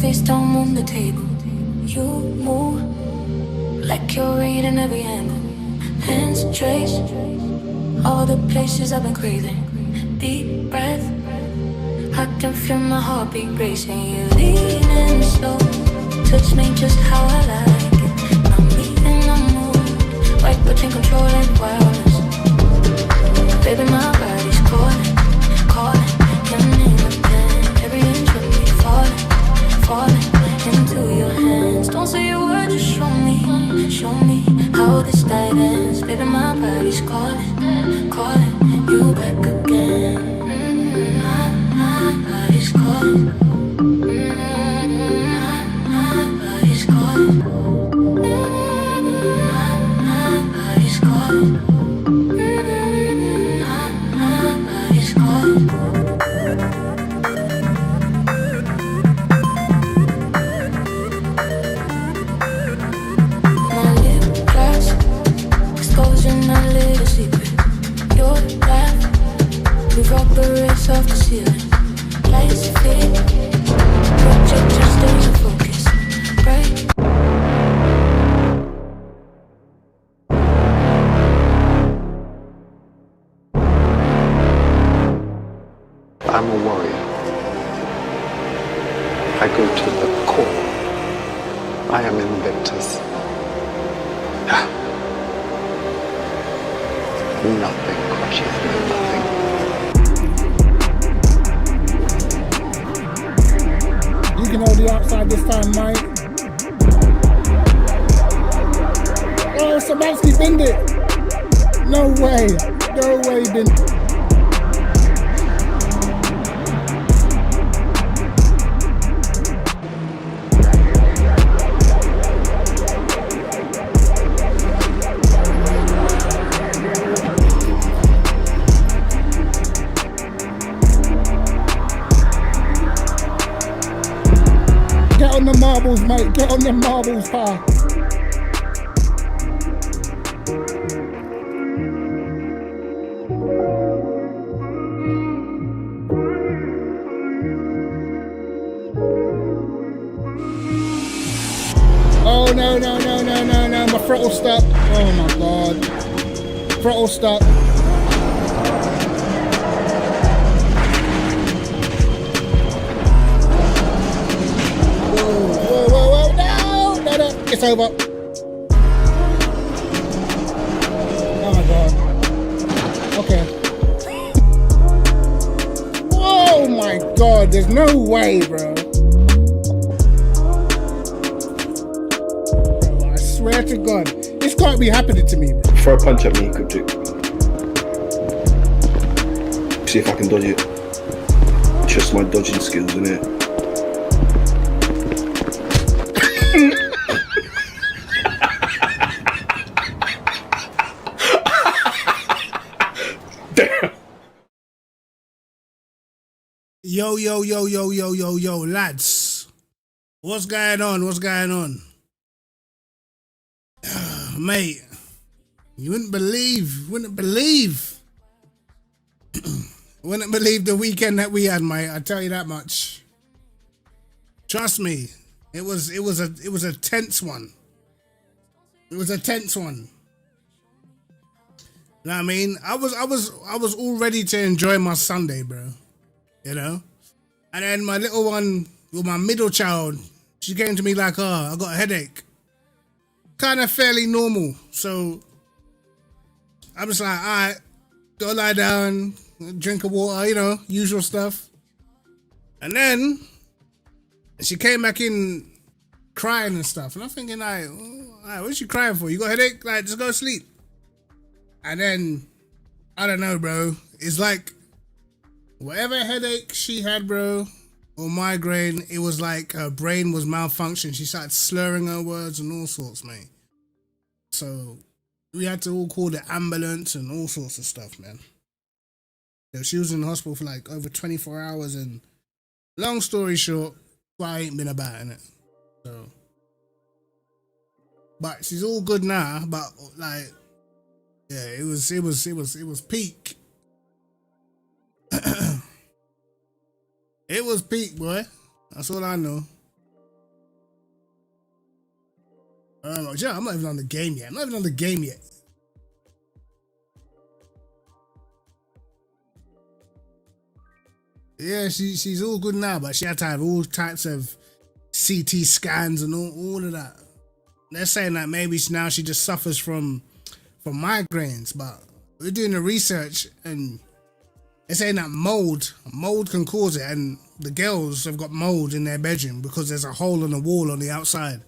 face down on the table. You move like you're reading every angle. Hands trace all the places I've been craving. Deep breath, I can feel my heartbeat racing. You lean in slow, touch me just how I like it. I'm in the mood, right between control and wildness. Baby, my body's calling, calling your name again. Every inch of me falling, falling into your hands. Don't say a word, just show me how this night ends. Baby, my body's calling, calling you back again. My body's calling. My body's calling. My body's calling. My body's calling. My lip gloss exposing a little secret. Your laugh reverberates off the ceiling. Lights fit, project just stays in focus. Bright. I'm a warrior. I go to the core. I am invictus. Nothing crushes me, nothing. You can hold the outside this time, mate. Oh, Samansky binned it. No way. No way, binned it. Get on the marbles, mate. Get on the marbles, pal. Oh, no. My throttle stuck. Oh, my God. Throttle stuck. Whoa, no, it's over. Oh my God. Okay. Oh my God, there's no way, bro. Bro, I swear to God, this can't be happening to me, bro. Throw a punch at me, good dick. See if I can dodge it. Just my dodging skills, innit? Yo, lads. What's going on? Mate, you wouldn't believe the weekend that we had, mate. I tell you that much. Trust me, it was a tense one. It was a tense one. You know what I mean? I was all ready to enjoy my Sunday, bro. You know? And then my little one, with my middle child, she came to me like, oh, I got a headache. Kind of fairly normal. So I'm just like, all right, go lie down, drink of water, you know, usual stuff. And then she came back in crying and stuff. And I'm thinking like, oh, all right, what's she crying for? You got a headache? Like, just go to sleep. And then, I don't know, bro. It's like, whatever headache she had, bro, or migraine, it was like her brain was malfunctioning. She started slurring her words and all sorts, mate. So we had to all call the ambulance and all sorts of stuff, man. So she was in the hospital for like over 24 hours, and long story short, I ain't been about in it. So, but she's all good now. But like, yeah, it was peak. It was peak, boy. That's all I know. Yeah, I'm not even on the game yet. I'm not even on the game yet. Yeah, she's all good now, but she had to have all types of CT scans and all of that. They're saying that maybe now she just suffers from migraines, but we're doing the research and they're saying that mold can cause it, and the girls have got mold in their bedroom because there's a hole on the wall on the outside.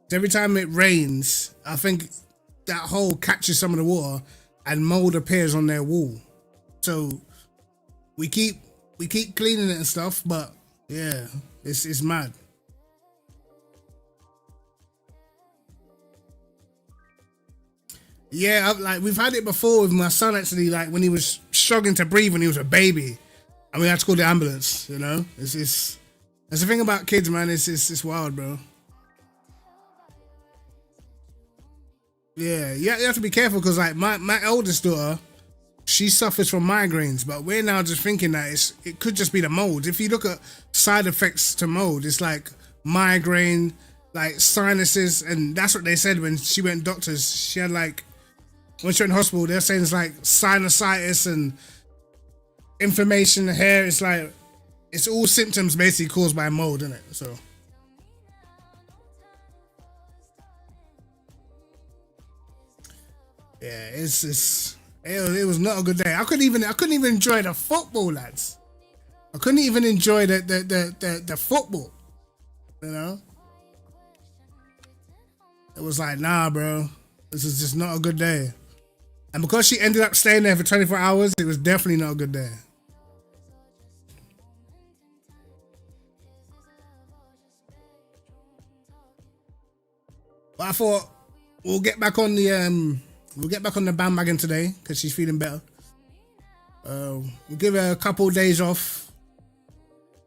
So every time it rains, I think that hole catches some of the water and mold appears on their wall. So we keep cleaning it and stuff, but yeah, it's mad. Yeah, like we've had it before with my son actually, like when he was struggling to breathe when he was a baby, and we had to call the ambulance. You know, it's that's the thing about kids, man. It's wild, bro. Yeah, you have to be careful because like my eldest daughter, she suffers from migraines, but we're now just thinking that it could just be the mold. If you look at side effects to mold, it's like migraine, like sinuses, and that's what they said when she went to doctors. She had like, when she went to hospital, they're saying it's like sinusitis and inflammation in the hair. It's like, it's all symptoms basically caused by mold, isn't it? So. Yeah, it was not a good day. I couldn't even enjoy the football, lads. I couldn't even enjoy the football. You know? It was like, nah, bro. This is just not a good day. And because she ended up staying there for 24 hours, it was definitely not a good day. But I thought we'll get back on the bandwagon today because she's feeling better. We'll give her a couple of days off,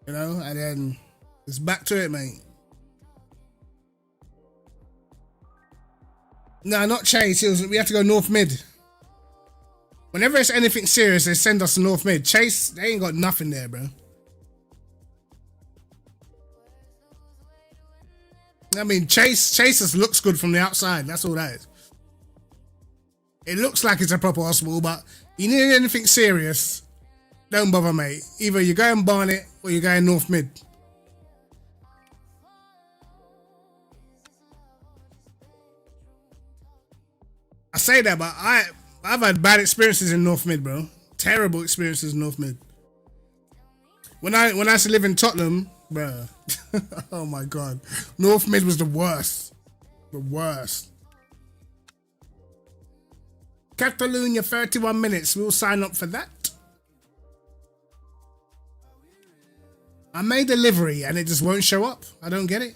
you know, and then it's back to it, mate. No, not Chase. We had to go North Mid. Whenever it's anything serious, they send us to North Mid. Chase, they ain't got nothing there, bro. I mean, Chase just looks good from the outside. That's all that is. It looks like it's a proper hospital, but you need anything serious, don't bother, mate. Either you're going Barnet or you're going North Mid. I say that, but I've had bad experiences in North Mid, bro. Terrible experiences in North Mid. When I used to live in Tottenham, bro. Oh my god, North Mid was the worst. The worst. Catalonia, 31 minutes. We'll sign up for that. I made a livery and it just won't show up. I don't get it.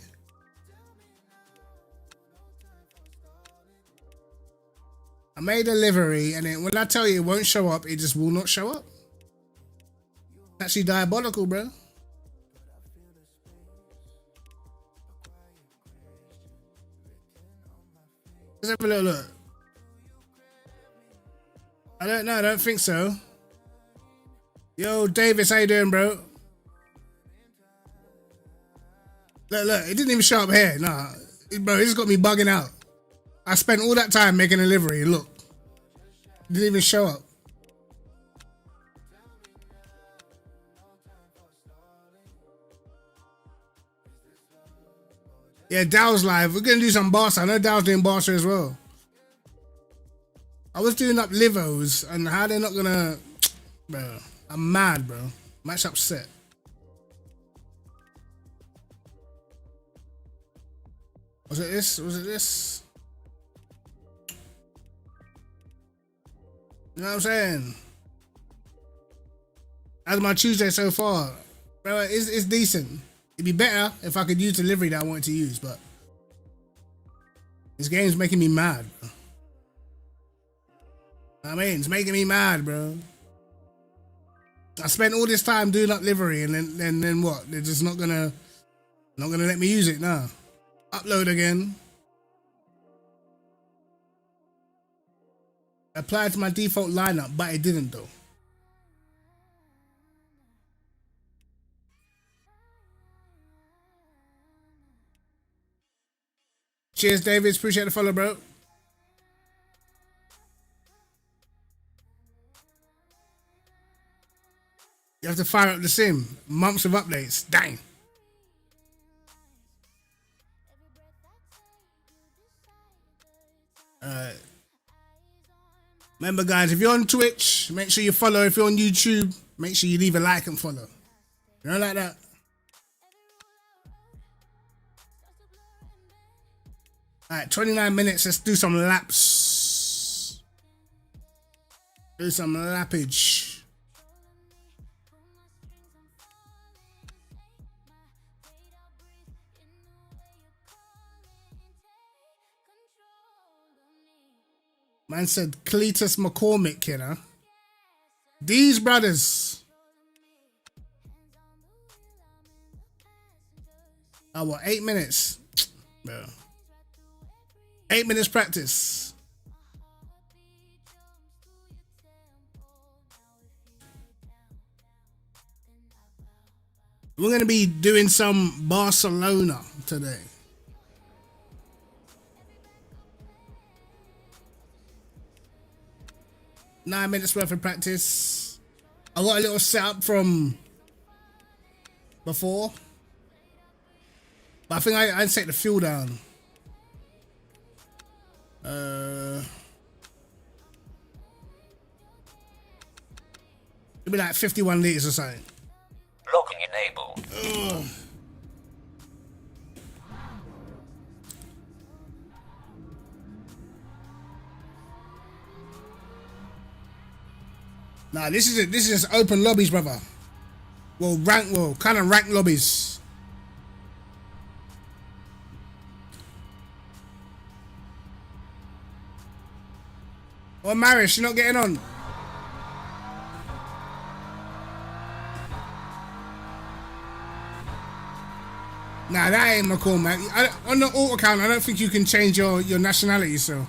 I made a livery and when I tell you it won't show up, it just will not show up. It's actually diabolical, bro. Let's have a little look. I don't know. I don't think so. Yo, Davis, how you doing, bro? Look, it didn't even show up here. Nah, bro, it just got me bugging out. I spent all that time making a livery. Look, it didn't even show up. Yeah, Dow's live. We're gonna do some Barca. I know Dow's doing Barca as well. I was doing up Livos, and how they're not gonna, bro. I'm mad, bro. I'm actually upset. Was it this? Was it this? You know what I'm saying? How's my Tuesday so far? Bro, it's decent. It'd be better if I could use the delivery that I wanted to use, but this game's making me mad, bro. I mean, it's making me mad, bro. I spent all this time doing up livery, and then what? They're just not gonna let me use it now. Upload again. Applied to my default lineup, but it didn't though. Cheers, David. Appreciate the follow, bro. You have to fire up the sim. Months of updates. Dang. Remember, guys, if you're on Twitch, make sure you follow. If you're on YouTube, make sure you leave a like and follow. You know, like that. All right, 29 minutes. Let's do some laps. Do some lappage. Man said Cletus McCormick, you know. These brothers. Oh, what, 8 minutes? Bro. 8 minutes practice. We're going to be doing some Barcelona today. Nine minutes worth of practice. I got a little setup from before, but I think I'd take the fuel down. It'll be like 51 liters or something. Locking enabled. Nah, this is just open lobbies, brother. Well, kind of ranked lobbies. Or Marish, you're not getting on. Nah, that ain't my call, man. On the auto account, I don't think you can change your nationality, so.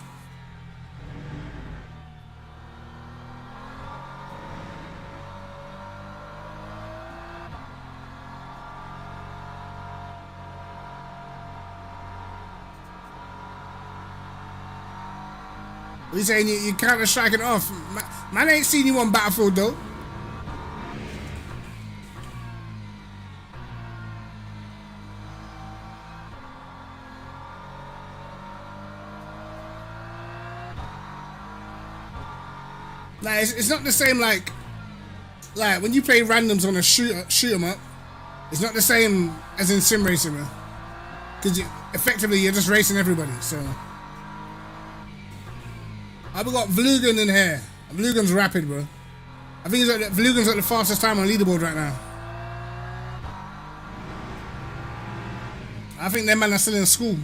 What you saying? You can't strike it off. Man ain't seen you on Battlefield though. Like it's not the same like when you play randoms on a shoot 'em up. It's not the same as in sim racing, man. Because effectively you're just racing everybody. So. I've got Vlugan in here. Vlugan's rapid, bro. I think Vlugan's at the fastest time on leaderboard right now. I think them man are still in school.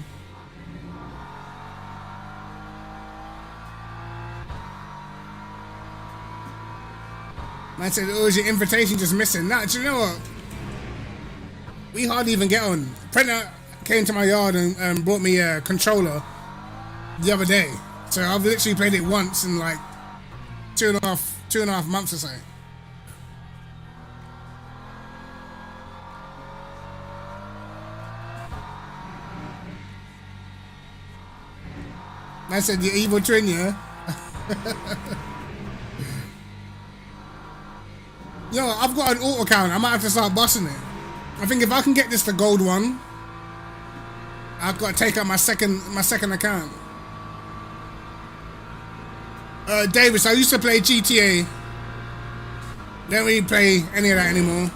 Man said, oh, is your invitation just missing? Nah, do you know what? We hardly even get on. Prenter came to my yard and brought me a controller the other day. So I've literally played it once in like two and a half months or so. I said, you evil twin, yeah? Yo, I've got an auto account. I might have to start bossing it. I think if I can get this to gold 1, I've got to take out my second account. Davis, I used to play GTA. Don't really play any of that anymore.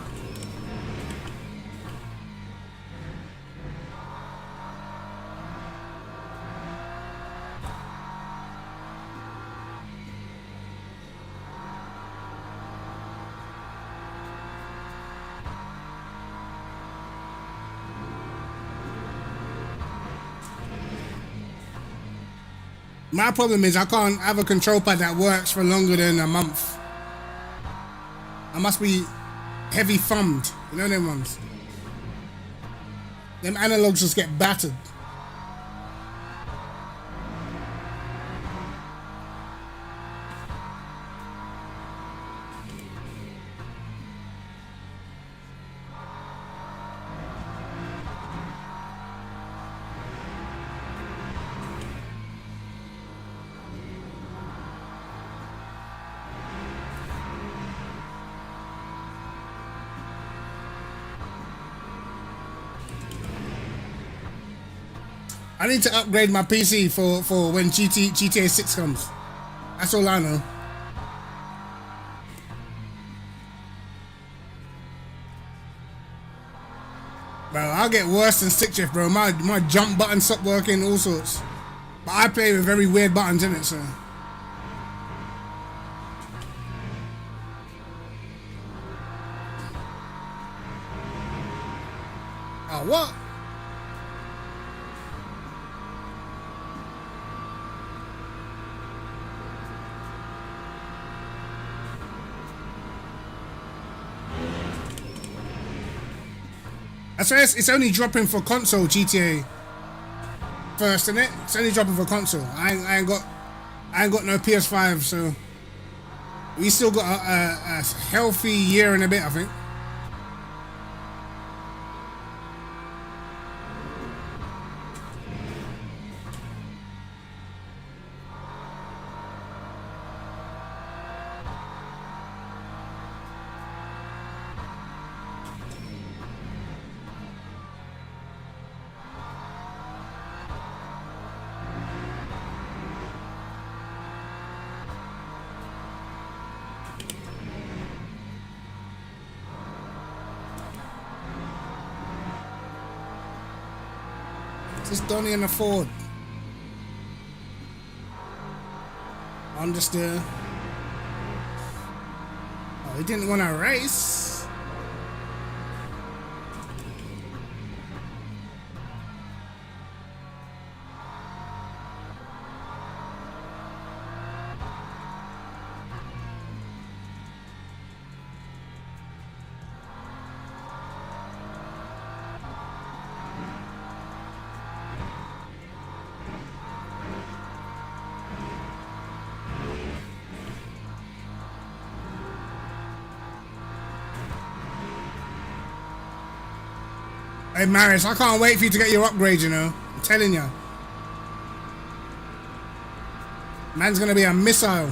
My problem is I can't have a control pad that works for longer than a month. I must be heavy thumbed. You know them ones? Them analogs just get battered. I need to upgrade my PC for when GTA 6 comes. That's all I know. Bro, I'll get worse than stick shift, bro. My jump button stopped working, all sorts. But I play with very weird buttons in it, so. Oh, what? I swear it's only dropping for console GTA first, isn't it? It's only dropping for console. I ain't got no PS5, so we still got a healthy year and a bit, I think. Just don't even afford. Understood. Oh, he didn't want to race. Hey Maris, I can't wait for you to get your upgrade, you know. I'm telling you. Man's gonna be a missile.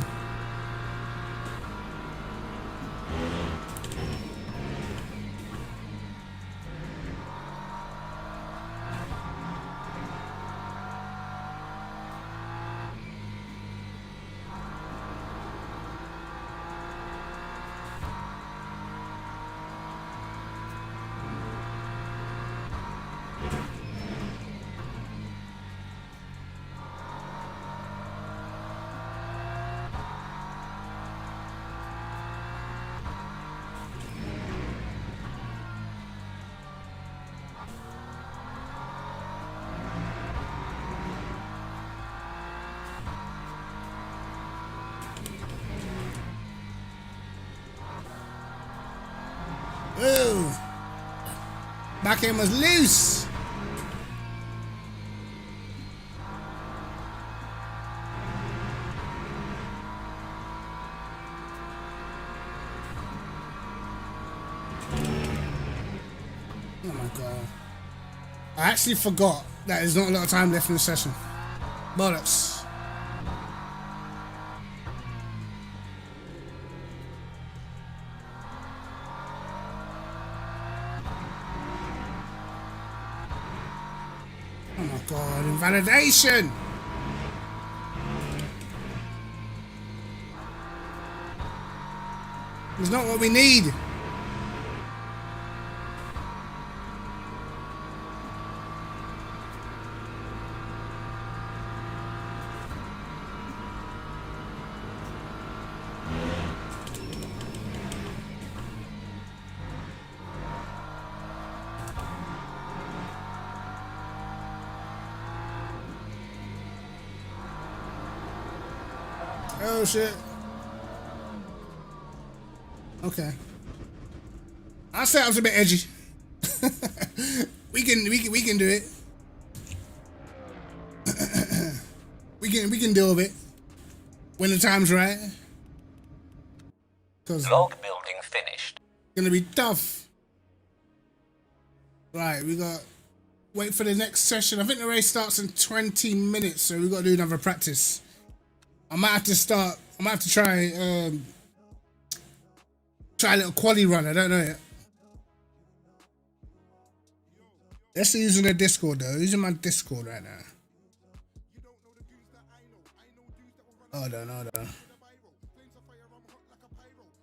Ooh. Back end was loose. Oh my god. I actually forgot that there's not a lot of time left in the session. Bollocks. Oh my god, invalidation! It's not what we need. Oh shit. Okay. Our setup's a bit edgy. we can do it. we can deal with it when the time's right. Cause Log building finished. it's gonna be tough. Right, we got wait for the next session. I think the race starts in 20 minutes, so we got to do another practice. I might have to try try a little quali run. I don't know yet. Let's see who's in the Discord though. Who's in my Discord right now? Hold on, hold on.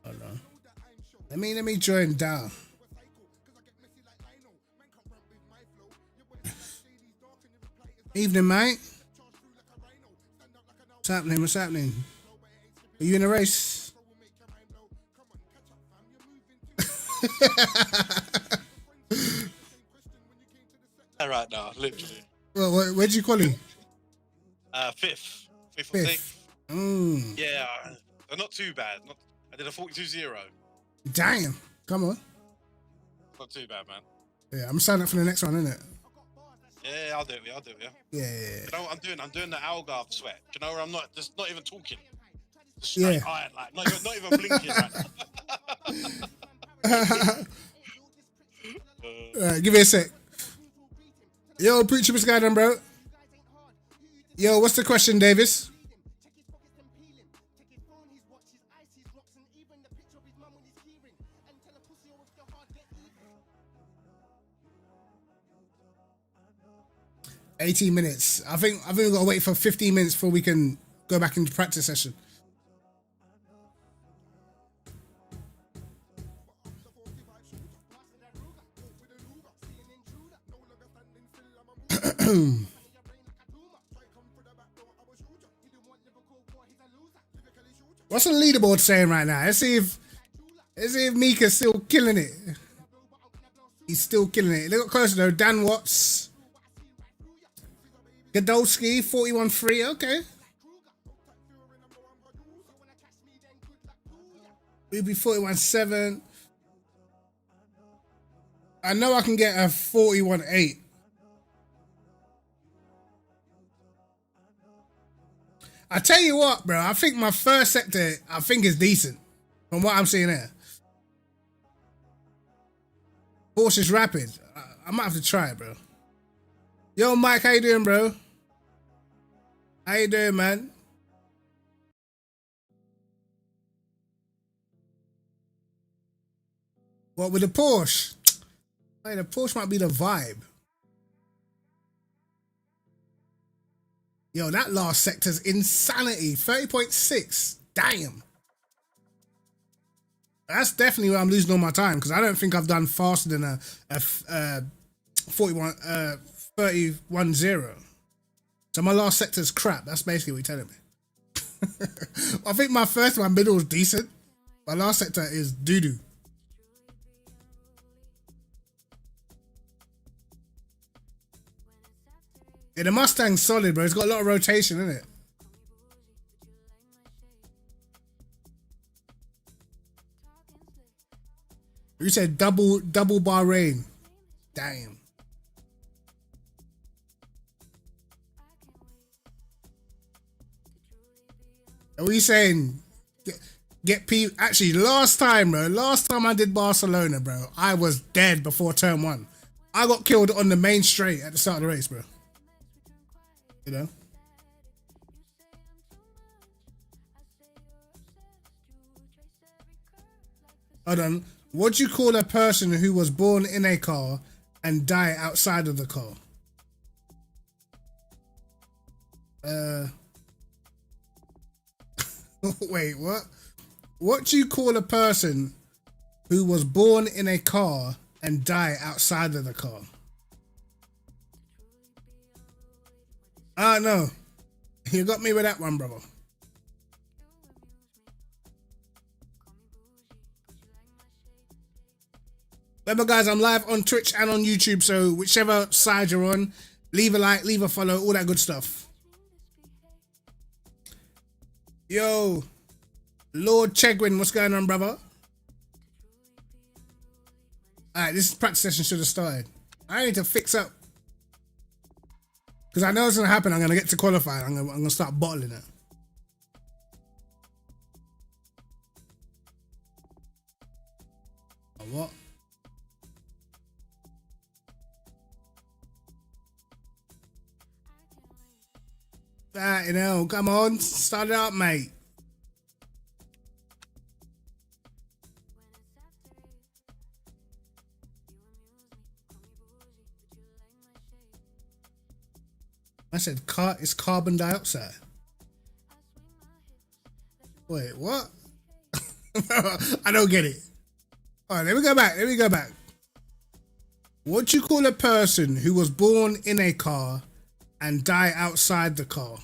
Hold on. Let me join down. Evening, mate. What's happening? What's happening? Are you in a race? Right now, literally. Well, where'd you qualify? Fifth or Fifth. sixth. Yeah, they're not too bad. I did a 42-0. Damn. Come on. Not too bad, man. Yeah, I'm signing up for the next one, innit? Yeah, I'll do it. Yeah. You know what I'm doing? I'm doing the Algarve sweat. Do you know where I'm just not even talking? Just Yeah. straight eye, like not even blinking right now. Alright, give me a sec. Yo, preacher, what's going on, bro? Yo, what's the question, Davis? $18 minutes. I think we've got to wait for 15 minutes before we can go back into practice session. What's the leaderboard saying right now? Let's see if Mika's still killing it. He's still killing it. Look closer though. Dan Watts. Godolski, 41-3. Okay. We'll be 41-7. I know I can get a 41-8. I tell you what, bro. I think my first sector, is decent from what I'm seeing here. Horse is rapid. I might have to try it, bro. Yo, Mike, how you doing, bro? How you doing, man? What with the Porsche? Hey, the Porsche might be the vibe. Yo, that last sector's insanity. 30.6. Damn. That's definitely where I'm losing all my time because I don't think I've done faster than a 31-0. So my last sector's crap. That's basically what you're telling me. I think my middle is decent. My last sector is doo-doo. Yeah, the Mustang's solid, bro. It's got a lot of rotation in it. You said double Bahrain. Damn. What are you saying? Get people. Actually, last time I did Barcelona, bro, I was dead before turn 1. I got killed on the main straight at the start of the race, bro. You know? Hold on. What do you call a person who was born in a car and die outside of the car? Wait, what? What do you call a person who was born in a car and die outside of the car? No. You got me with that one, brother. Remember, guys, I'm live on Twitch and on YouTube, so whichever side you're on, leave a like, leave a follow, all that good stuff. Yo, Lord Chegwin, what's going on, brother? Alright, this practice session should have started. I need to fix up. Because I know it's going to happen. I'm going to get to qualify. I'm going to start bottling it. What? You know, come on, start it up, mate. I said it's carbon dioxide. Wait, what? I don't get it. All right, let me go back. What do you call a person who was born in a car and die outside the car?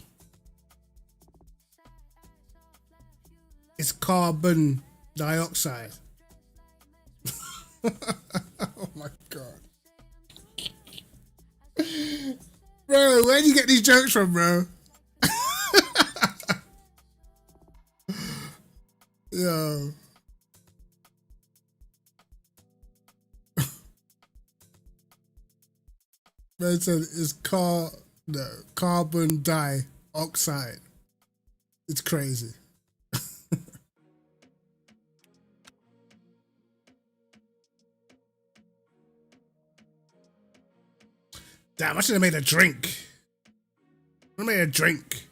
It's carbon dioxide. Oh my god. Bro, where do you get these jokes from, bro? Yo. Man said it's carbon dioxide. It's crazy. Damn, I should have made a drink. I made a drink.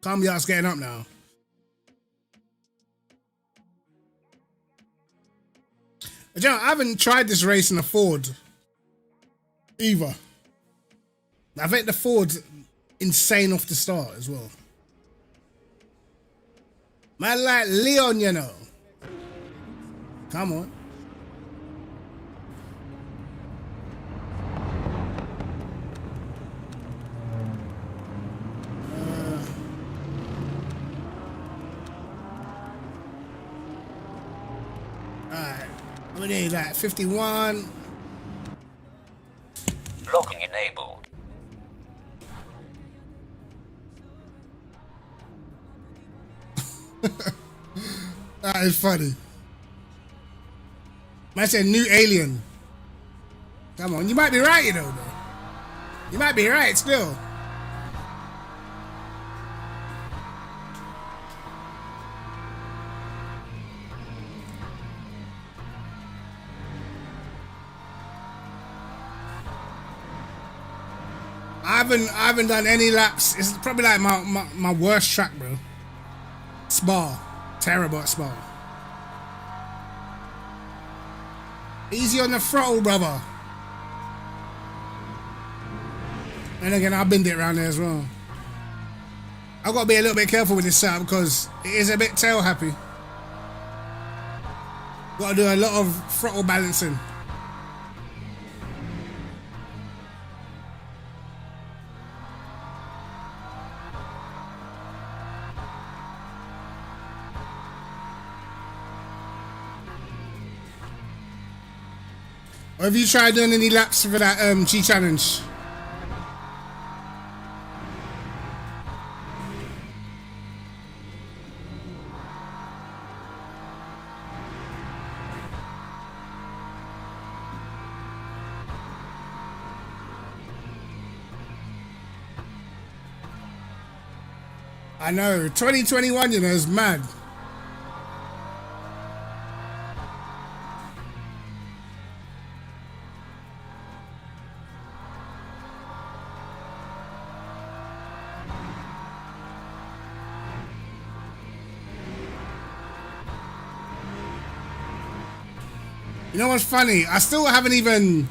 Calm y'all's getting up now. Joe, I haven't tried this race in a Ford either. I think the Ford's insane off the start as well. Man like Leon, you know. Come on. What is that? 51. Locking enabled. That is funny. Man said new alien. Come on, you might be right, you know, though. You might be right still. I haven't done any laps. It's probably like my worst track, bro. Spa. Terrible at Spa. Easy on the throttle, brother. And again, I've been there around there as well. I've got to be a little bit careful with this setup because it is a bit tail happy. Got to do a lot of throttle balancing. Or have you tried doing any laps for that G challenge? I know, 2021, you know, is mad. You know what's funny? I still haven't even...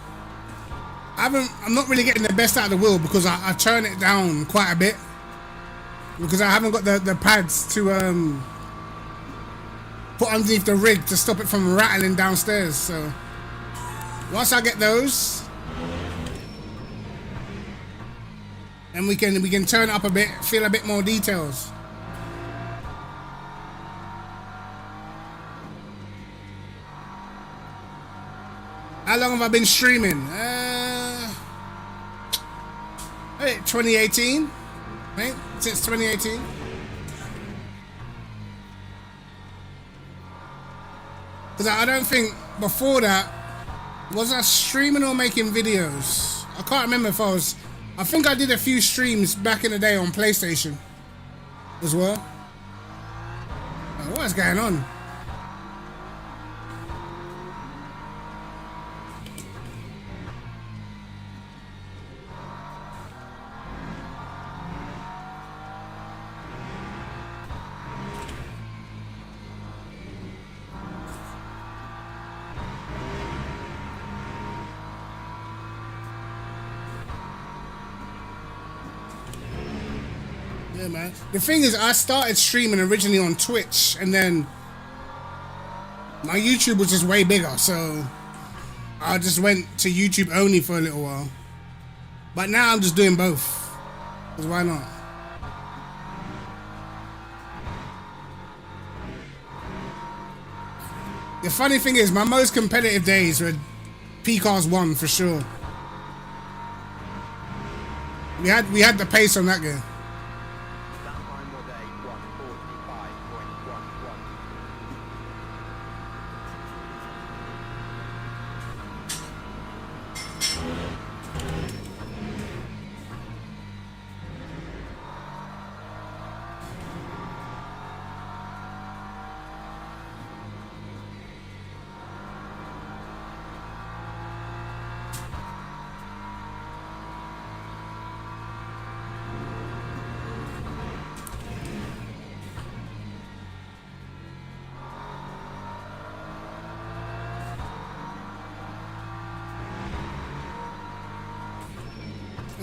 I'm not really getting the best out of the wheel because I turn it down quite a bit. Because I haven't got the pads to put underneath the rig to stop it from rattling downstairs. So once I get those, then we can turn it up a bit, feel a bit more details. How long have I been streaming? 2018, right? Since 2018. Because I don't think before that, was I streaming or making videos? I can't remember if I was. I think I did a few streams back in the day on PlayStation as well. What is going on? Yeah, man. The thing is, I started streaming originally on Twitch, and then my YouTube was just way bigger, so I just went to YouTube only for a little while. But now I'm just doing both. Because why not? The funny thing is, my most competitive days were PCARS 1 for sure. We had the pace on that game.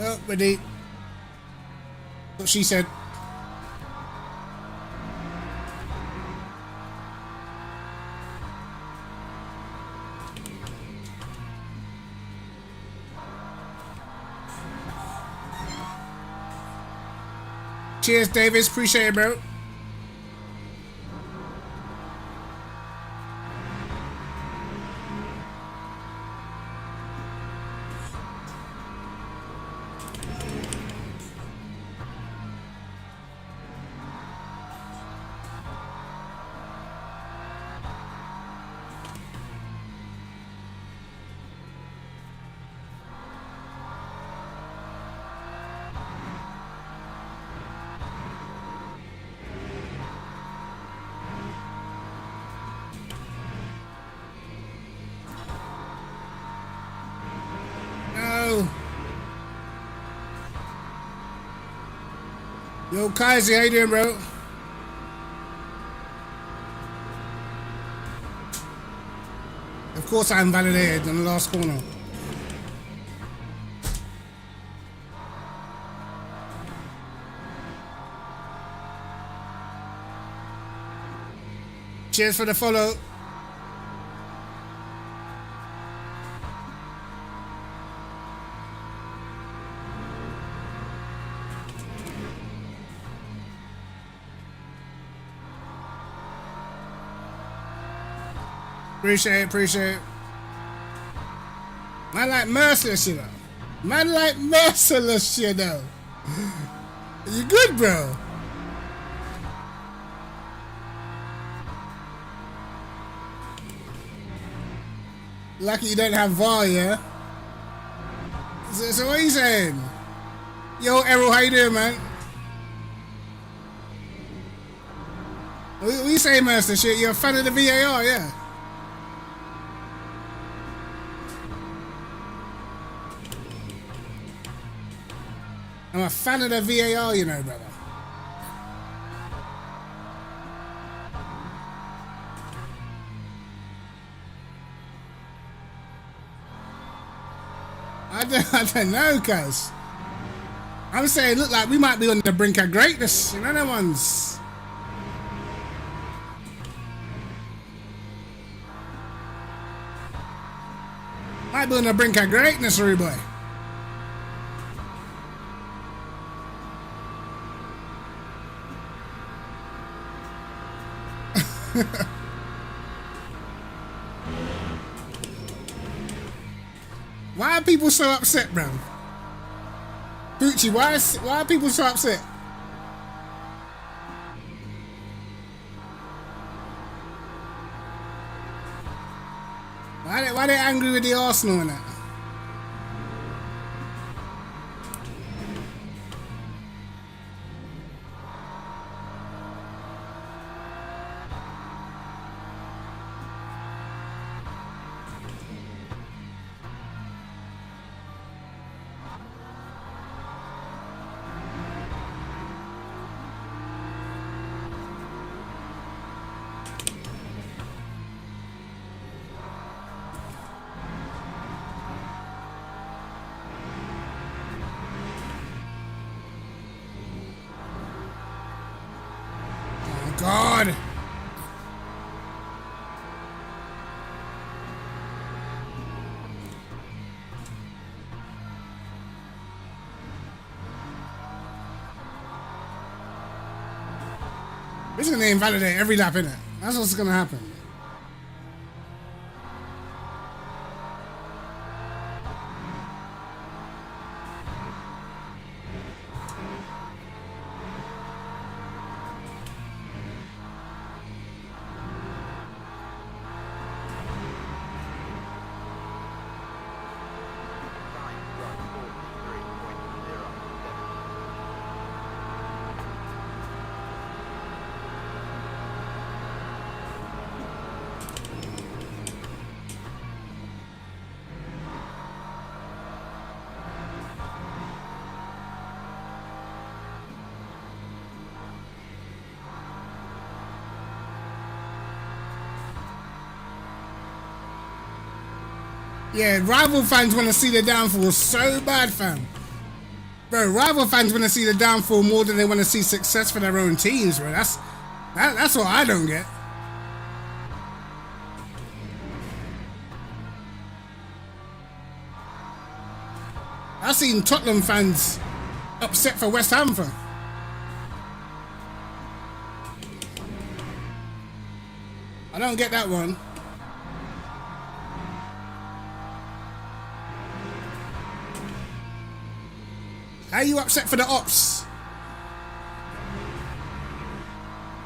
Oh, ready. What she said. Cheers, Davis. Appreciate it, bro. No. Yo, Kaiser, how you doing, bro? Of course I'm validated on the last corner. Cheers for the follow. Appreciate it, appreciate it. Man like merciless, you know. Man like merciless, you know. You good, bro? Lucky you don't have VAR, yeah? So what are you saying? Yo, Errol, how you doing, man? What you saying, Mercer? Shit, you're a fan of the VAR, yeah? I'm a fan of the VAR, you know, brother. I don't know, cuz. I'm saying, look like we might be on the brink of greatness, you know them ones. Might be on the brink of greatness, Ruby boy. Why are people so upset, bro? Bucci, why are people so upset? Why they angry with the Arsenal and that? God. This is gonna invalidate every lap, innit? That's what's gonna happen. Yeah, rival fans want to see the downfall so bad, fam. Bro, rival fans want to see the downfall more than they want to see success for their own teams, bro. That's what I don't get. I've seen Tottenham fans upset for West Ham, fam. I don't get that one. How you upset for the ops?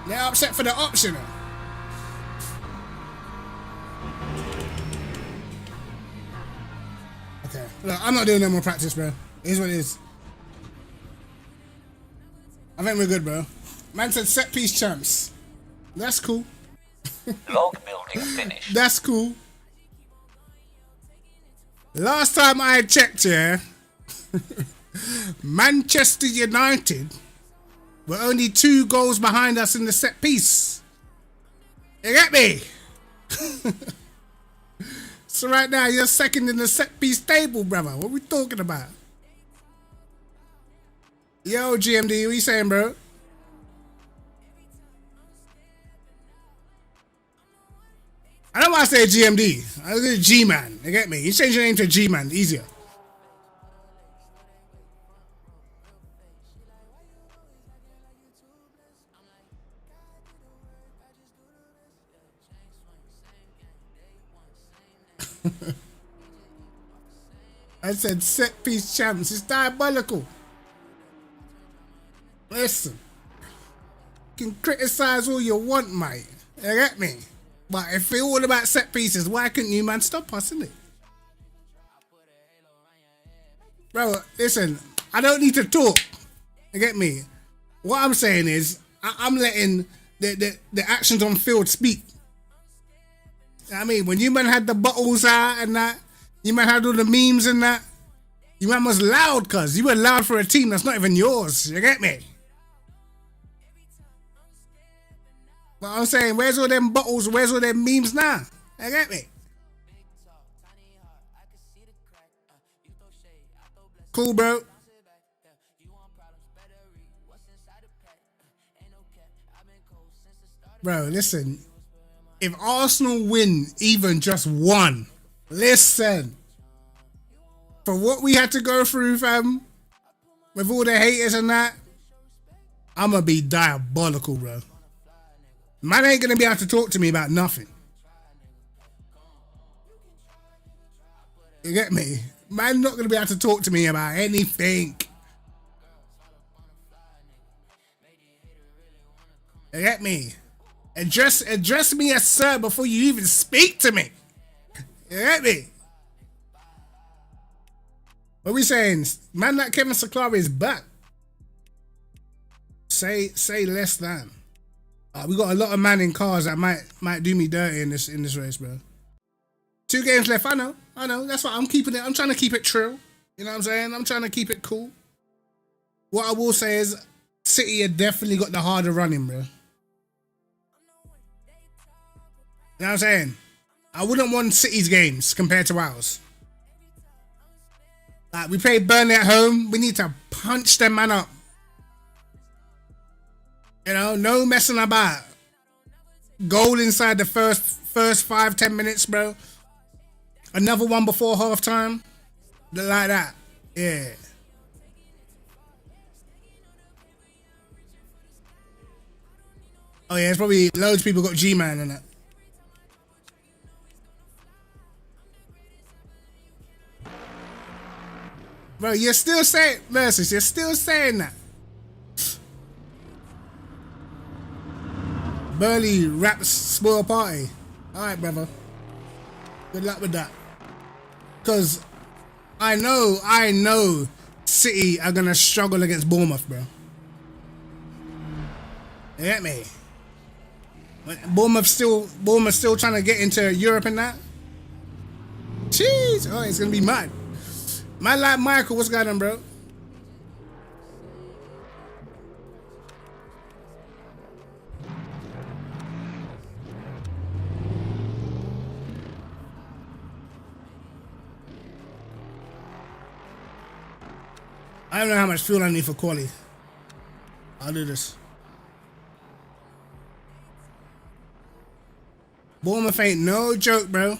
They're upset for the ops, you know. Okay, look, I'm not doing no more practice, bro. It is what it is. I think we're good, bro. Man said set piece champs. That's cool. Log building finished. That's cool. Last time I checked, yeah, Manchester United were only 2 goals behind us in the set piece. You get me? So right now you're second in the set piece table, brother. What we talking about? Yo, GMD, what you saying, bro? I don't want to say GMD. I say G-Man. You get me? You change your name to G-Man. Easier. I said set piece champs. It's diabolical. Listen. You can criticize all you want, mate. You get me? But if it's all about set pieces, why couldn't you, man, stop us, innit? Bro, listen. I don't need to talk. You get me? What I'm saying is, I'm letting the actions on field speak. I mean, when you man had the bottles out and that, you man had all the memes and that, you man was loud, cuz. You were loud for a team that's not even yours. You get me? But I'm saying, where's all them bottles? Where's all them memes now? You get me? Cool, bro. Bro, listen. If Arsenal win even just one, listen. For what we had to go through, fam, with all the haters and that, I'ma be diabolical, bro. Man ain't gonna be able to talk to me about nothing. You get me? Man not gonna be able to talk to me about anything. You get me? Address me as sir before you even speak to me. You get me? What we saying? Man like Kevin Saklara is back. Say less than. We got a lot of man in cars that might do me dirty in this race, bro. 2 games left. I know. That's why I'm keeping it. I'm trying to keep it true. You know what I'm saying? I'm trying to keep it cool. What I will say is, City have definitely got the harder running, bro. You know what I'm saying? I wouldn't want City's games compared to ours. Like, we played Burnley at home. We need to punch them man up. You know, no messing about. Goal inside the first 5-10 minutes, bro. Another one before halftime. Like that. Yeah. Oh yeah, it's probably loads of people got G-Man in it. Bro, you're still saying versus, you're still saying that. Burley raps spoil party. Alright, brother. Good luck with that. Cause I know City are gonna struggle against Bournemouth, bro. You get me? Bournemouth still trying to get into Europe and that. Jeez, oh, it's gonna be mad. Man like Michael, what's going on, bro? I don't know how much fuel I need for quali. I'll do this. Bournemouth ain't no joke, bro.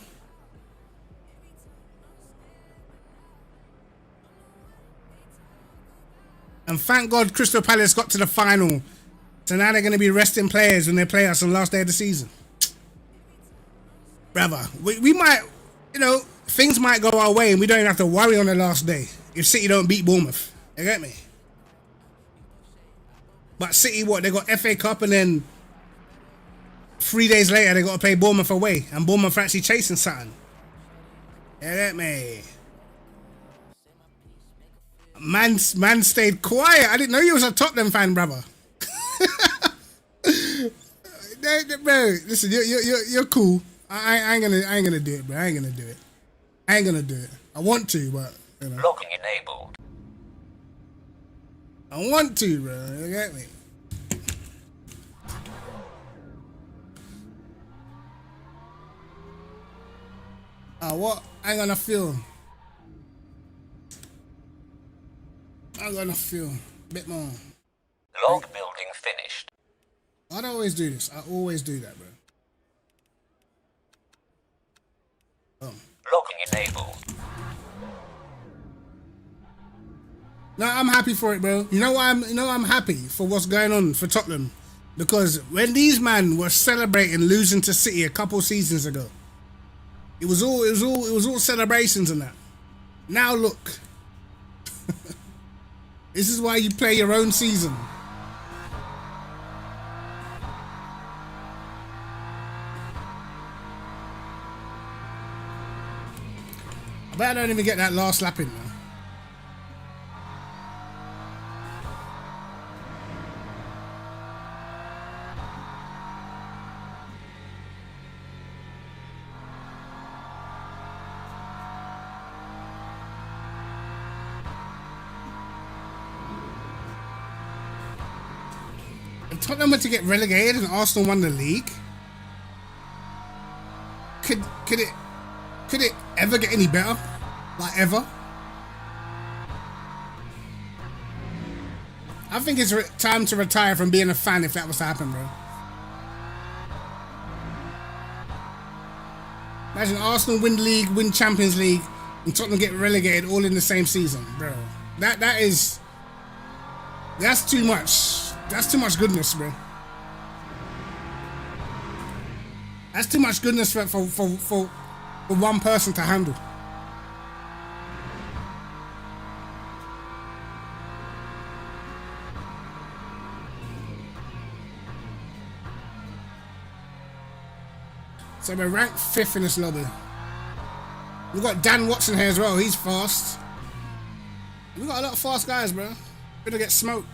And thank God Crystal Palace got to the final. So now they're going to be resting players when they play us on the last day of the season. Brother, we might, things might go our way and we don't even have to worry on the last day if City don't beat Bournemouth. You get me? But City, what? They got FA Cup and then 3 days later they got to play Bournemouth away. And Bournemouth are actually chasing something. You get me? Man stayed quiet. I didn't know you was a Tottenham fan, brother. Bro, listen, you're cool. I ain't gonna do it, bro. I ain't gonna do it. I want to, but Locking enabled. I want to, bro. You get me? What? I'm gonna feel a bit more. Log building finished. I don't always do this. I always do that, bro. Locking enabled. No, I'm happy for it, bro. You know why I'm happy for what's going on for Tottenham, because when these men were celebrating losing to City a couple seasons ago, it was all celebrations and that. Now look, this is why you play your own season. I bet I don't even get that last lap in, man. If Tottenham were to get relegated and Arsenal won the league, could it ever get any better? Like ever? I think it's time to retire from being a fan if that was to happen, bro. Imagine Arsenal win the league, win Champions League, and Tottenham get relegated all in the same season, bro. That's too much. That's too much goodness, bro. That's too much goodness for one person to handle. So we're ranked 5th in this lobby. We've got Dan Watson here as well. He's fast. We've got a lot of fast guys, bro. Gonna get smoked.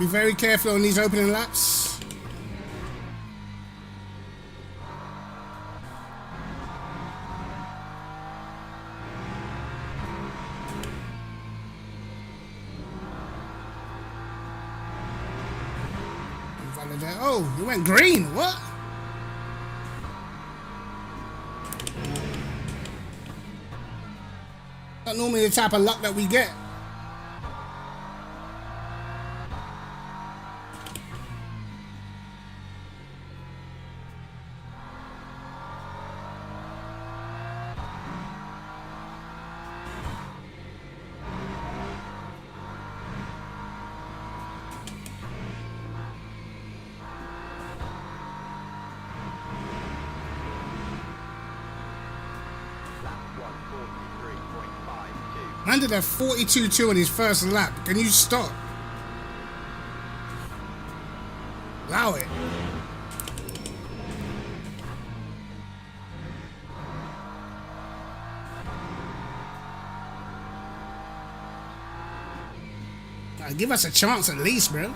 be very careful on these opening laps. Oh, you went green. What? Not normally the type of luck that we get. Man did a 42.2 on his first lap. Can you stop? Allow it. Give us a chance at least, bro.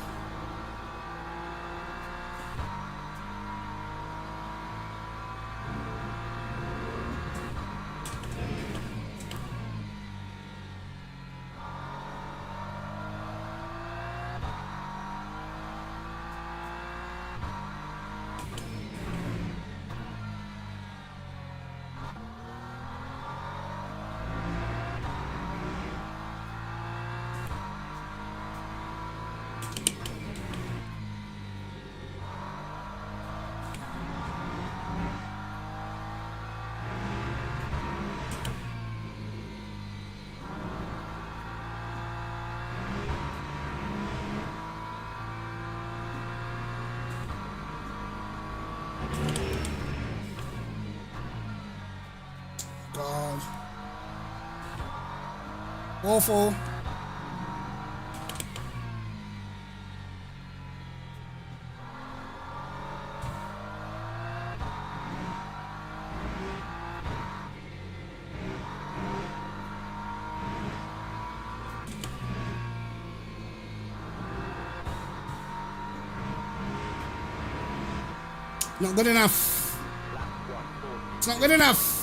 God. Awful. Not good enough. It's not good enough.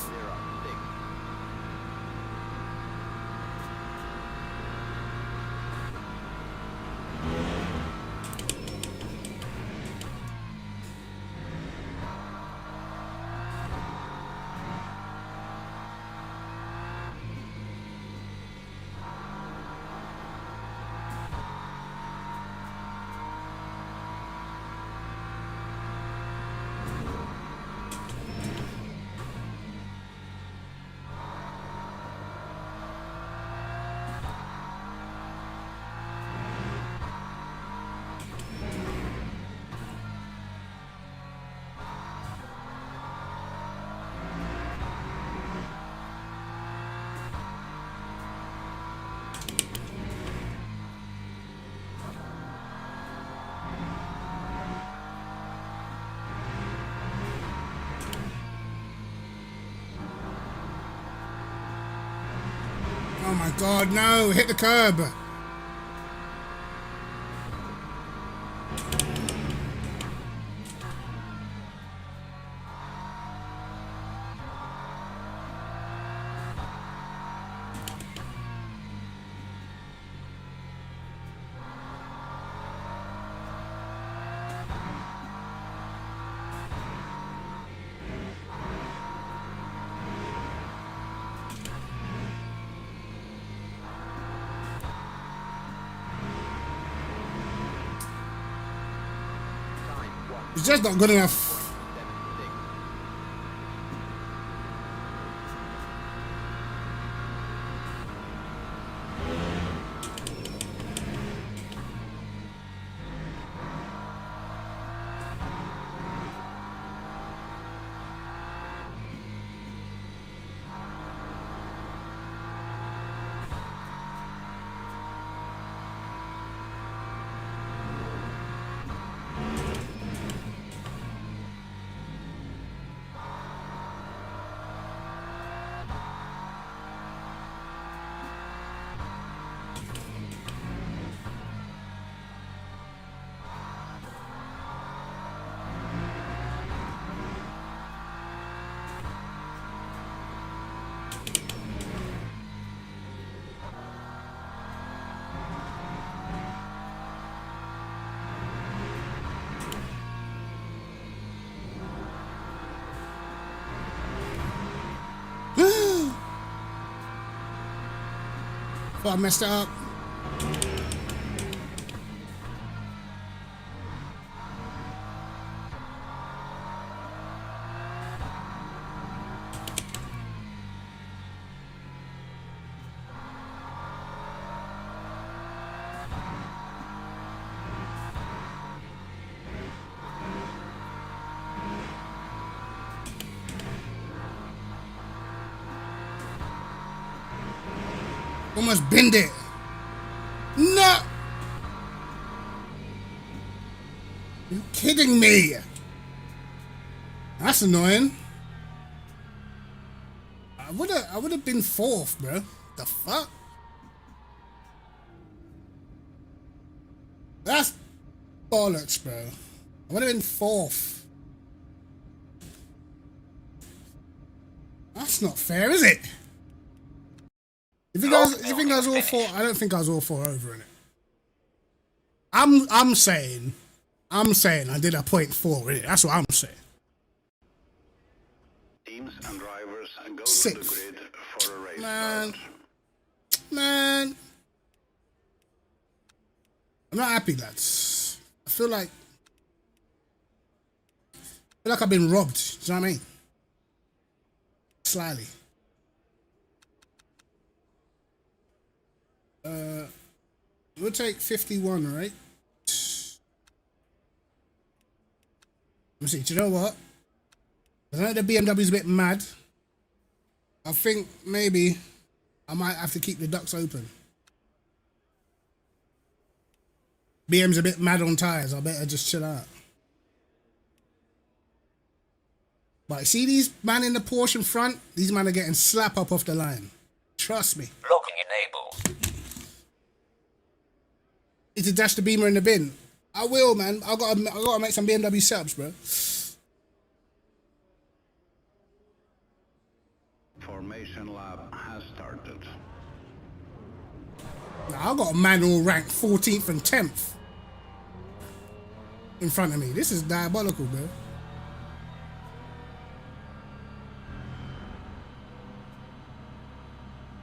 Oh my God, no, hit the curb. It's just not good enough. But I messed it up. Almost binned it. No! You kidding me? That's annoying. I would have been fourth, bro. The fuck? That's bollocks, bro. I would have been fourth. That's not fair, is it? You think I was all four? I don't think I was all four over in it. I'm saying I did a .4 in it. That's what I'm saying. Teams and drivers go Sixth. to the grid for a race Man. start. Man, I'm not happy, lads. I feel like I've been robbed. Do you know what I mean? Slightly. We'll take 51, right? Let me see. Do you know what? I know the BMW's a bit mad. I think maybe I might have to keep the ducts open. BM's a bit mad on tires. I better just chill out. But see these man in the Porsche in front? These men are getting slap up off the line. Trust me. Locking enabled. Need to dash the Beamer in the bin. I will, man. I gotta make some BMW setups, bro. Formation lab has started. Now, I got a man all ranked 14th and 10th in front of me. This is diabolical, bro.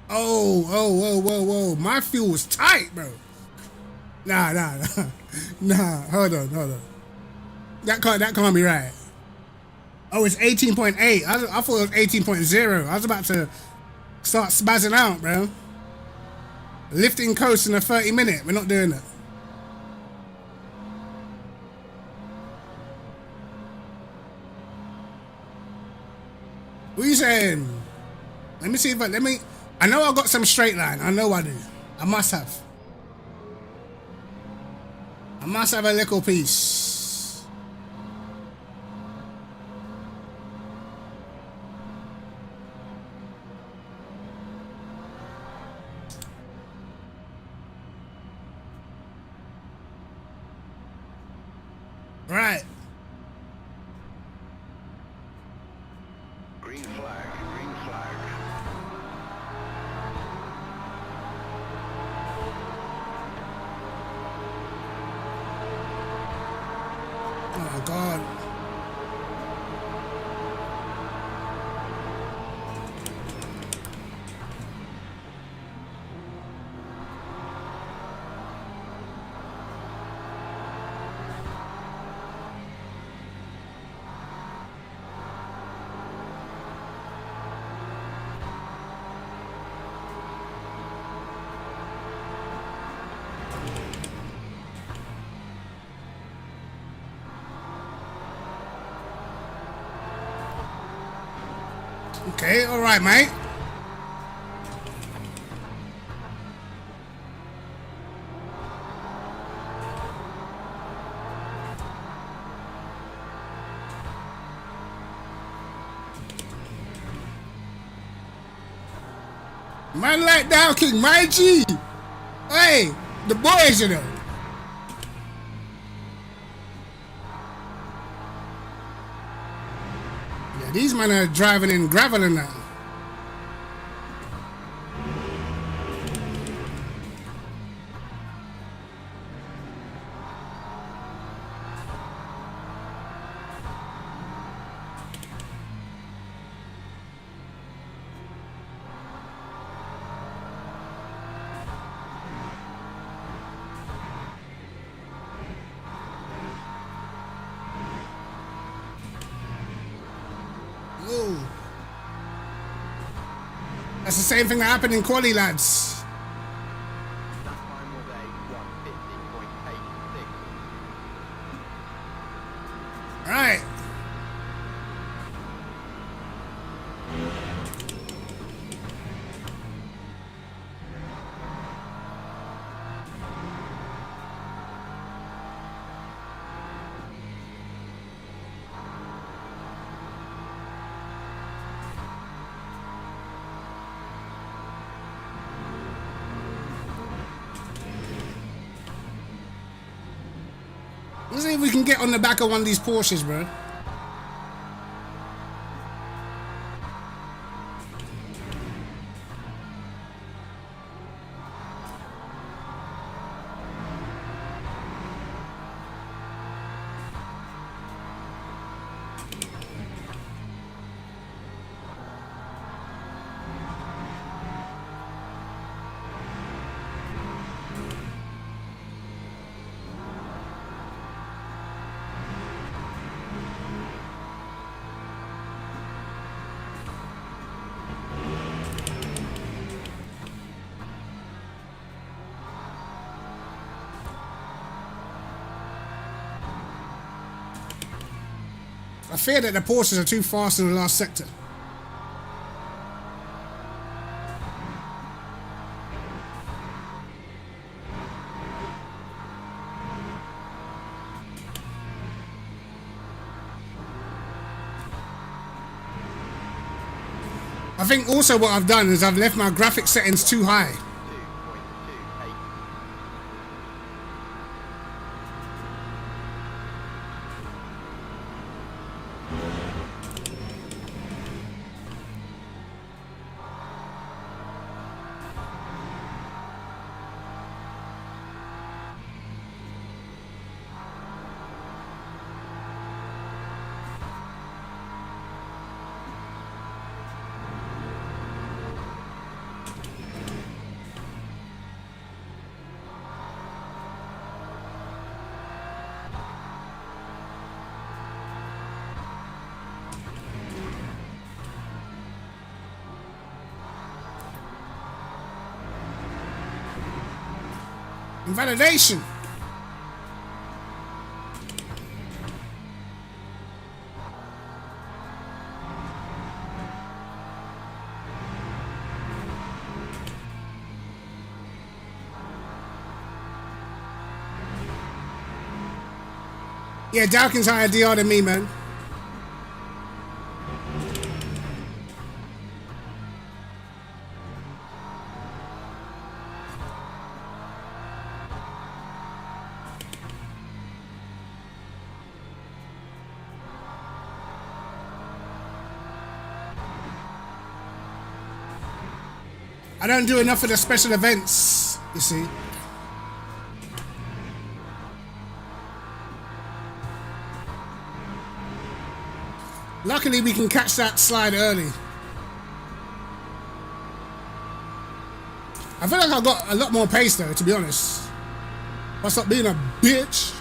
Whoa. My fuel was tight, bro. Nah. Hold on. That can't be right. Oh, it's 18.8. I thought it was 18.0. I was about to start spazzing out, bro. Lifting coast in a 30-minute. We're not doing that. What are you saying? Let me see if I know I got some straight line. I know I do. I must have. I must have a little piece. Right. Green flag, green flag. Oh my God. Okay, all right, mate. Man like Down King, my G. Hey, the boys, you know. Yeah, these men are driving in gravel and that. That's the same thing that happened in quali, lads. That time was a 1:50.86. Right. Let's see if we can get on the back of one of these Porsches, bro. I fear that the Porsches are too fast in the last sector. I think also what I've done is I've left my graphic settings too high. 2.28. Invalidation. Yeah, Dawkins higher DR than me, man. I don't do enough of the special events, you see. Luckily, we can catch that slide early. I feel like I've got a lot more pace though, to be honest. I'll stop being a bitch.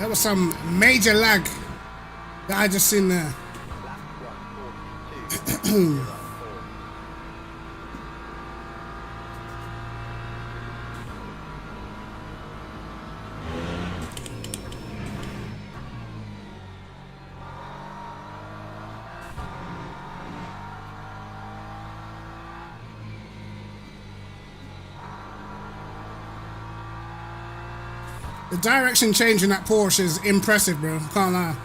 There was some major lag that I just seen there. Lap 142.04. The direction change in that Porsche is impressive, bro. Can't lie.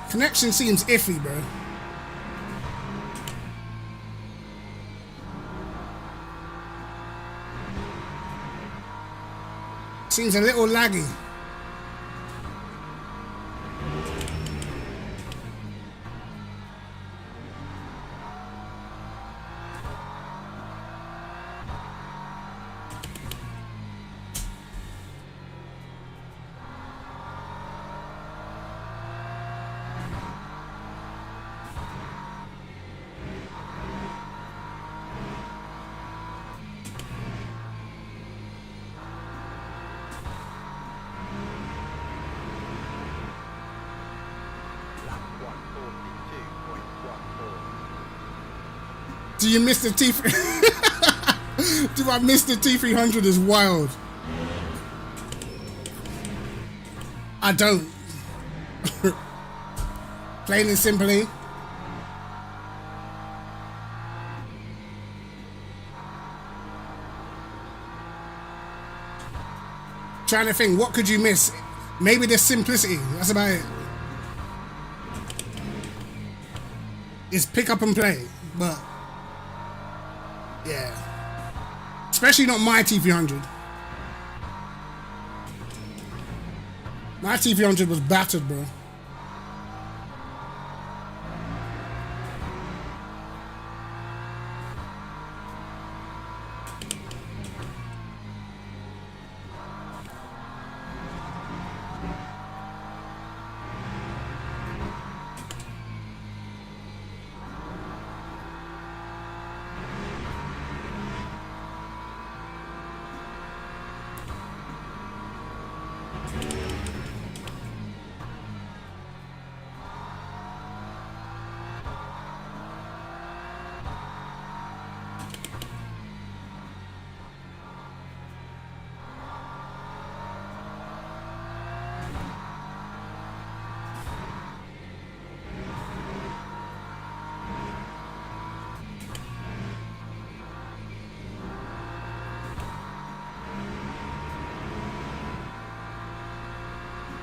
Connection seems iffy, bro. Seems a little laggy. Lap 142.14. Do you miss the T? Do I miss the T300? Is wild. I don't. Plain and simply. Trying to think, what could you miss? Maybe the simplicity. That's about it. It's pick up and play, but yeah. Especially not my T300. My T300 was battered, bro.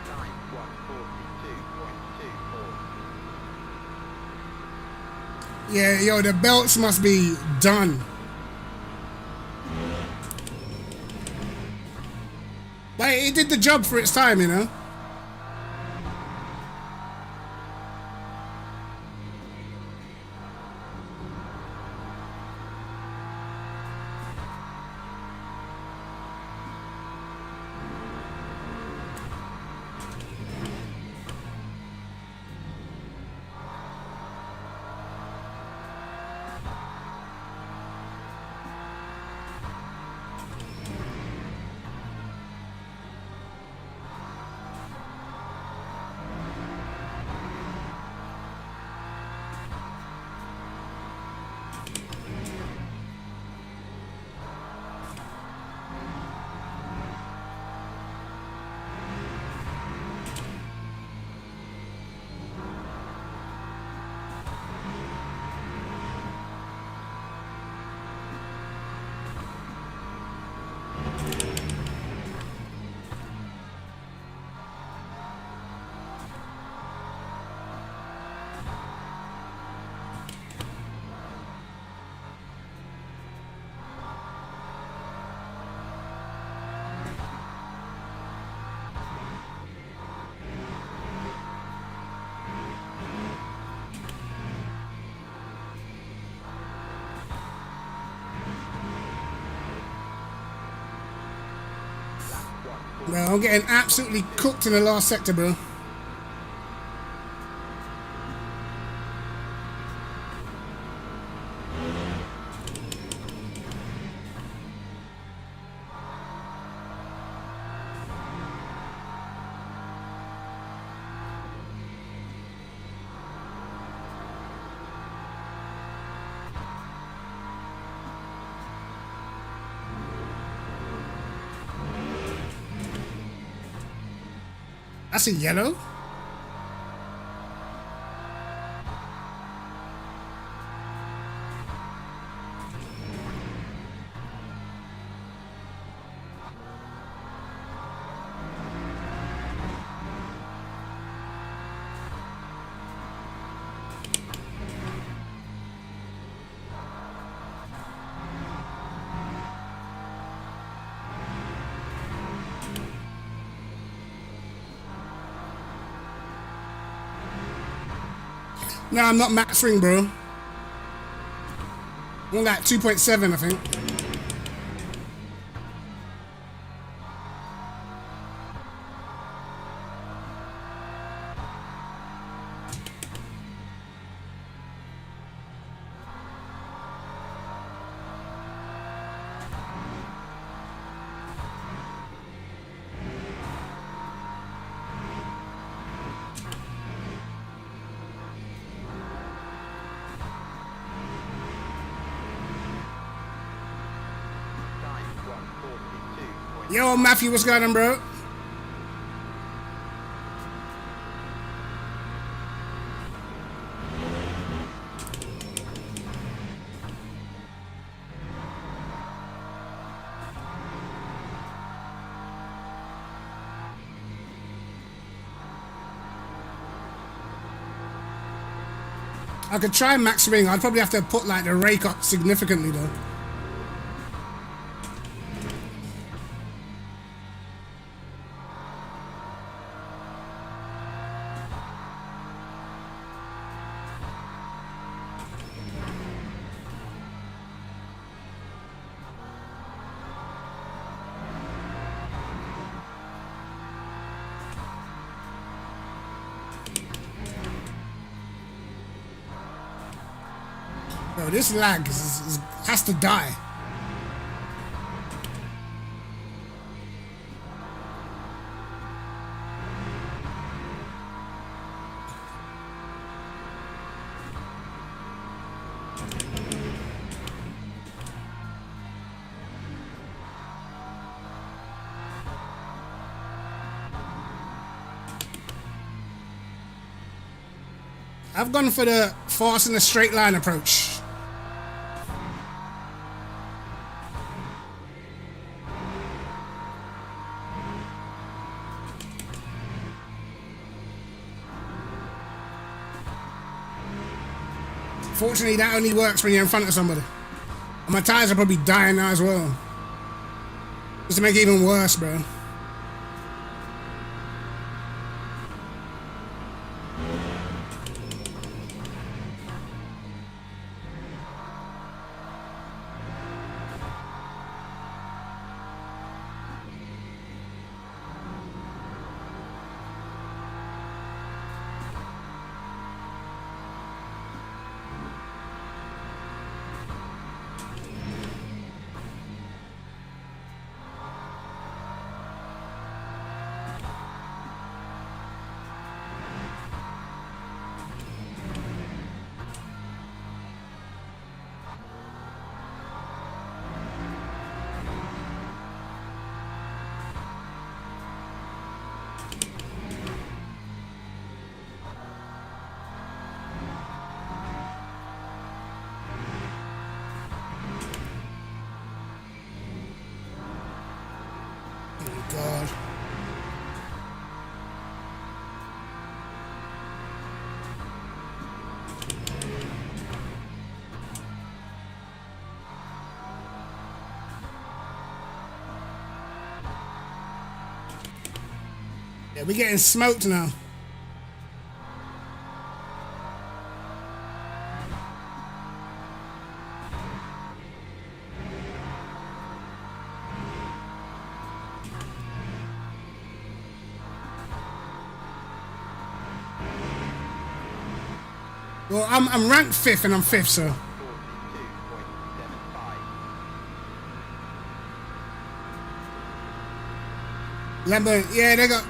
Time 142.24. Yeah, yo, the belts must be done. But it did the job for its time, you know? Bro, I'm getting absolutely cooked in the last sector, bro. That's a yellow. No, I'm not maxing, bro. I'm on like 2.7, I think. Yo, Matthew, what's going on, bro? I could try max ring. I'd probably have to put like the rake up significantly though. Bro, this lag has to die. I've gone for the fast and the straight line approach. Fortunately, that only works when you're in front of somebody. And my tires are probably dying now as well. Just to make it even worse, bro. God. Yeah, we're getting smoked now. Well, I'm ranked 5th and I'm 5th, so. 42.75. Lambo, yeah, they got.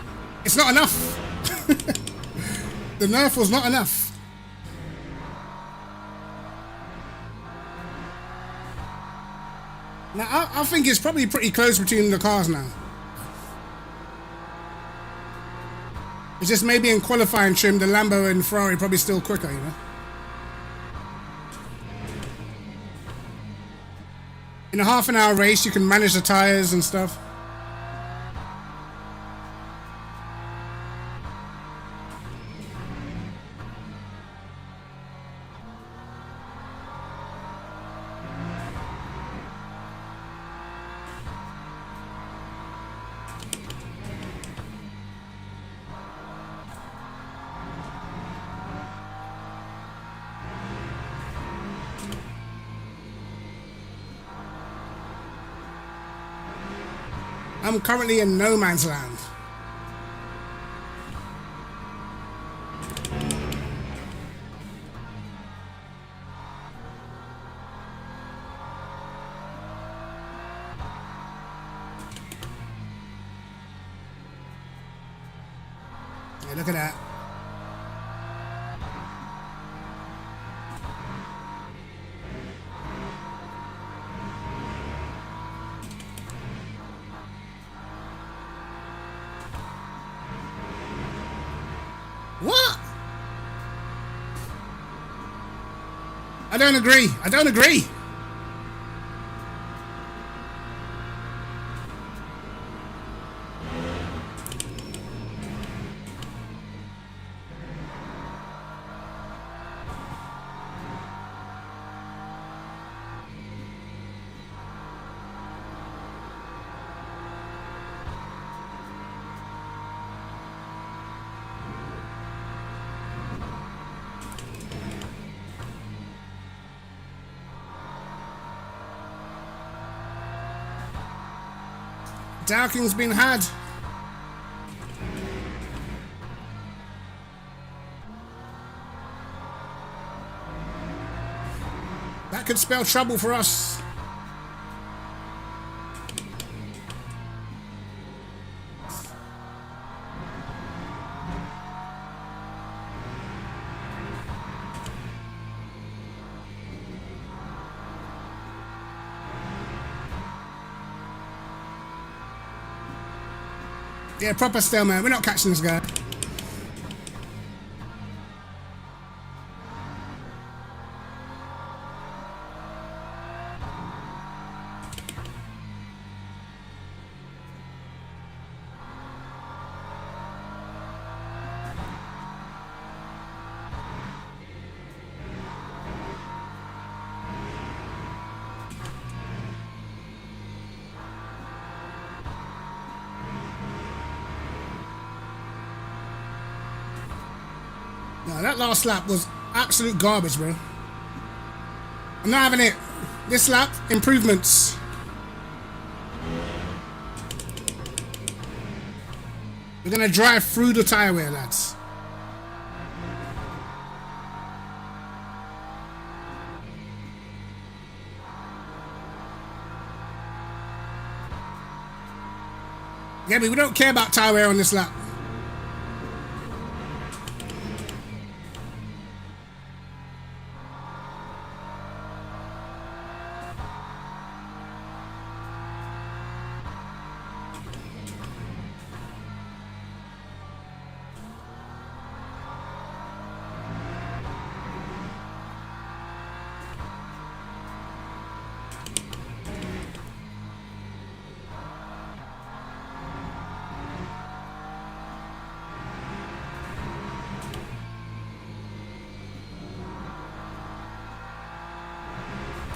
It's not enough. The nerf was not enough. Now, I think it's probably pretty close between the cars now. It's just maybe in qualifying trim, the Lambo and Ferrari probably still quicker, you know? In a half an hour race, you can manage the tires and stuff. I'm currently in no man's land. Yeah, look at that. What? I don't agree. I don't agree. Dowking's been had. That could spell trouble for us. Yeah, proper stalemate. We're not catching this guy. No, that last lap was absolute garbage, bro. I'm not having it. This lap, improvements. We're gonna drive through the tyre wear, lads. Yeah, but we don't care about tyre wear on this lap.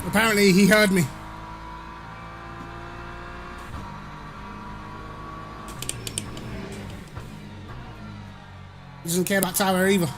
Apparently, he heard me. He doesn't care about Tyler either.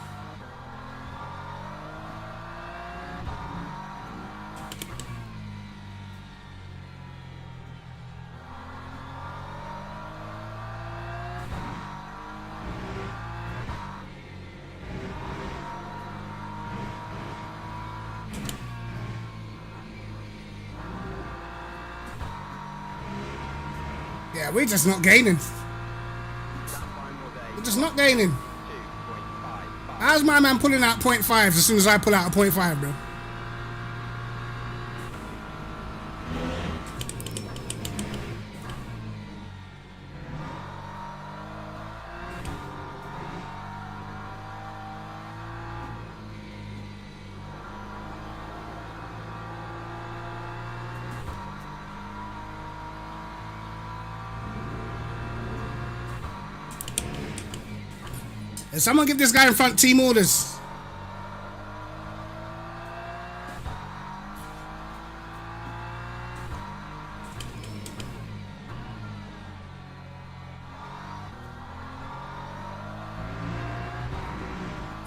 Yeah, we're just not gaining. We're just not gaining. How's my man pulling out 0.5s as soon as I pull out a 0.5, bro? Hey, someone give this guy in front team orders.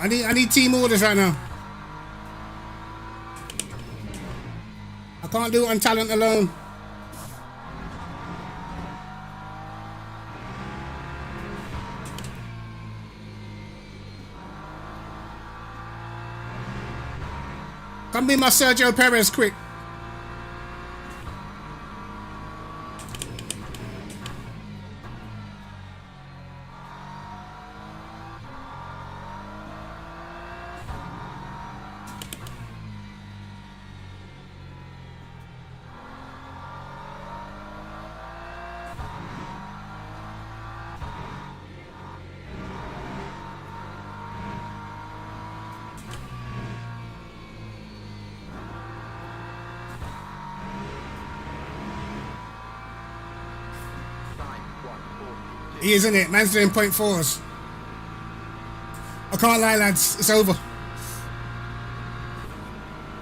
I need team orders right now. I can't do it on talent alone. Come be my Sergio Perez quick. He is, isn't it? Man's doing 0.4s. I can't lie, lads. It's over.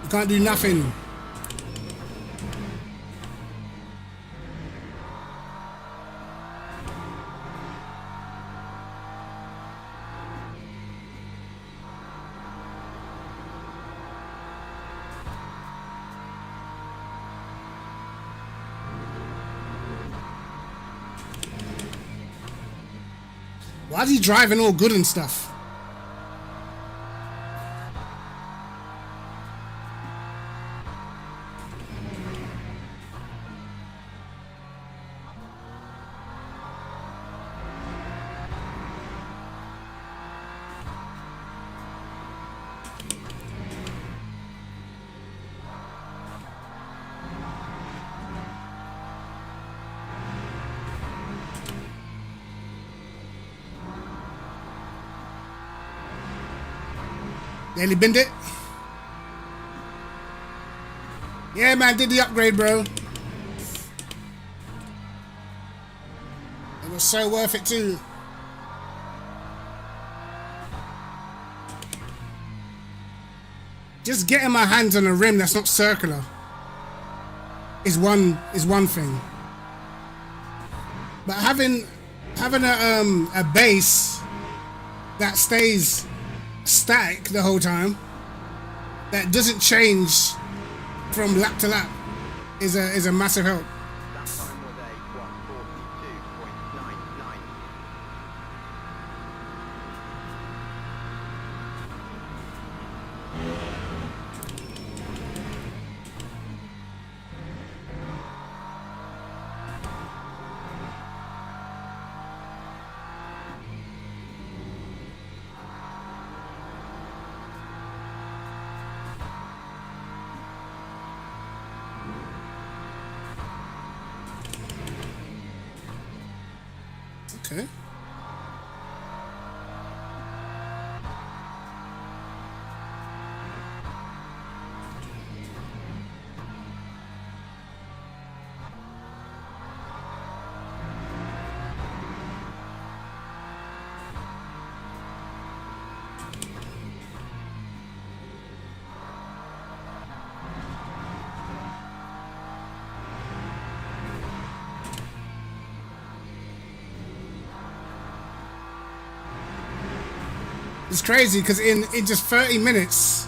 You can't do nothing. Why is he driving all good and stuff? Nearly binned it. Yeah, man, did the upgrade, bro. It was so worth it too. Just getting my hands on a rim that's not circular is one thing. But having a base that stays static the whole time, that doesn't change from lap to lap, is a massive help. That time was a 142.99. Okay. It's crazy because in just 30 minutes,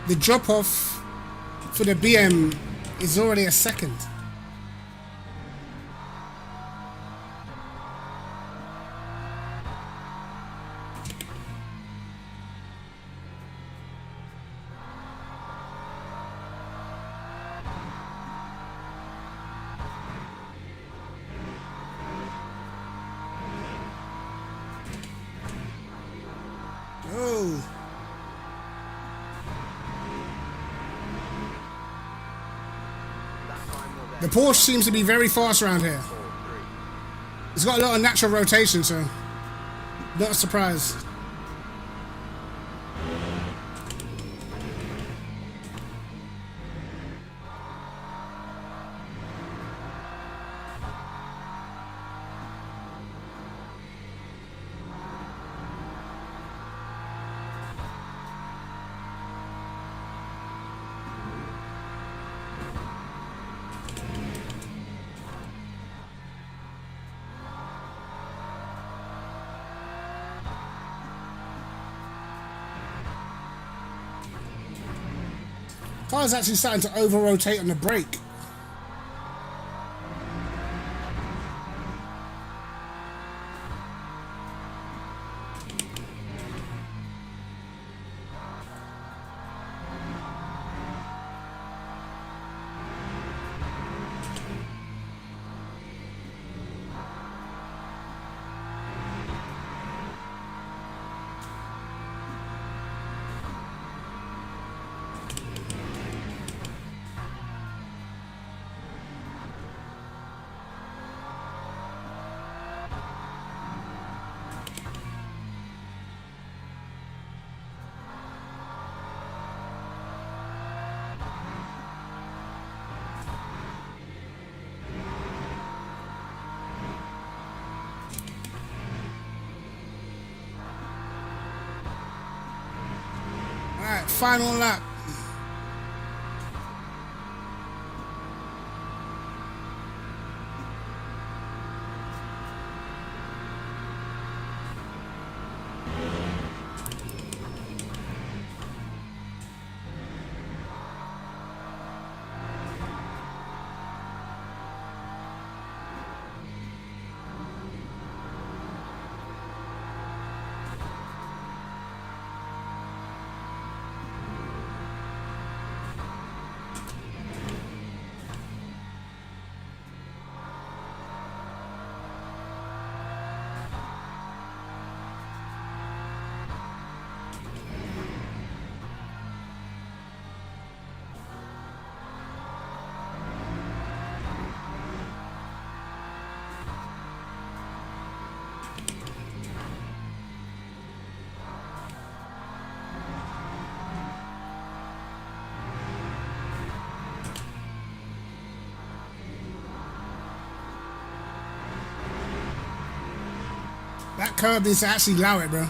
the drop off for the BM is already a second. The Porsche seems to be very fast around here. It's got a lot of natural rotation, so not a surprise. Car's actually starting to over-rotate on the brake. Alright, final lap. That curb needs to actually allow it, bro.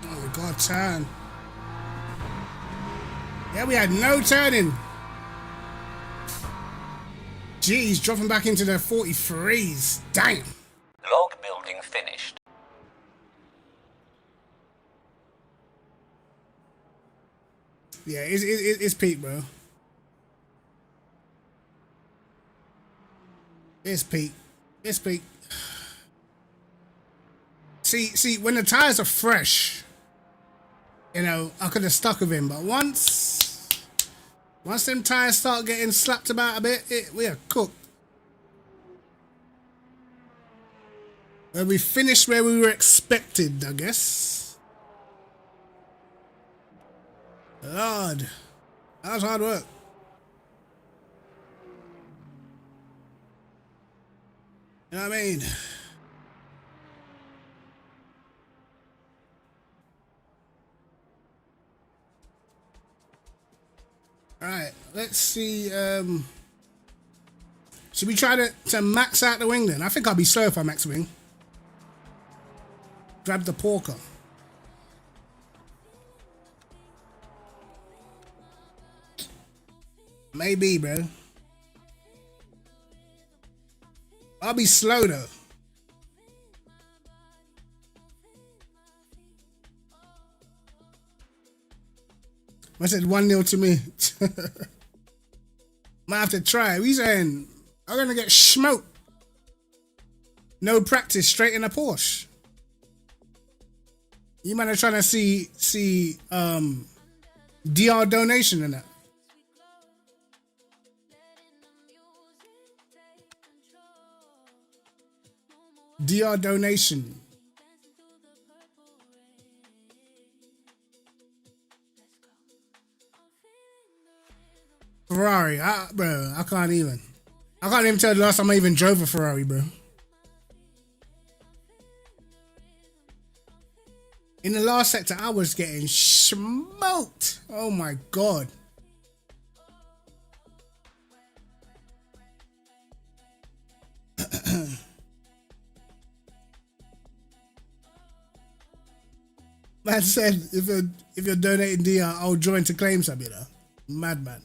Oh God, turn. Yeah, we had no turning. Geez, dropping back into the 43s. Damn. Log building finished. Yeah, it's peak, bro. It's peak. It's peak. See, when the tires are fresh, you know, I could have stuck with him. But once them tires start getting slapped about a bit, we are cooked. We finished where we were expected, I guess. Lord, that was hard work. You know what I mean? Alright, let's see. Should we try to max out the wing then? I think I'll be slow if I max the wing. Grab the porker. Maybe, bro. I'll be slow though. I said 1-0 to me. Might have to try. We saying I'm gonna get smoked. No practice, straight in a Porsche. You man are trying to see DR donation in that. DR donation. Ferrari, bro, I can't even tell the last time I even drove a Ferrari, bro. In the last sector, I was getting smoked. Oh my God. Man said, if you're donating DR, I'll join to claim some, you know. Madman.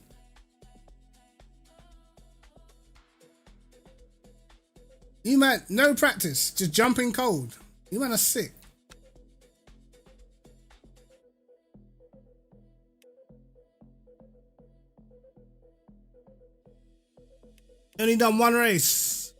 You man, no practice, just jumping cold. You man are sick. Only done one race.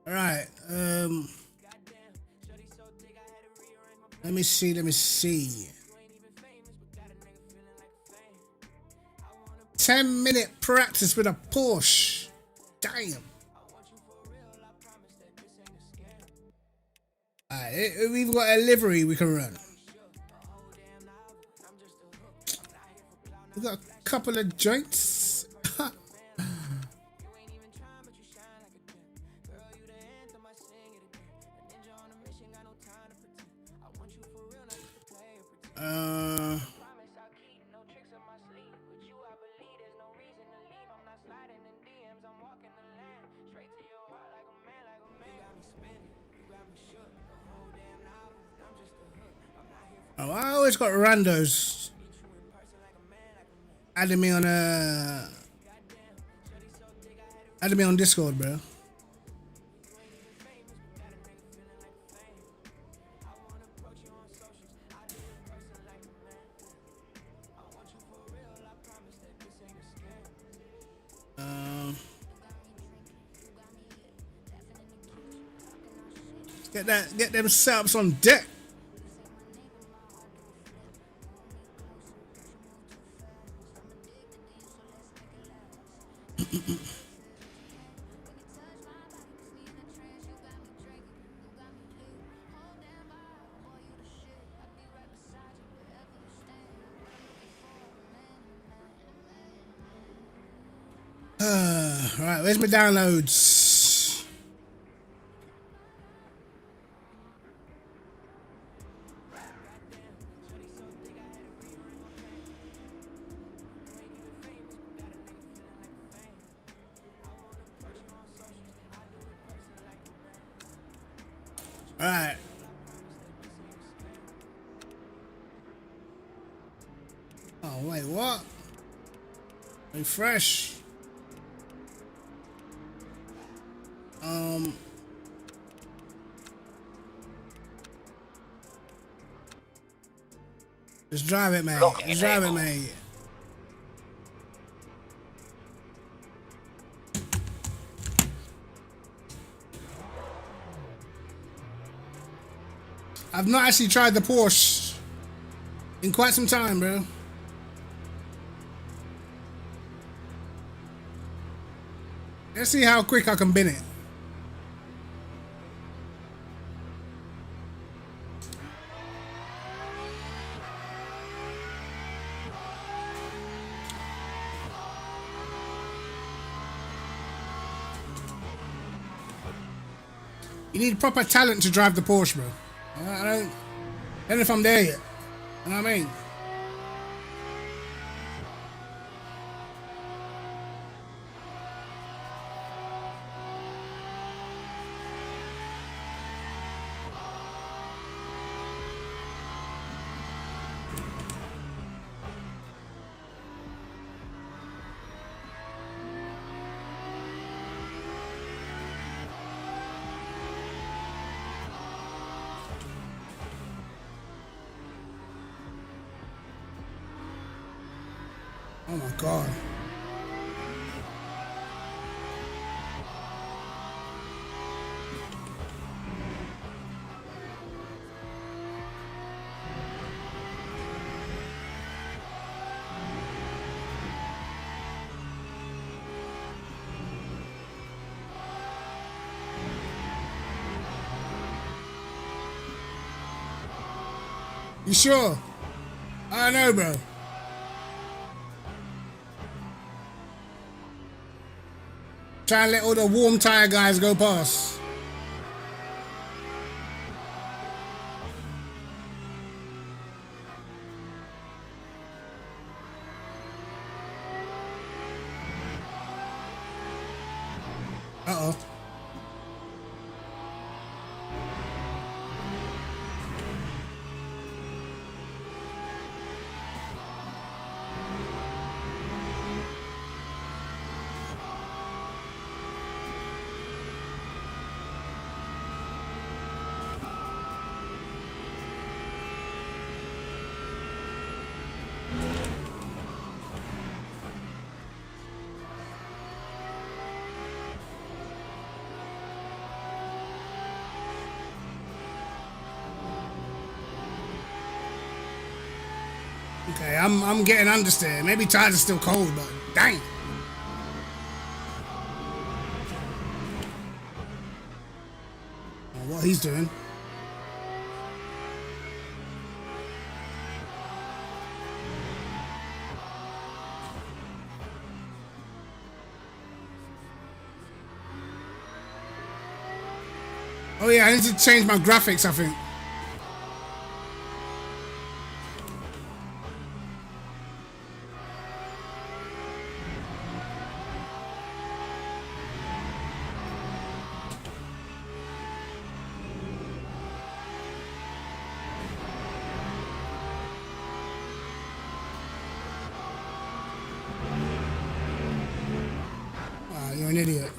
All right. Let me see. 10-minute practice with a Porsche. Damn. Alright, we've got a livery we can run. We've got a couple of joints. Oh, I always got randos adding me on Discord, bro. Get them setups on deck. Right, where's my downloads? All right. Oh wait, what? Refresh. Just drive it, man. Just drive it, man. I've not actually tried the Porsche in quite some time, bro. Let's see how quick I can bin it. You need proper talent to drive the Porsche, bro. I don't know if I'm there yet. You know what I mean? Oh my god. You sure? I don't know, bro. Try and let all the warm tire guys go past. Uh-oh. Okay, I'm getting understeer. Maybe tires are still cold, but dang. What he's doing. Oh yeah, I need to change my graphics, I think. Ah, you're an idiot.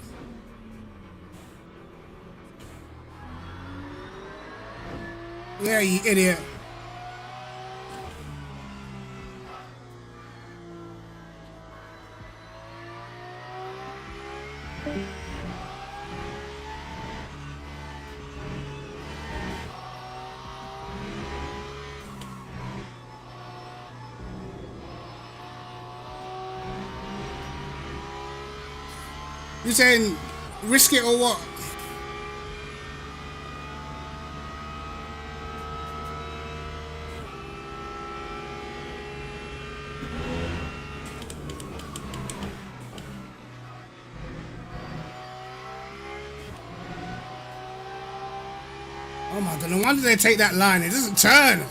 Yeah, you idiot. You saying risk it or what? Oh my god, no wonder they take that line. It doesn't turn.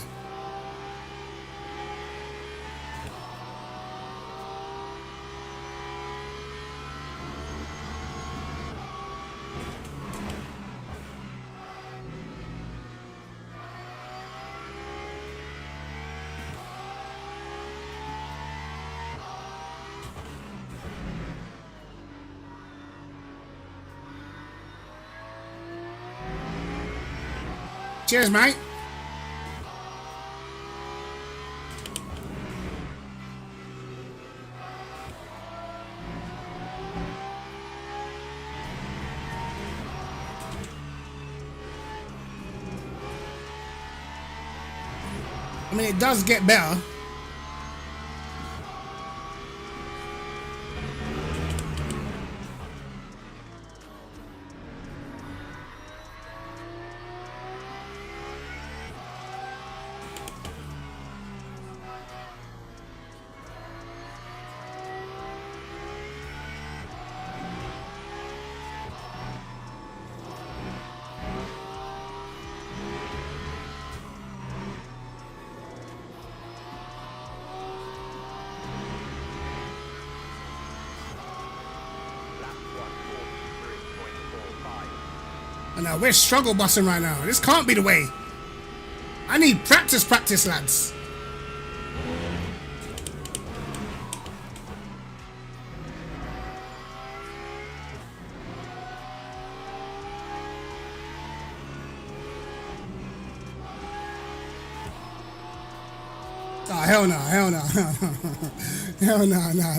Cheers, mate. I mean, it does get better. And now we're struggle bussing right now. This can't be the way. I need practice, lads. Oh, hell no, hell no. Hell no, no.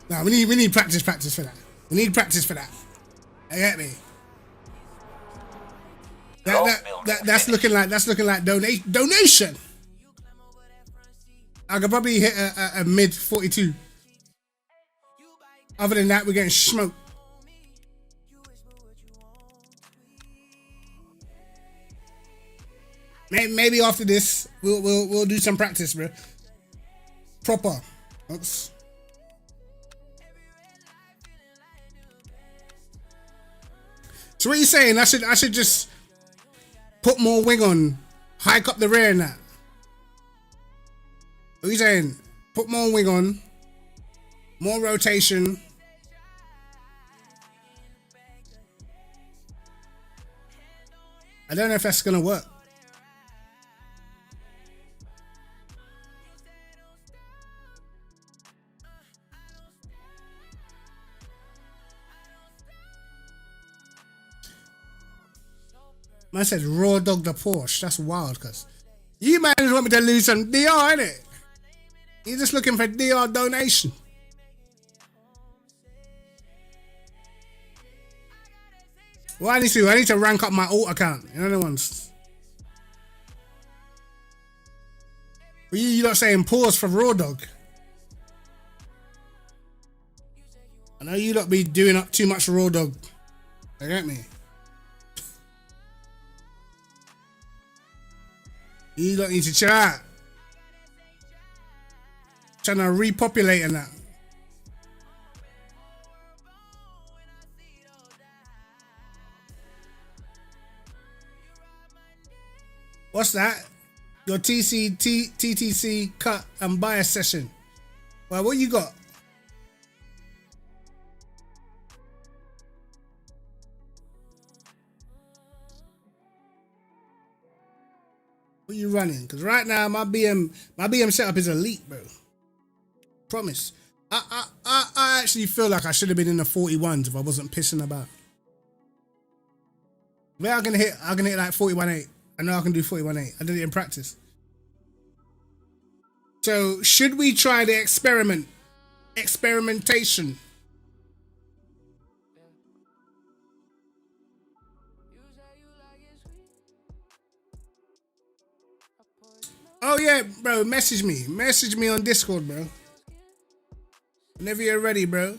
No, we need practice for that. We need practice for that. You get me? Log building That's finished. looking like donation. I could probably hit a mid 42. Other than that, we're getting smoked. Maybe after this, we'll do some practice, bro. Proper. Oops. So what are you saying? I should just put more wing on, hike up the rear and that. What are you saying? Put more wing on, more rotation. I don't know if that's gonna work. Man said raw dog the Porsche. That's wild, cuz. You man just want me to lose some DR, innit? You're just looking for DR donation. Well, I need to rank up my alt account. You know the ones. But you not saying pause for raw dog. I know you not be doing up too much raw dog. You get me? You don't need to chill out. Trying to repopulate and that. What's that? Your TTC cut and bias session. Well, what you got? What you running? Because right now my BM setup is elite, bro. Promise. I actually feel like I should have been in the 41s if I wasn't pissing about. Where I can hit like 41.8. I know I can do 41.8. I did it in practice. So should we try the experimentation? Oh yeah, bro, message me on Discord, bro. Whenever you're ready, bro.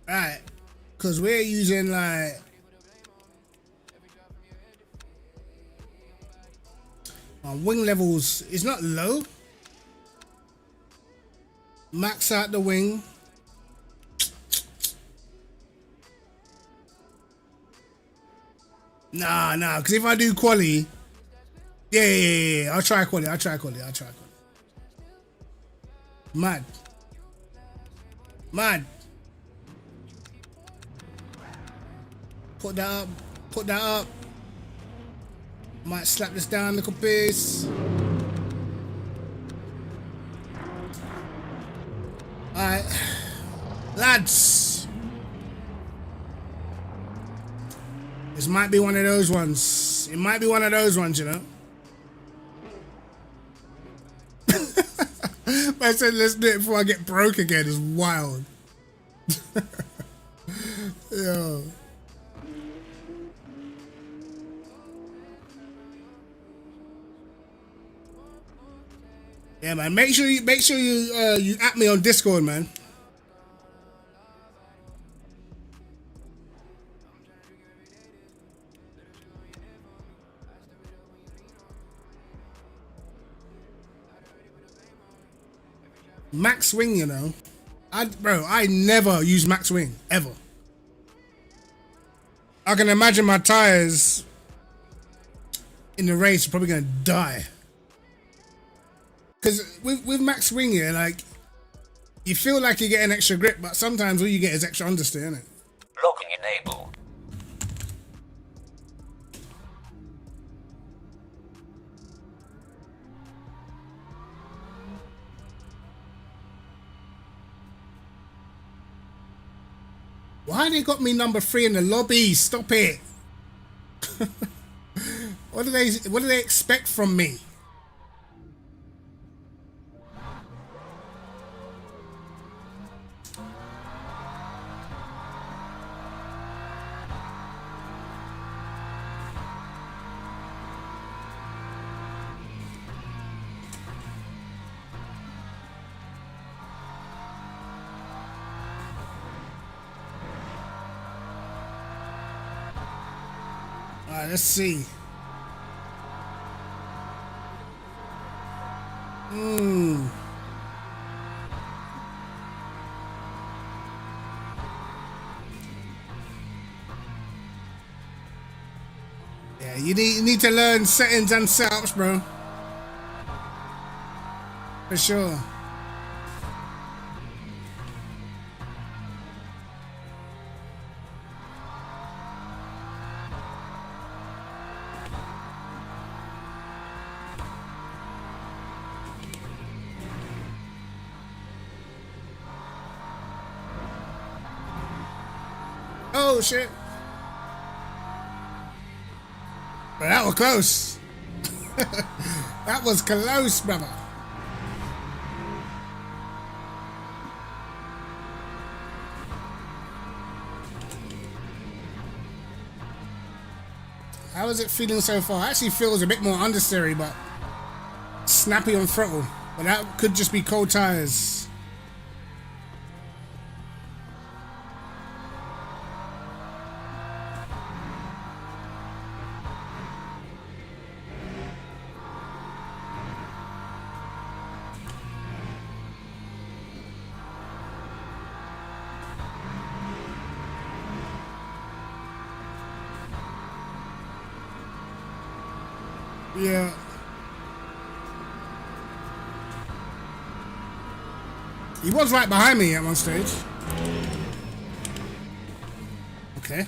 Alright, cause we're using like our wing levels is not low. Max out the wing. Nah, cause if I do quali, yeah, I'll try quali. Mad. Put that up. Might slap this down a little piece. Alright. Lads. This might be one of those ones. It might be one of those ones, you know. I said let's do it before I get broke again. It's wild. Yo. Yeah, man. Make sure you at me on Discord, man. Max Wing, you know. I never use Max Wing ever. I can imagine my tires in the race are probably gonna die. Because with Max Wing here, like, you feel like you're getting extra grip, but sometimes all you get is extra understeer, innit? Locking enabled. Why they got me number 3 in the lobby? Stop it. What do they expect from me? Alright, let's see. Yeah, you need to learn settings and setups, bro. For sure. Oh shit. But that was close. That was close, brother. How is it feeling so far? Actually feels a bit more understeery, but snappy on throttle. But that could just be cold tires. Yeah. He was right behind me at one stage. Okay.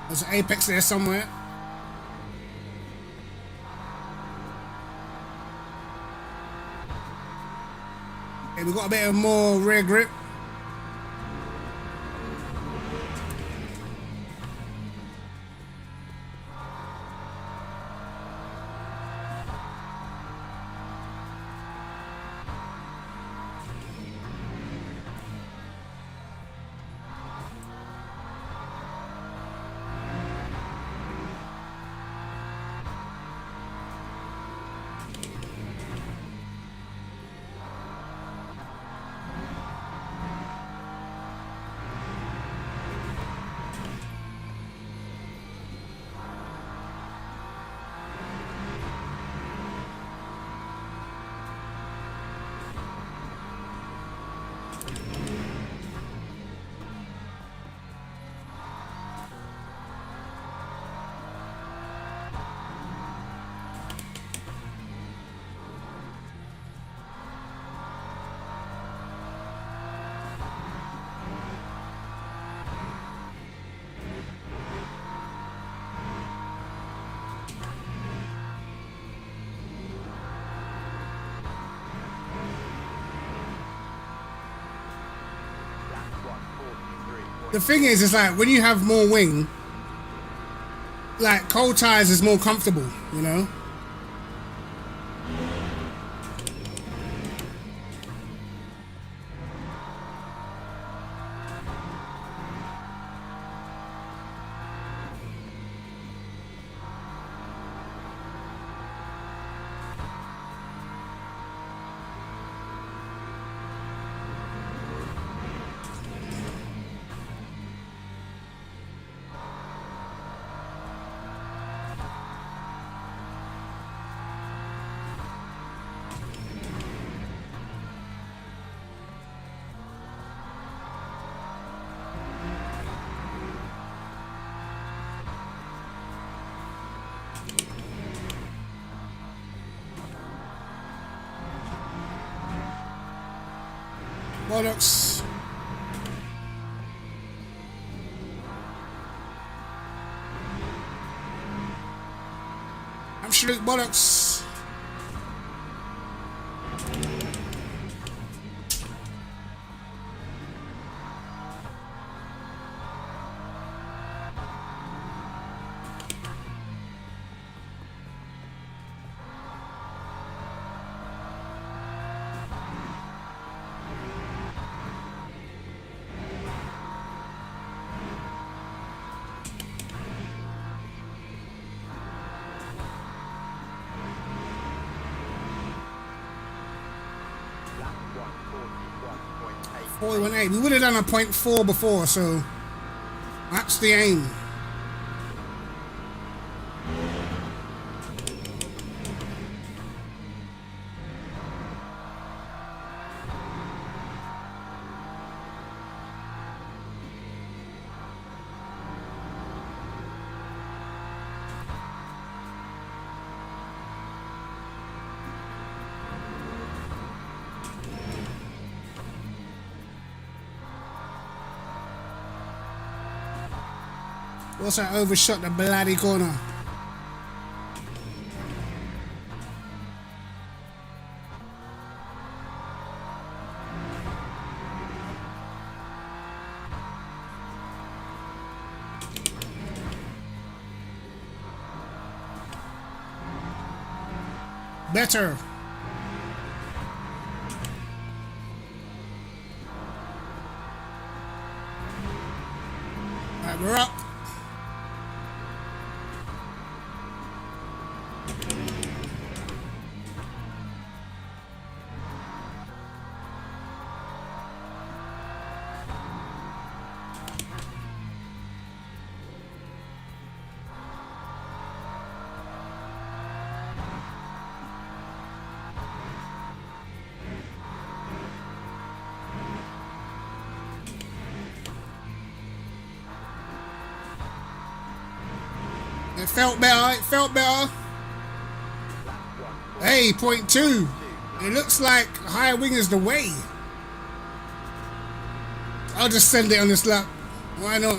There's an apex there somewhere. Okay, we got a bit of more rear grip. The thing is, it's like when you have more wing, like cold tires is more comfortable, you know? Bollocks. Absolute bollocks. 418. We would have done a .4 before, so that's the aim. Also overshot the bloody corner. Better. All right, we're up. It felt better, it felt better. Hey, .2. It looks like higher wing is the way. I'll just send it on this lap. Why not?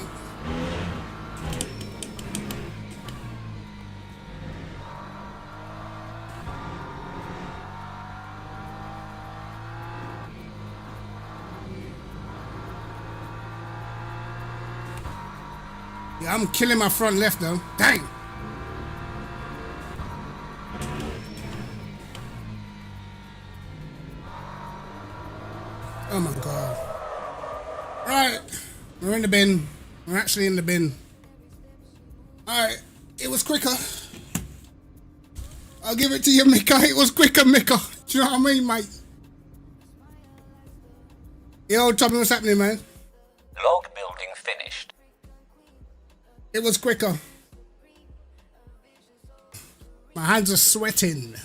Yeah, I'm killing my front left though. Dang. Oh my god. Right. We're in the bin. We're actually in the bin. Alright. It was quicker. I'll give it to you, Mika. It was quicker, Mika. Do you know what I mean, mate? Yo, Tommy, what's happening, man? Log building finished. It was quicker. My hands are sweating.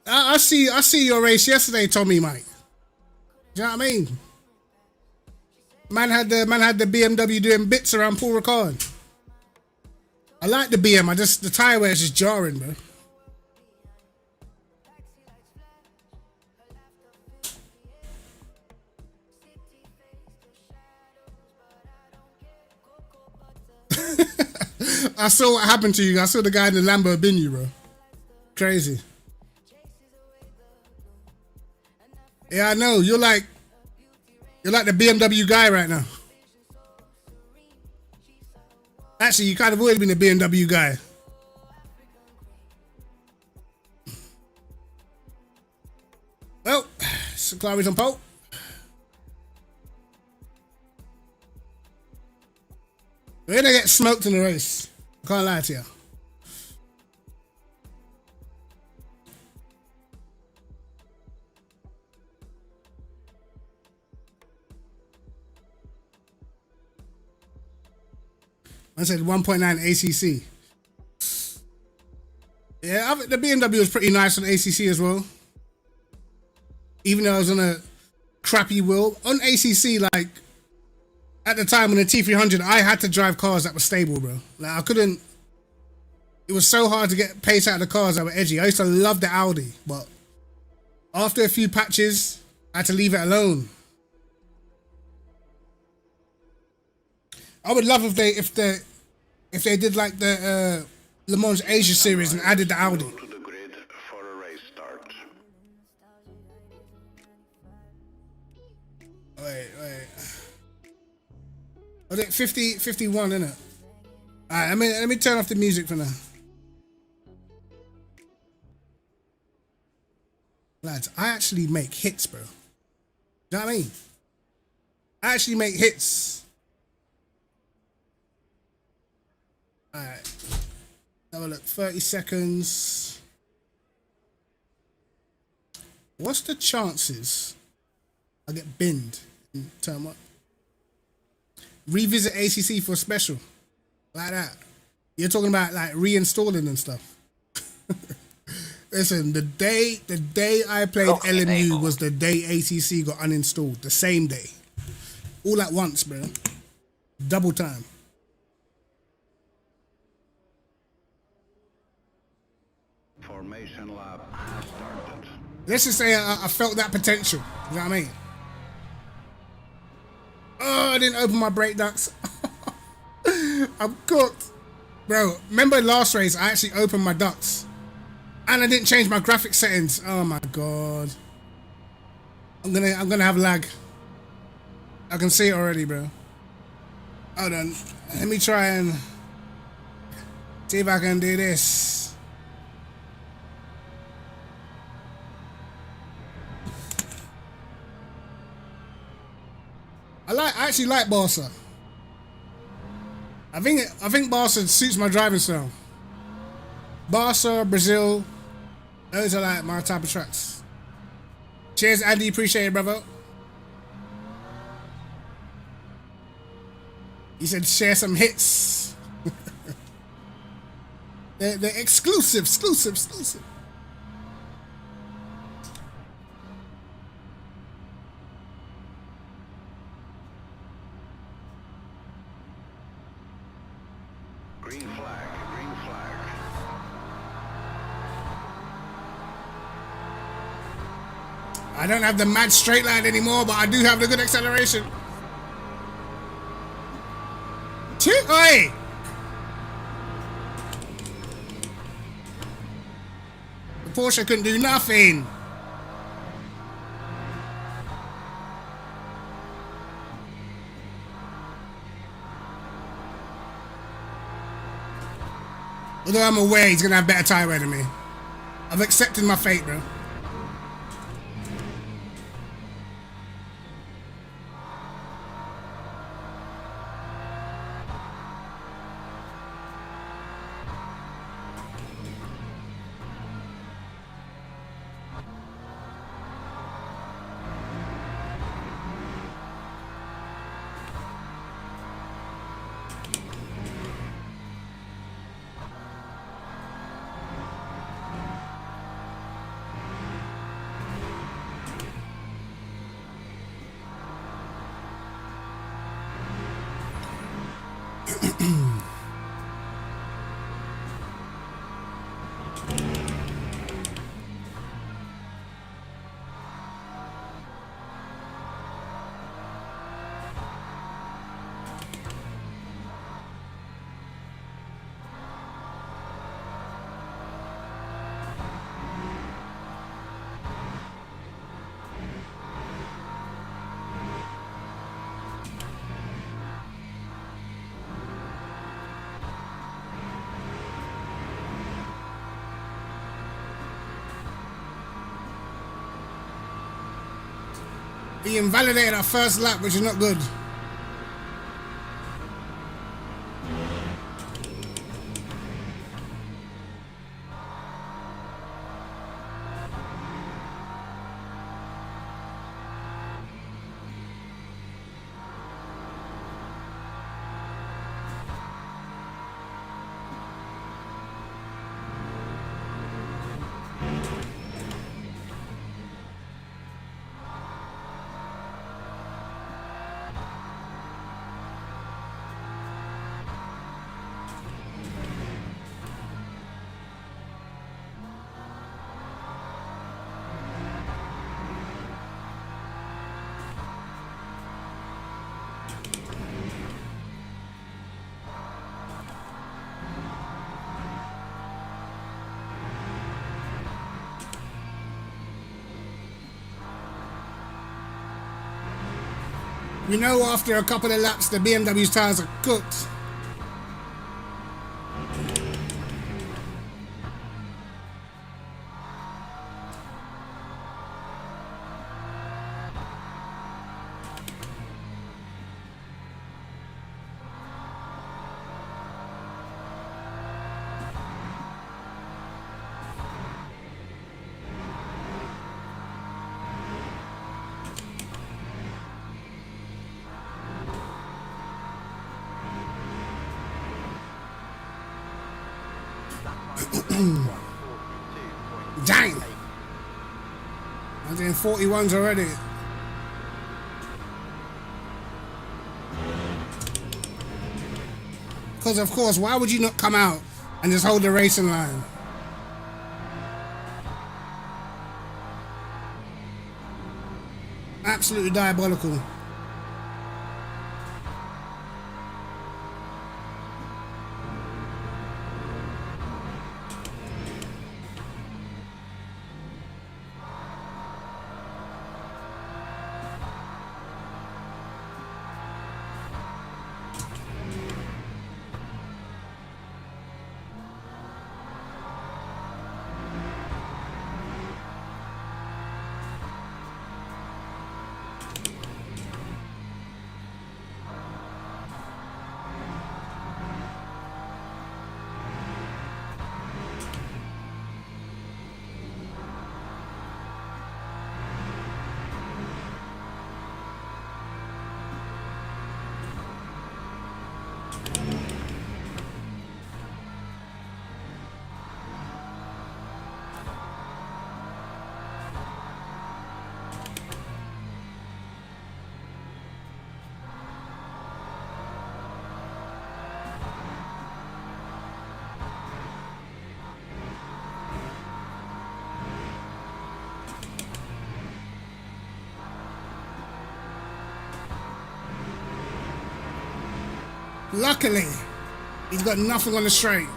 I see your race yesterday, Tommy, mate. Do you know what I mean? Man had the BMW doing bits around Paul Ricard. I like the BM. The tire wear is just jarring, bro. I saw what happened to you. I saw the guy in the Lambo bin you, bro. Crazy. Yeah, I know. You're like the BMW guy right now. Actually, you kind of always been a BMW guy. Well, so Clary's on pole. We're gonna get smoked in the race. I can't lie to you. I said 1.9 ACC. Yeah, the BMW was pretty nice on ACC as well. Even though I was on a crappy wheel. On ACC, like, at the time on the T300, I had to drive cars that were stable, bro. Like, I couldn't... It was so hard to get pace out of the cars that were edgy. I used to love the Audi, but after a few patches, I had to leave it alone. I would love if they did like the Le Mans Asia series and added the Audi. To the grid for a race start. Wait. Was it 51, isn't it? Alright, let me turn off the music for now. Lads, I actually make hits, bro. You know what I mean? I actually make hits. Alright. Have a look. 30 seconds. What's the chances I get binned in turn one? Revisit ACC for a special. Like that. You're talking about like reinstalling and stuff. Listen, the day I played Lock LMU enabled. was the day ACC got uninstalled. The same day. All at once, bro. Double time. Formation lab has started. Let's just say I felt that potential. You know what I mean? Oh, I didn't open my brake ducts. I'm cooked. Bro, remember last race, I actually opened my ducts. And I didn't change my graphic settings. Oh my god. I'm gonna have lag. I can see it already, bro. Hold on. Let me try and see if I can do this. I actually like Barca. I think Barca suits my driving style. Barca, Brazil, those are like my type of tracks. Cheers, Andy. Appreciate it, brother. He said share some hits. they're exclusive. Green flag, green flag. I don't have the mad straight line anymore, but I do have the good acceleration. Oi! The Porsche couldn't do nothing. Although I'm aware he's gonna have better tire wear than me. I've accepted my fate, bro. He invalidated our first lap, which is not good. We know after a couple of laps the BMW's tires are cooked. Dang! I'm doing 41s already. Because of course, why would you not come out and just hold the racing line? Absolutely diabolical. Luckily, he's got nothing on the straight.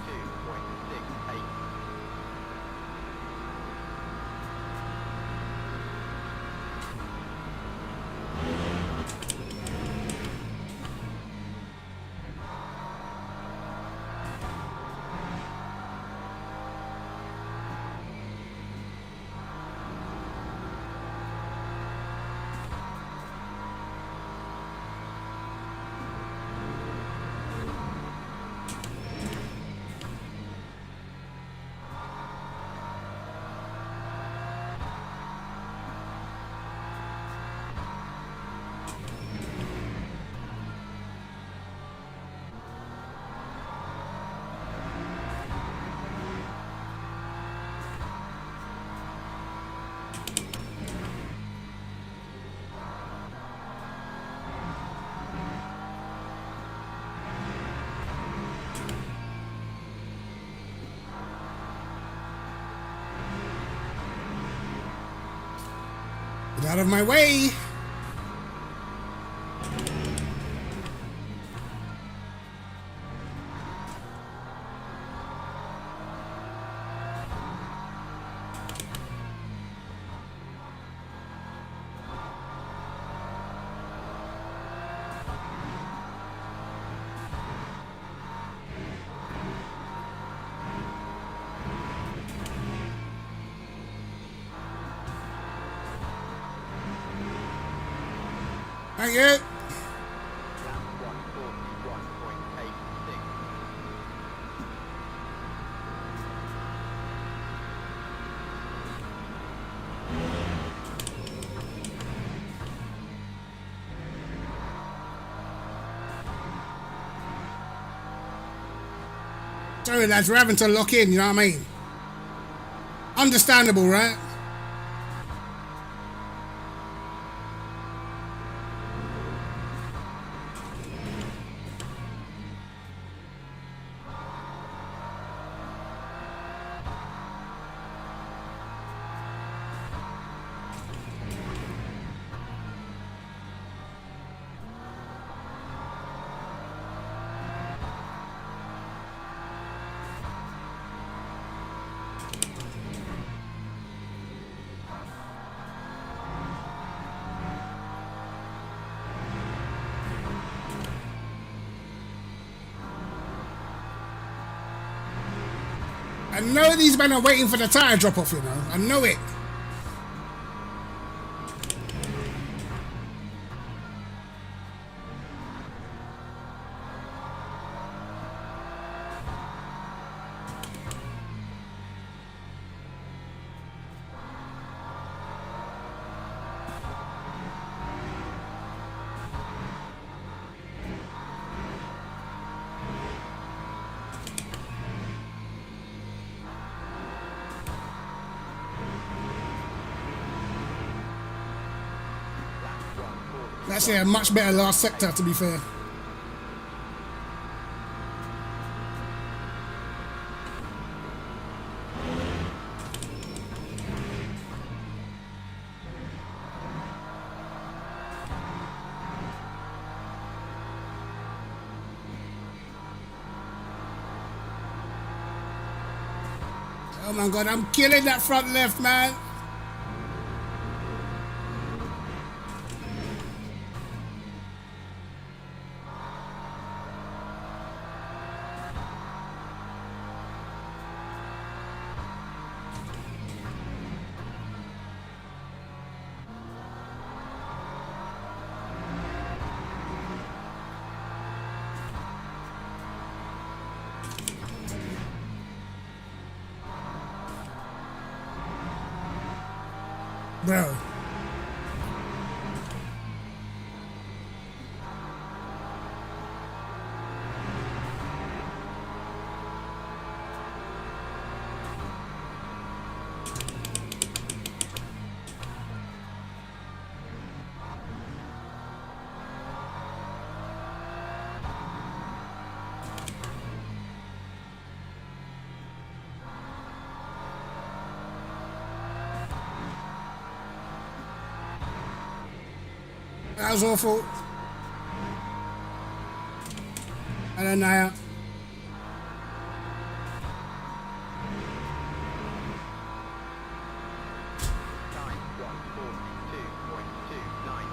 Get out of my way. Thank you. Sorry lads, we're having to lock in, you know what I mean? Understandable, right? I know these men are waiting for the tire drop off, you know. I know it. Actually, a much better last sector, to be fair. Oh my god, I'm killing that front left, man. Bro. That was awful. And then Naya. Time 1:42.29.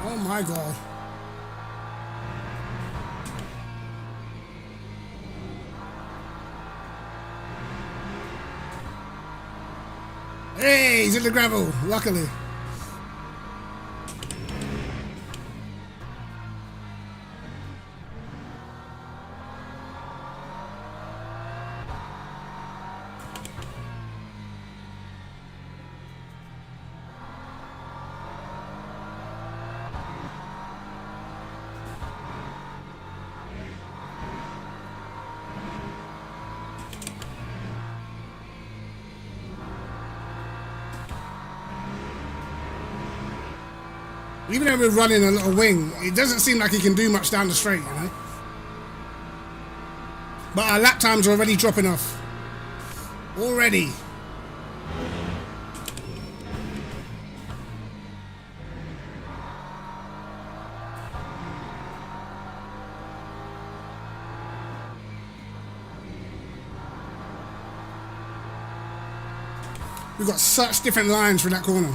Oh my god. Hey, he's in the gravel, luckily. Even though we're running a little wing, it doesn't seem like he can do much down the straight, you know? But our lap times are already dropping off. Already. We've got such different lines for that corner.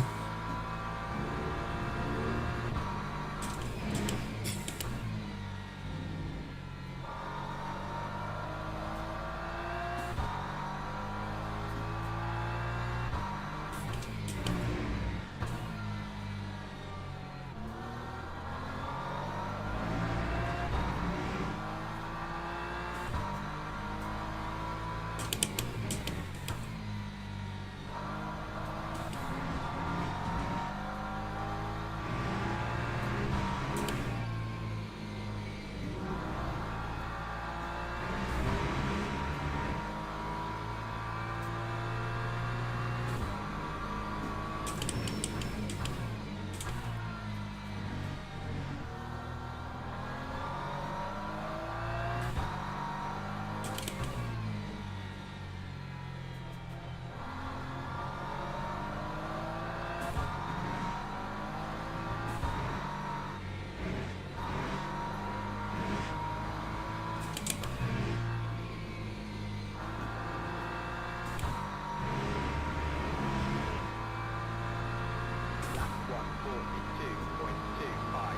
42.25.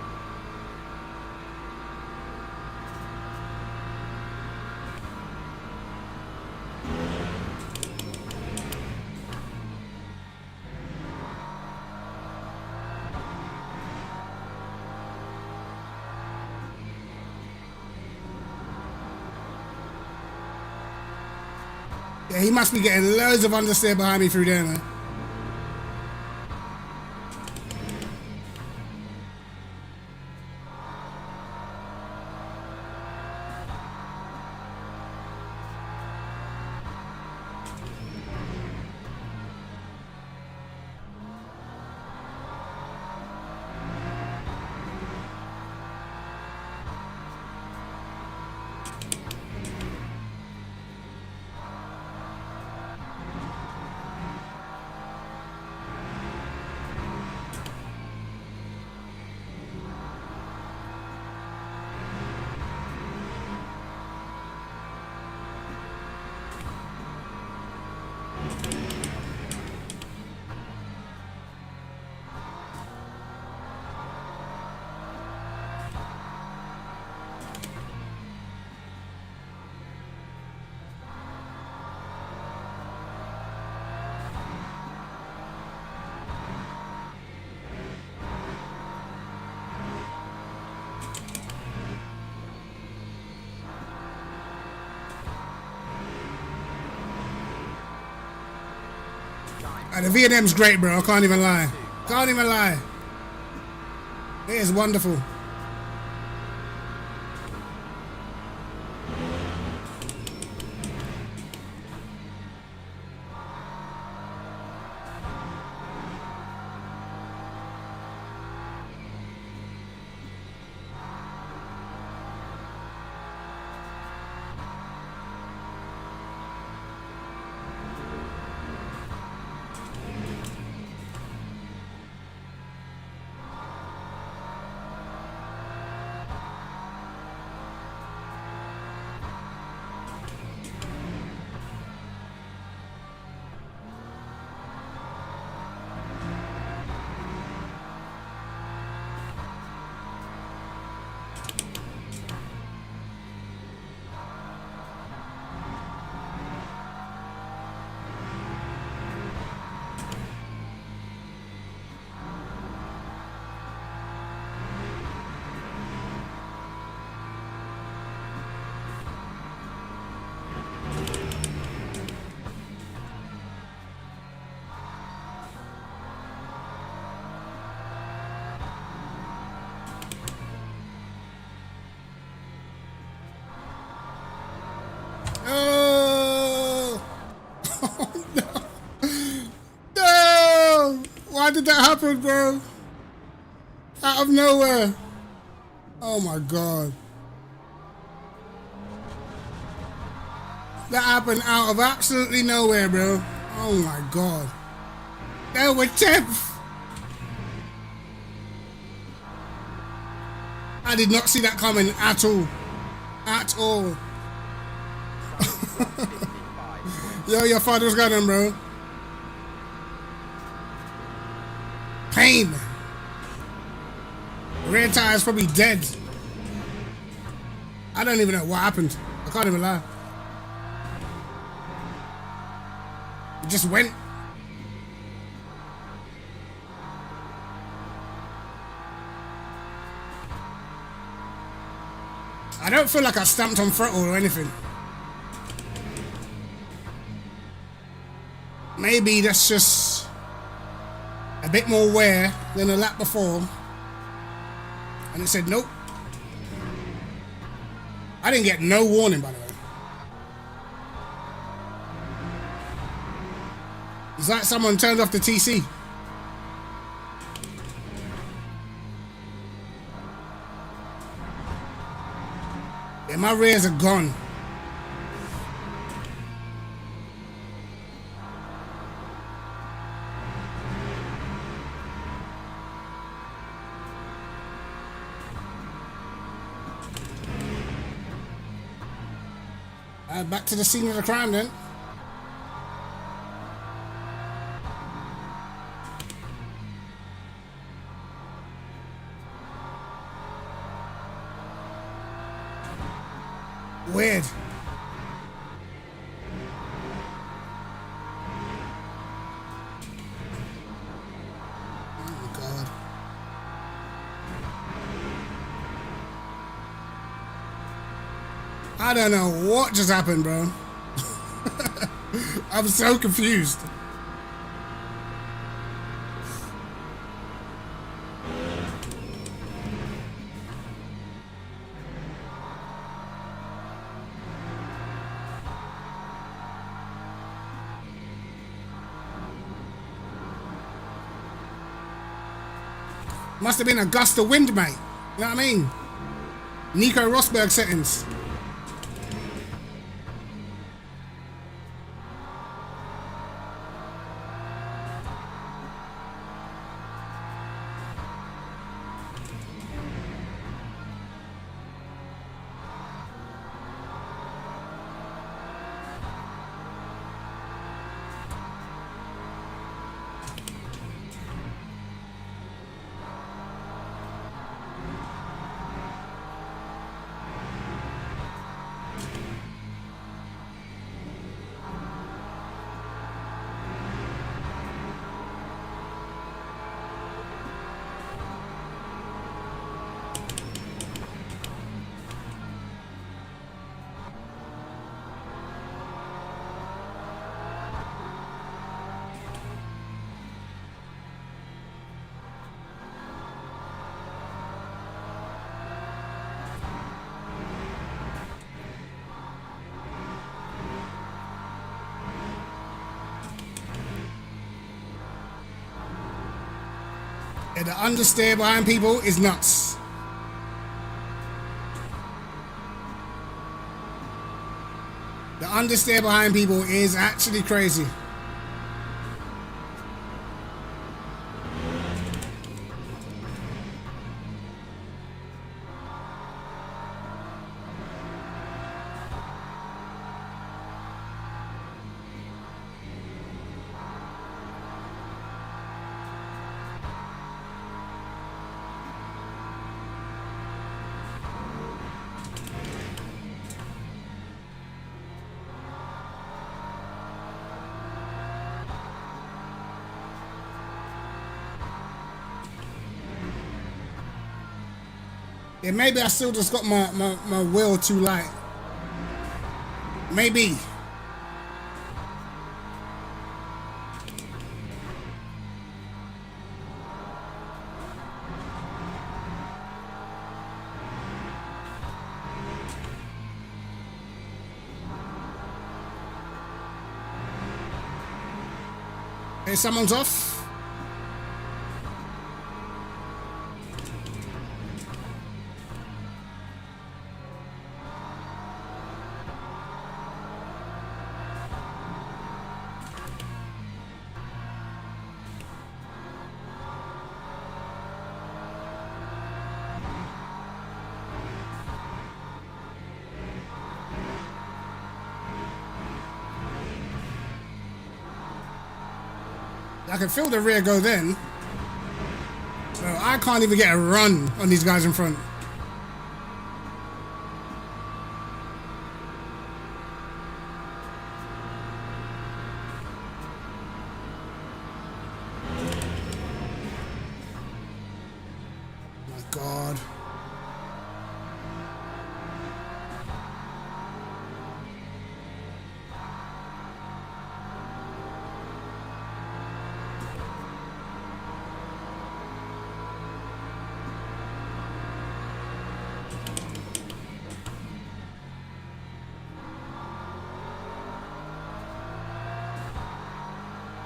Yeah, he must be getting loads of understeer behind me through there, man. The V&M's great, bro. I can't even lie. Can't even lie. It is wonderful. Oh, oh no. No! Why did that happen, bro? Out of nowhere. Oh my god. That happened out of absolutely nowhere, bro. Oh my god. They were 10th. I did not see that coming at all. At all. Yo, your father's got him, bro. Pain. Rear tire's probably dead. I don't even know what happened. I can't even lie. It just went. I don't feel like I stamped on throttle or anything. Maybe that's just a bit more wear than the lap before. And it said nope. I didn't get no warning, by the way. It's like someone turned off the TC. Yeah, my rears are gone. Back to the scene of the crime then. Weird. Oh God. I don't know what just happened, bro. I'm so confused. Must have been a gust of wind, mate. You know what I mean? Nico Rosberg settings. Yeah, the understeer behind people is nuts. The understeer behind people is actually crazy. Yeah, maybe I still just got my will too light. Maybe. Hey, someone's off. I can feel the rear go then. So I can't even get a run on these guys in front. My God.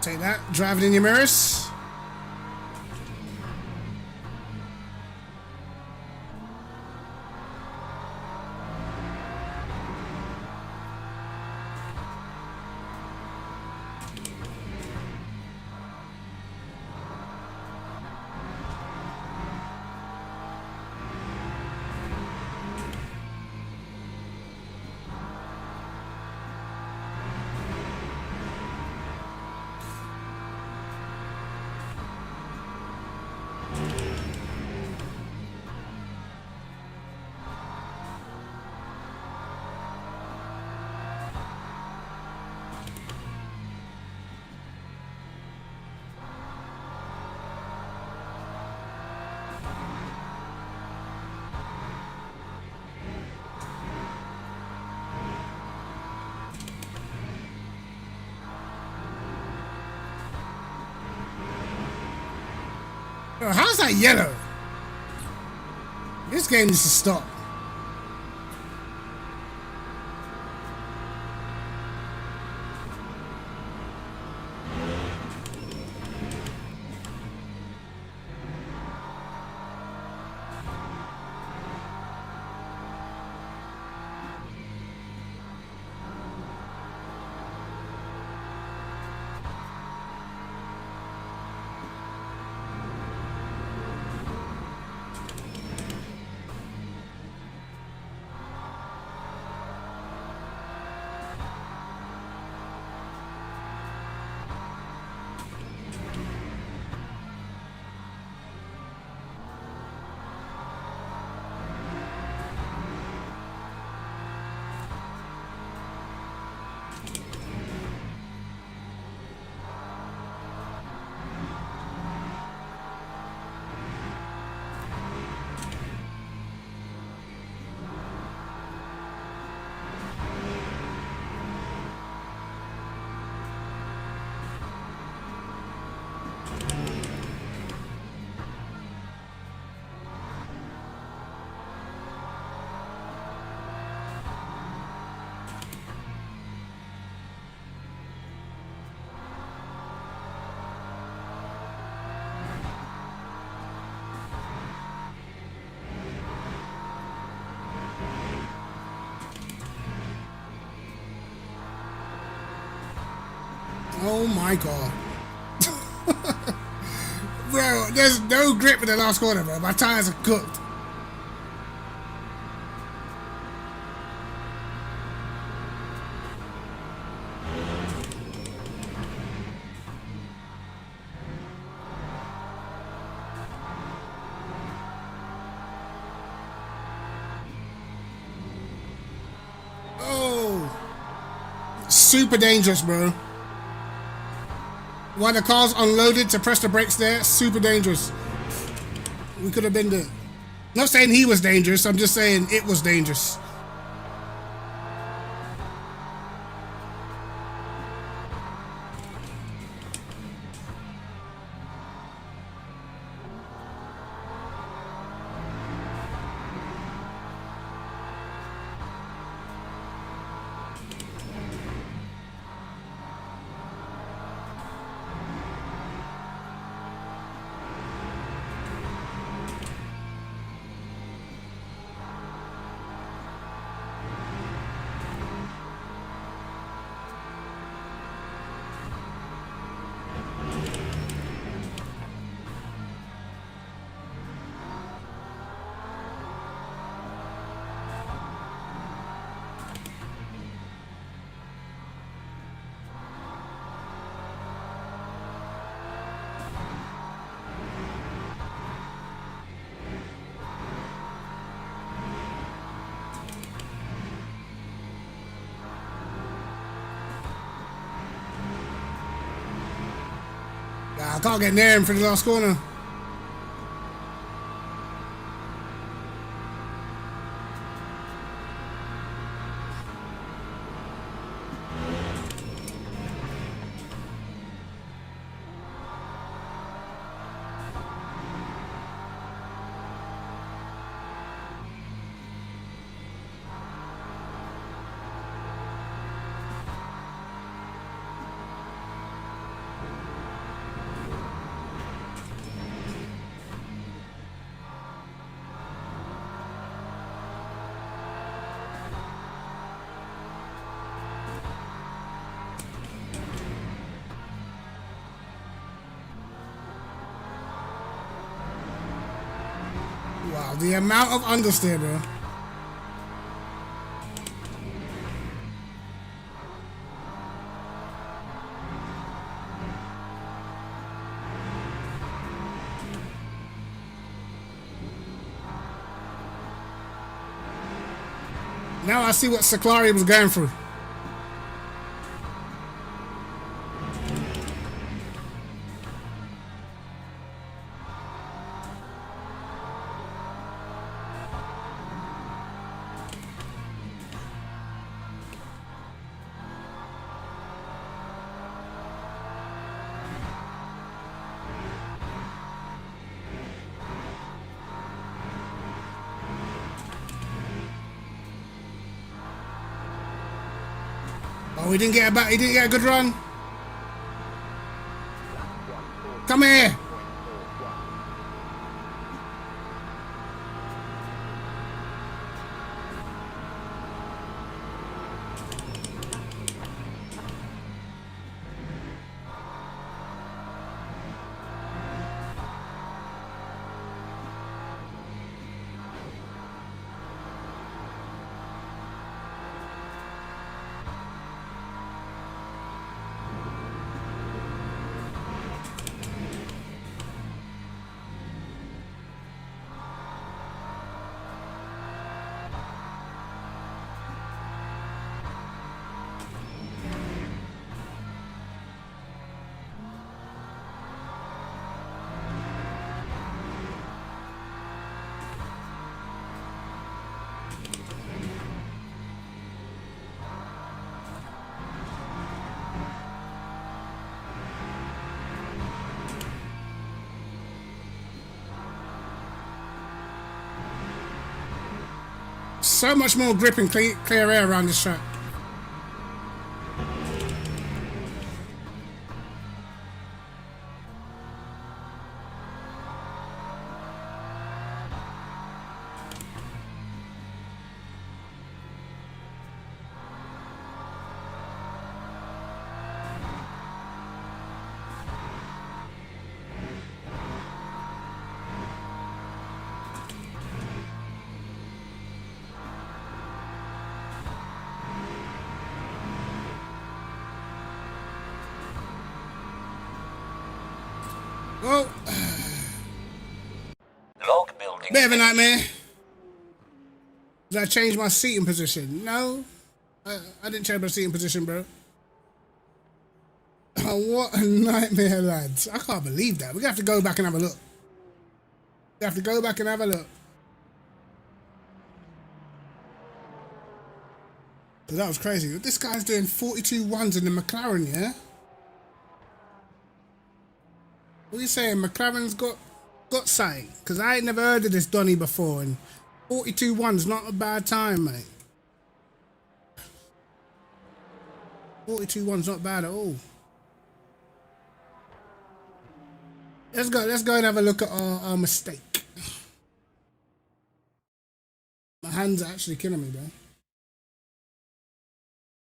Take that, drive it in your mirrors. Bro, how's that yellow? This game needs to stop. Oh my god. Bro, there's no grip in the last corner, bro. My tires are cooked. Oh. Super dangerous, bro. While the car's unloaded to press the brakes there, super dangerous. We could have been the... Not saying he was dangerous, I'm just saying it was dangerous. I can't get near him for the last corner. Wow, the amount of understeer, bro. Now I see what Saklari was going through. Oh, he didn't get a back. He didn't get a good run. Come here. So much more grip and clear air around this track. Well, Log building bit of a finished. nightmare. Did I change my seating position? No, I didn't change my seating position, bro. Oh, what a nightmare, lads. I can't believe that. We're gonna have to go back and have a look. We have to go back and have a look. That was crazy. This guy's doing 42 ones in the McLaren, yeah? What are you saying? McLaren's got something? Because I ain't never heard of this Donny before, and 42 ones not a bad time, mate. 42 ones not bad at all. Let's go and have a look at our mistake. My hands are actually killing me, bro.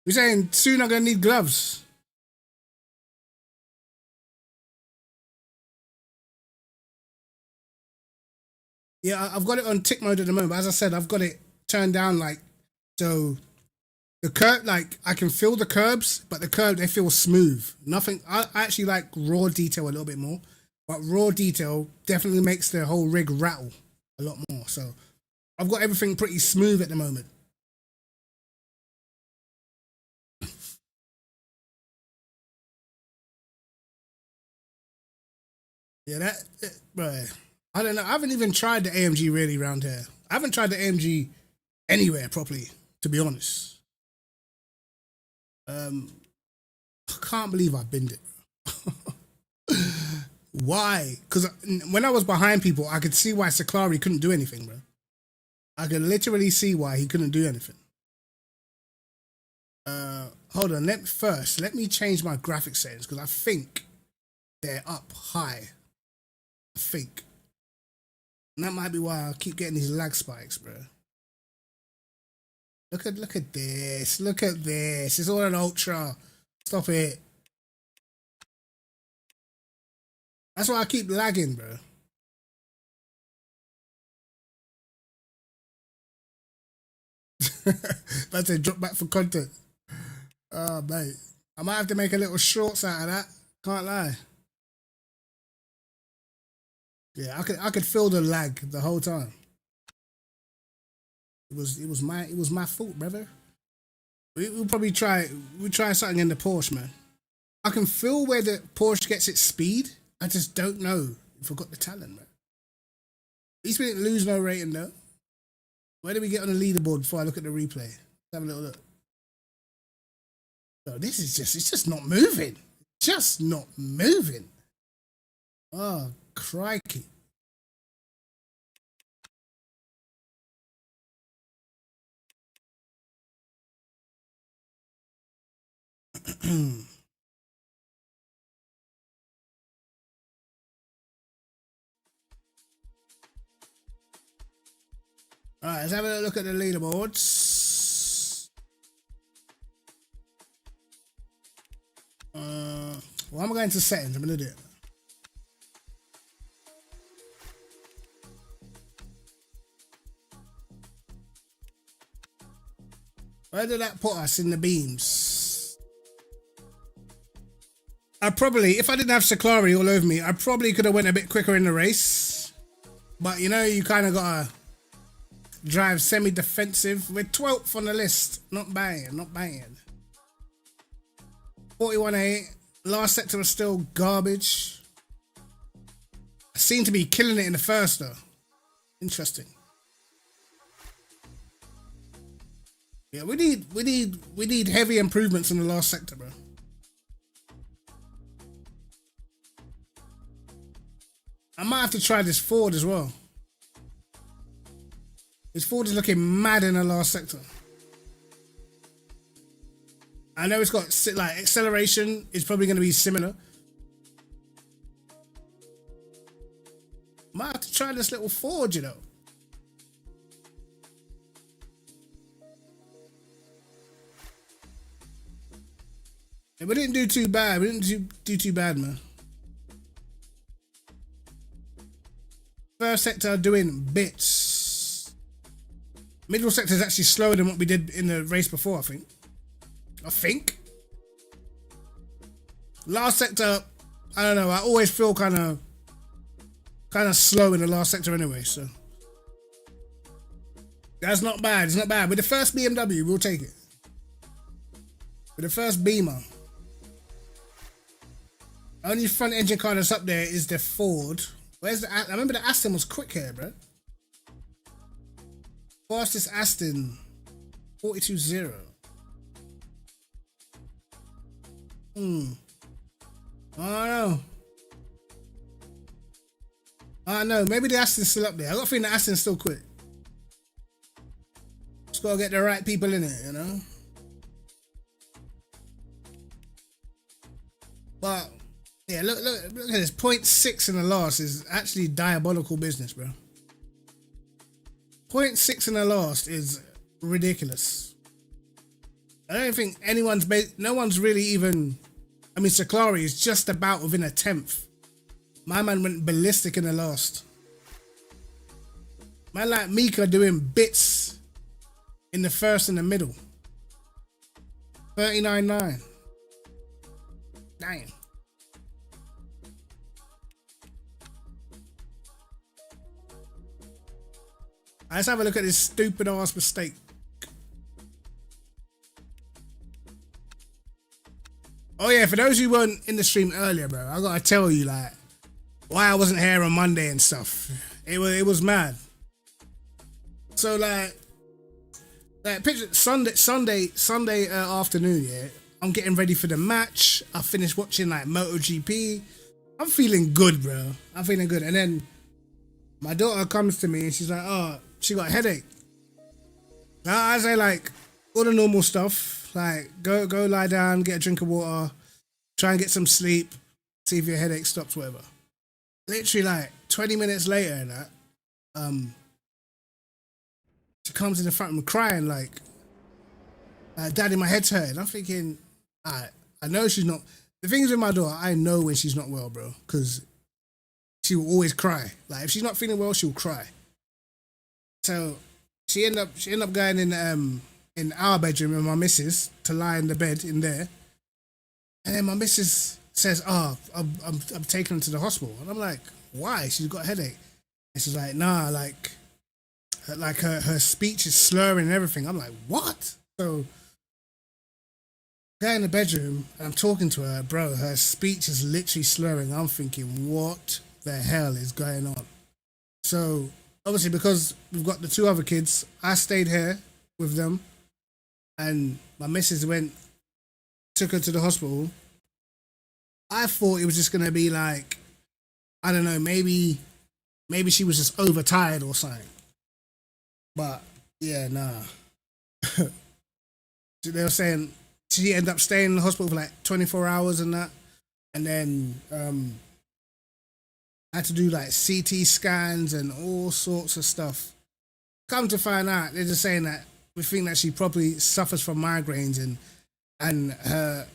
You're saying soon I'm gonna need gloves. Yeah, I've got it on tick mode at the moment, but as I said, I've got it turned down like so the curb, like I can feel the curbs, but the curb they feel smooth. Nothing. I actually like raw detail a little bit more, but raw detail definitely makes the whole rig rattle a lot more. So I've got everything pretty smooth at the moment. Yeah, bro. I don't know. I haven't even tried the AMG really around here. I haven't tried the AMG anywhere properly, to be honest. I can't believe I've binned it. Why? Because when I was behind people, I could see why Saklari couldn't do anything, bro. I could literally see why he couldn't do anything. Hold on. Let me change my graphic settings because I think they're up high. I think. And that might be why I keep getting these lag spikes, bro. Look at this. Look at this. It's all an ultra. Stop it. That's why I keep lagging, bro. That's a drop back for content. Oh, mate. I might have to make a little shorts out of that. Can't lie. Yeah, I could feel the lag the whole time. It was my fault, brother. We'll probably try something in the Porsche, man. I can feel where the Porsche gets its speed. I just don't know if I've got the talent, man. At least we didn't lose no rating though. Where did we get on the leaderboard before I look at the replay? Let's have a little look. No, this is it's just not moving. Just not moving. Oh, crikey. Alright, let's have a look at the leaderboards. Well, I'm going to settings. I'm going to do it. Where did that put us in the beams? I probably, if I didn't have Saklari all over me, I probably could have went a bit quicker in the race. But you know, you kind of gotta drive semi-defensive. We're 12th on the list. Not bad, not bad. 41.8. Last sector was still garbage. I seem to be killing it in the first though. Interesting. Yeah, we need heavy improvements in the last sector, bro. I might have to try this Ford as well. This Ford is looking mad in the last sector. I know it's got like acceleration is probably going to be similar. Might have to try this little Ford, you know. Yeah, we didn't do too bad. We didn't do too bad, man. First sector doing bits. Middle sector is actually slower than what we did in the race before, I think. Last sector, I don't know. I always feel kind of slow in the last sector anyway, so that's not bad. It's not bad. With the first BMW, we'll take it. With the first Beamer, only front engine car that's up there is the Ford. Where's the? I remember the Aston was quick here, bro. Fastest Aston, 42.0. I don't know. I don't know. Maybe the Aston's still up there. I got a feeling the Aston's still quick. Just gotta get the right people in it, you know. But yeah, look at this. 0.6 in the last is actually diabolical business, bro. 0.6 in the last is ridiculous. I don't think no one's really even. I mean, Saklari is just about within a 10th. My man went ballistic in the last. Man like Mika doing bits in the first and the middle. 39.9. Damn. Let's have a look at this stupid ass mistake. Oh yeah, for those who weren't in the stream earlier, bro, I gotta tell you like why I wasn't here on Monday and stuff. It was mad. So like picture Sunday afternoon, yeah. I'm getting ready for the match. I finished watching like MotoGP. I'm feeling good, bro. I'm feeling good. And then my daughter comes to me and she's like, "Oh, she got a headache." Now I say like all the normal stuff, like go lie down, get a drink of water, try and get some sleep, see if your headache stops, whatever. Literally like 20 minutes later and that, she comes in the front of me crying like, "Daddy, my head's hurting." I'm thinking, I know she's not. The thing is with my daughter, I know when she's not well, bro, because she will always cry. Like if she's not feeling well, she'll cry. So she ended up going in our bedroom with my missus to lie in the bed in there, and then my missus says, "Oh, I'm taking her to the hospital," and I'm like, "Why? She's got a headache." And she's like, "Nah, like her speech is slurring and everything." I'm like, "What?" So in the bedroom and I'm talking to her, bro, her speech is literally slurring. I'm thinking, what the hell is going on? So obviously because we've got the two other kids, I stayed here with them and my missus took her to the hospital. I thought it was just gonna be like, I don't know, maybe she was just overtired or something. But yeah, nah. They were saying she ended up staying in the hospital for like 24 hours and that. And then had to do like CT scans and all sorts of stuff. Come to find out, they're just saying that we think that she probably suffers from migraines and her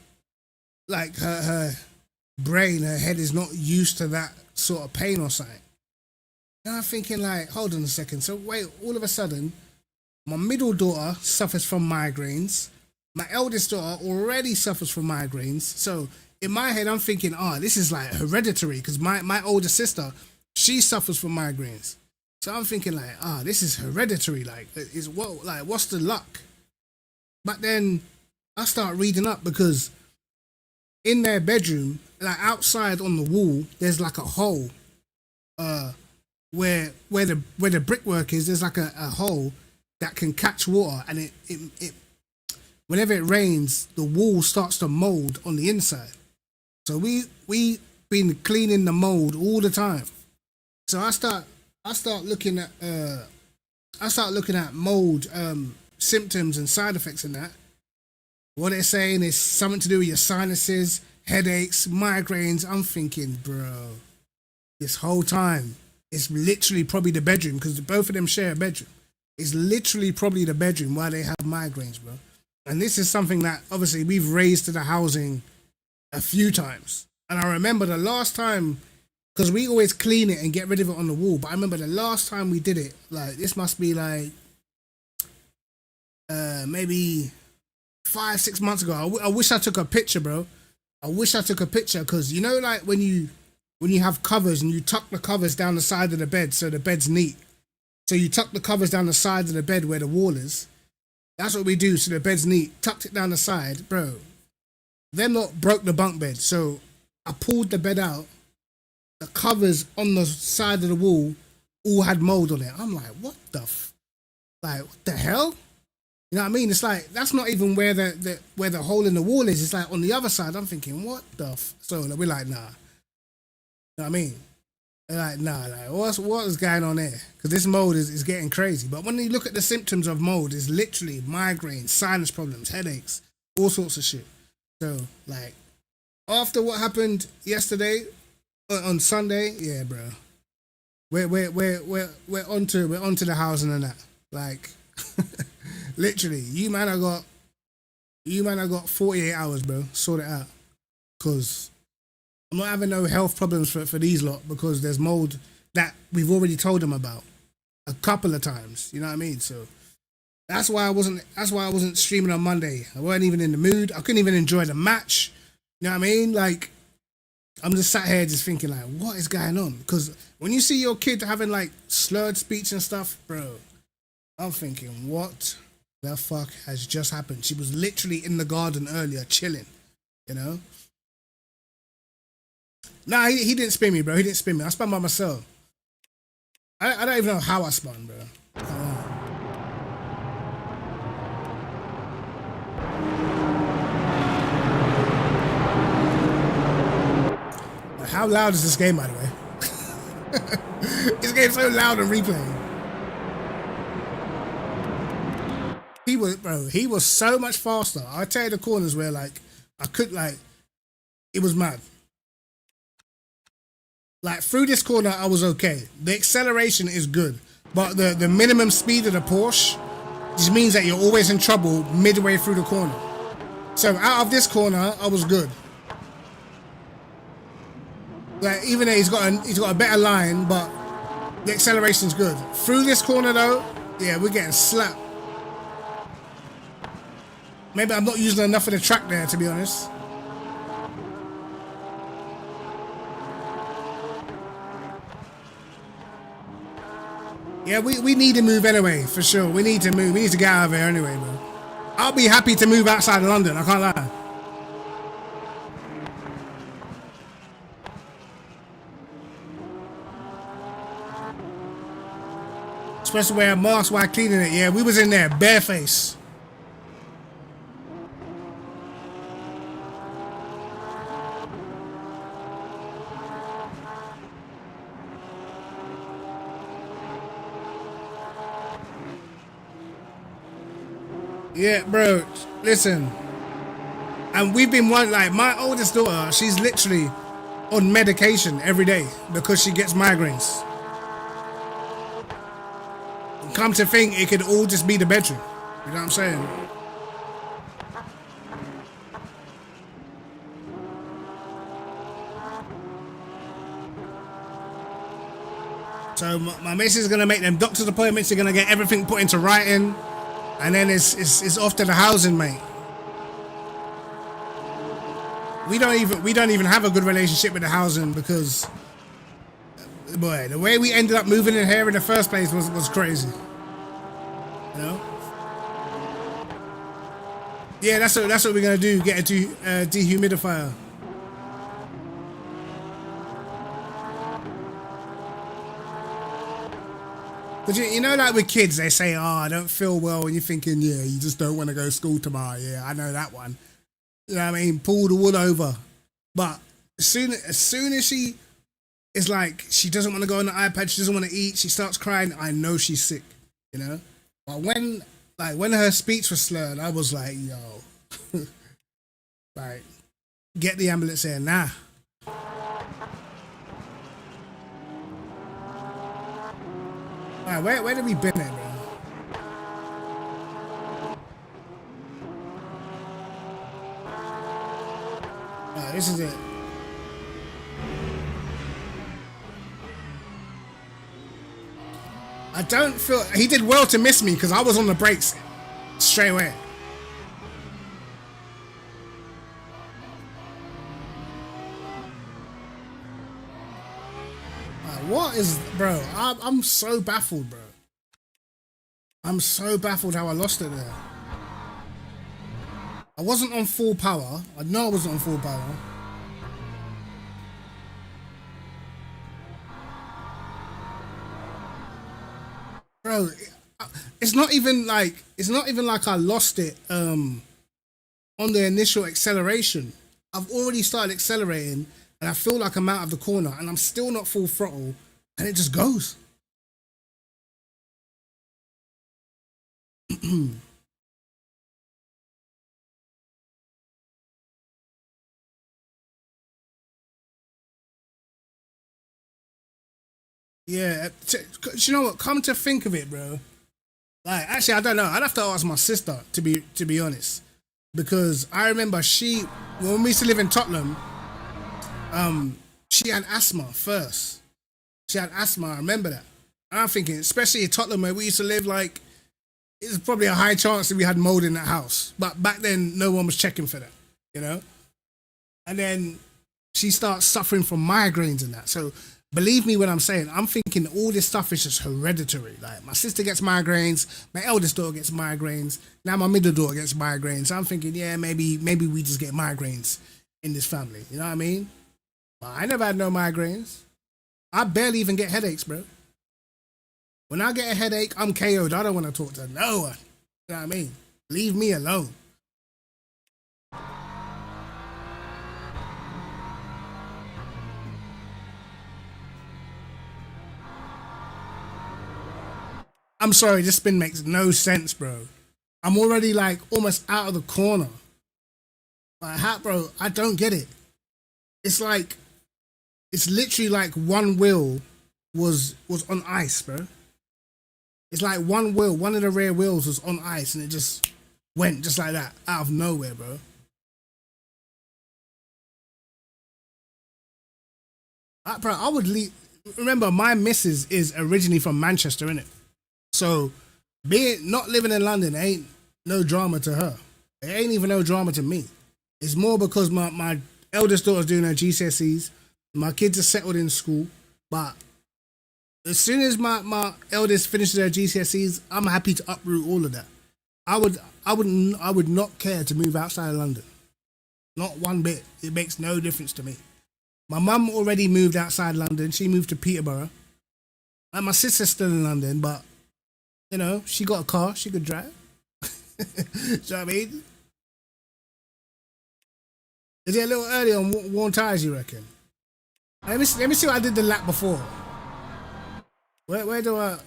like her brain, her head is not used to that sort of pain or something. And I'm thinking like, hold on a second. So wait, all of a sudden, my middle daughter suffers from migraines. My eldest daughter already suffers from migraines. So in my head, I'm thinking, oh, this is like hereditary because my older sister, she suffers from migraines. So I'm thinking like, this is hereditary. Like, what's the luck? But then I start reading up because in their bedroom, like outside on the wall, there's like a hole. Where the brickwork is, there's like a hole that can catch water, and it whenever it rains, the wall starts to mold on the inside. So we been cleaning the mold all the time. So I start looking at mold symptoms and side effects and that. What they're saying is something to do with your sinuses, headaches, migraines. I'm thinking, bro, this whole time it's literally probably the bedroom because both of them share a bedroom. It's literally probably the bedroom why they have migraines, bro. And this is something that obviously we've raised to the housing a few times. And I remember the last time, because we always clean it and get rid of it on the wall, but I remember the last time we did it, like this must be like maybe 5-6 months ago. I wish I took a picture, bro. I wish I took a picture because you know, like when you have covers and you tuck the covers down the side of the bed so the bed's neat. So you tuck the covers down the side of the bed where the wall is. That's what we do so the bed's neat. Tucked it down the side, bro. Them lot broke the bunk bed. So I pulled the bed out. The covers on the side of the wall all had mold on it. I'm like, what the what the hell? You know what I mean? It's like, that's not even where the hole in the wall is. It's like on the other side. I'm thinking, what the So we're like, nah. You know what I mean? They're like, nah, like, what is going on there? Because this mold is getting crazy. But when you look at the symptoms of mold, it's literally migraines, sinus problems, headaches, all sorts of shit. So, like, after what happened yesterday, on Sunday, yeah, bro, we're onto the housing and that. Like, literally, you man, I got 48 hours, bro. Sort it out, cause I'm not having no health problems for these lot because there's mold that we've already told them about a couple of times. You know what I mean? So that's why I wasn't streaming on Monday. I wasn't even in the mood. I couldn't even enjoy the match. You know what I mean? Like, I'm just sat here just thinking like, what is going on? Because when you see your kid having like slurred speech and stuff, bro, I'm thinking, what the fuck has just happened? She was literally in the garden earlier, chilling, you know? Nah, he didn't spin me, bro. He didn't spin me. I spun by myself. I don't even know how I spun, bro. How loud is this game, by the way? This game's so loud on replay. He was so much faster. I'll tell you the corners where like it was mad. Like through this corner, I was okay. The acceleration is good, but the minimum speed of the Porsche just means that you're always in trouble midway through the corner. So out of this corner, I was good. Like even though he's got a better line, but the acceleration's good. Through this corner though, yeah, we're getting slapped. Maybe I'm not using enough of the track there, to be honest. Yeah, we need to move anyway, for sure. We need to move. We need to get out of here anyway, bro. I'll be happy to move outside of London, I can't lie. Supposed to wear a mask while cleaning it. Yeah, we was in there, bareface. Yeah, bro, listen. And we've been one, like, my oldest daughter, she's literally on medication every day because she gets migraines. Come to think, it could all just be the bedroom. You know what I'm saying? So my missus is gonna make them doctor's appointments. You're gonna get everything put into writing, and then it's off to the housing, mate. We don't even have a good relationship with the housing because, boy, the way we ended up moving in here in the first place was crazy. You know? Yeah, that's what we're gonna do. Get a dehumidifier. But you know, like with kids, they say, "Oh, I don't feel well," and you're thinking, "Yeah, you just don't want to go to school tomorrow." Yeah, I know that one. You know what I mean? Pull the wool over. But as soon as she is like, she doesn't want to go on the iPad, she doesn't want to eat, she starts crying, I know she's sick. You know. But when her speech was slurred, I was like, "Yo, like, get the ambulance here now." Alright, where have we been at, bro? Alright, this is it. I don't feel he did well to miss me because I was on the brakes straight away. What is, bro? I'm so baffled, bro. I'm so baffled how I lost it there. I wasn't on full power. I know I wasn't on full power. Bro, it's not even like I lost it on the initial acceleration. I've already started accelerating and I feel like I'm out of the corner and I'm still not full throttle and it just goes. Yeah, you know what? Come to think of it, bro. Like, actually, I don't know. I'd have to ask my sister to be honest, because I remember when we used to live in Tottenham, she had asthma first. She had asthma. I remember that. And I'm thinking, especially in Tottenham where we used to live, like, it's probably a high chance that we had mold in that house. But back then, no one was checking for that, you know. And then she starts suffering from migraines and that. So believe me when I'm saying, I'm thinking all this stuff is just hereditary. Like, my sister gets migraines, my eldest daughter gets migraines, now my middle daughter gets migraines. So I'm thinking, yeah, maybe we just get migraines in this family. You know what I mean? But I never had no migraines. I barely even get headaches, bro. When I get a headache, I'm KO'd. I don't want to talk to no one. You know what I mean? Leave me alone. I'm sorry, this spin makes no sense, bro. I'm already like almost out of the corner. Like, bro, I don't get it. It's like, it's literally like one wheel was on ice, bro. It's like one of the rear wheels was on ice and it just went just like that, out of nowhere, bro. Bro, I would leave. Remember, my missus is originally from Manchester, innit? So, not living in London ain't no drama to her. It ain't even no drama to me. It's more because my eldest daughter's doing her GCSEs. My kids are settled in school. But as soon as my eldest finishes her GCSEs, I'm happy to uproot all of that. I would not care to move outside of London. Not one bit. It makes no difference to me. My mum already moved outside London. She moved to Peterborough. And my sister's still in London, but you know, she got a car, she could drive. Do you know what I mean? Is it a little early on worn tires, you reckon? Let me see what I did the lap before. Where do I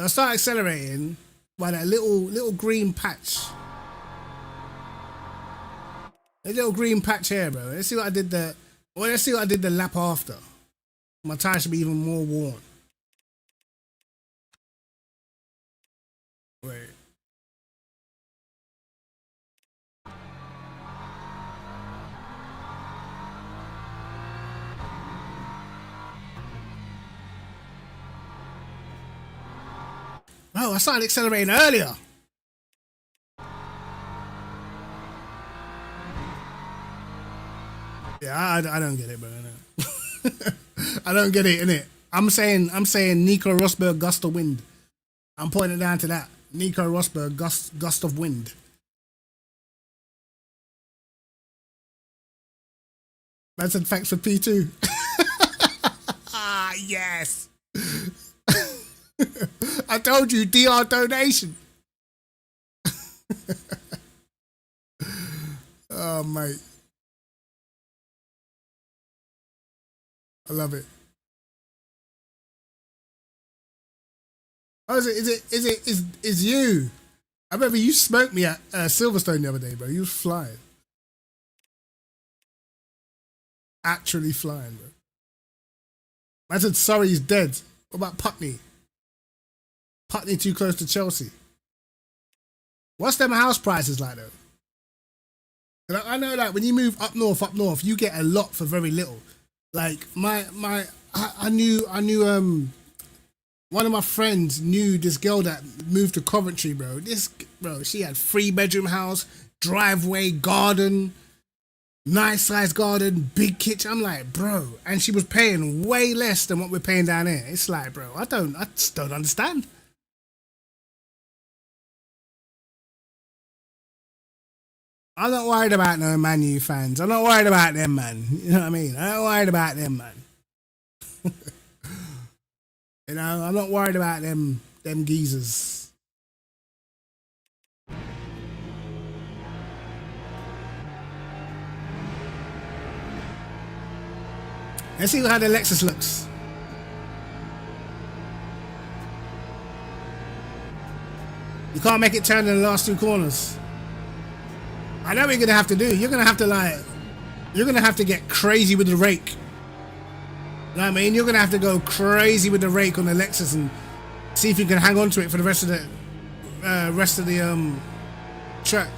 start accelerating by that little green patch. A little green patch here, bro. Let's see what I did the. Well, let's see what I did the lap after. My tire should be even more worn. Wait. Oh, I started accelerating earlier. Yeah, I don't get it, bro. I don't get it, innit? I'm saying Nico Rosberg gust of wind. I'm pointing down to that. Nico Rosberg gust of wind. Man said thanks for P2. Ah, yes. I told you, DR donation. Oh, mate. I love it. Oh, is you? I remember you smoked me at Silverstone the other day, bro. You was flying. Actually flying, bro. I said, sorry, he's dead. What about Putney? Putney too close to Chelsea. What's them house prices like, though? I know, like, when you move up north, you get a lot for very little. Like, I knew, one of my friends knew this girl that moved to Coventry, bro. She had 3-bedroom house, driveway, garden, nice sized garden, big kitchen. I'm like, bro, and she was paying way less than what we're paying down here. It's like, bro, I just don't understand. I'm not worried about no Man U fans. I'm not worried about them, man. You know what I mean? I'm not worried about them, man. You know, I'm not worried about them geezers. Let's see how the Lexus looks. You can't make it turn in the last 2 corners. I know what you're gonna have to do. You're gonna have to get crazy with the rake. You know what I mean? You're gonna have to go crazy with the rake on the Lexus and see if you can hang on to it for the rest of the track.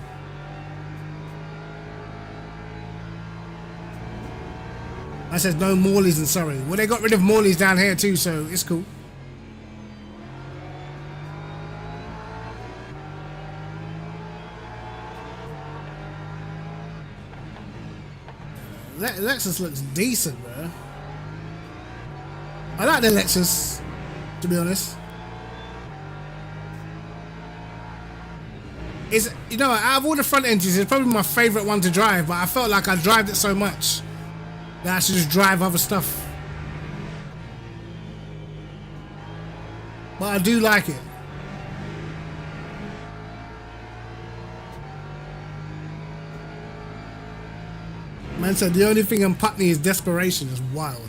I said no Morleys in Surrey. Well, they got rid of Morleys down here too, so it's cool. Lexus looks decent, bro. I like the Lexus, to be honest. You know, out of all the front engines, it's probably my favorite one to drive, but I felt like I drove it so much that I should just drive other stuff. But I do like it. Man said the only thing in Putney is desperation. Is wild.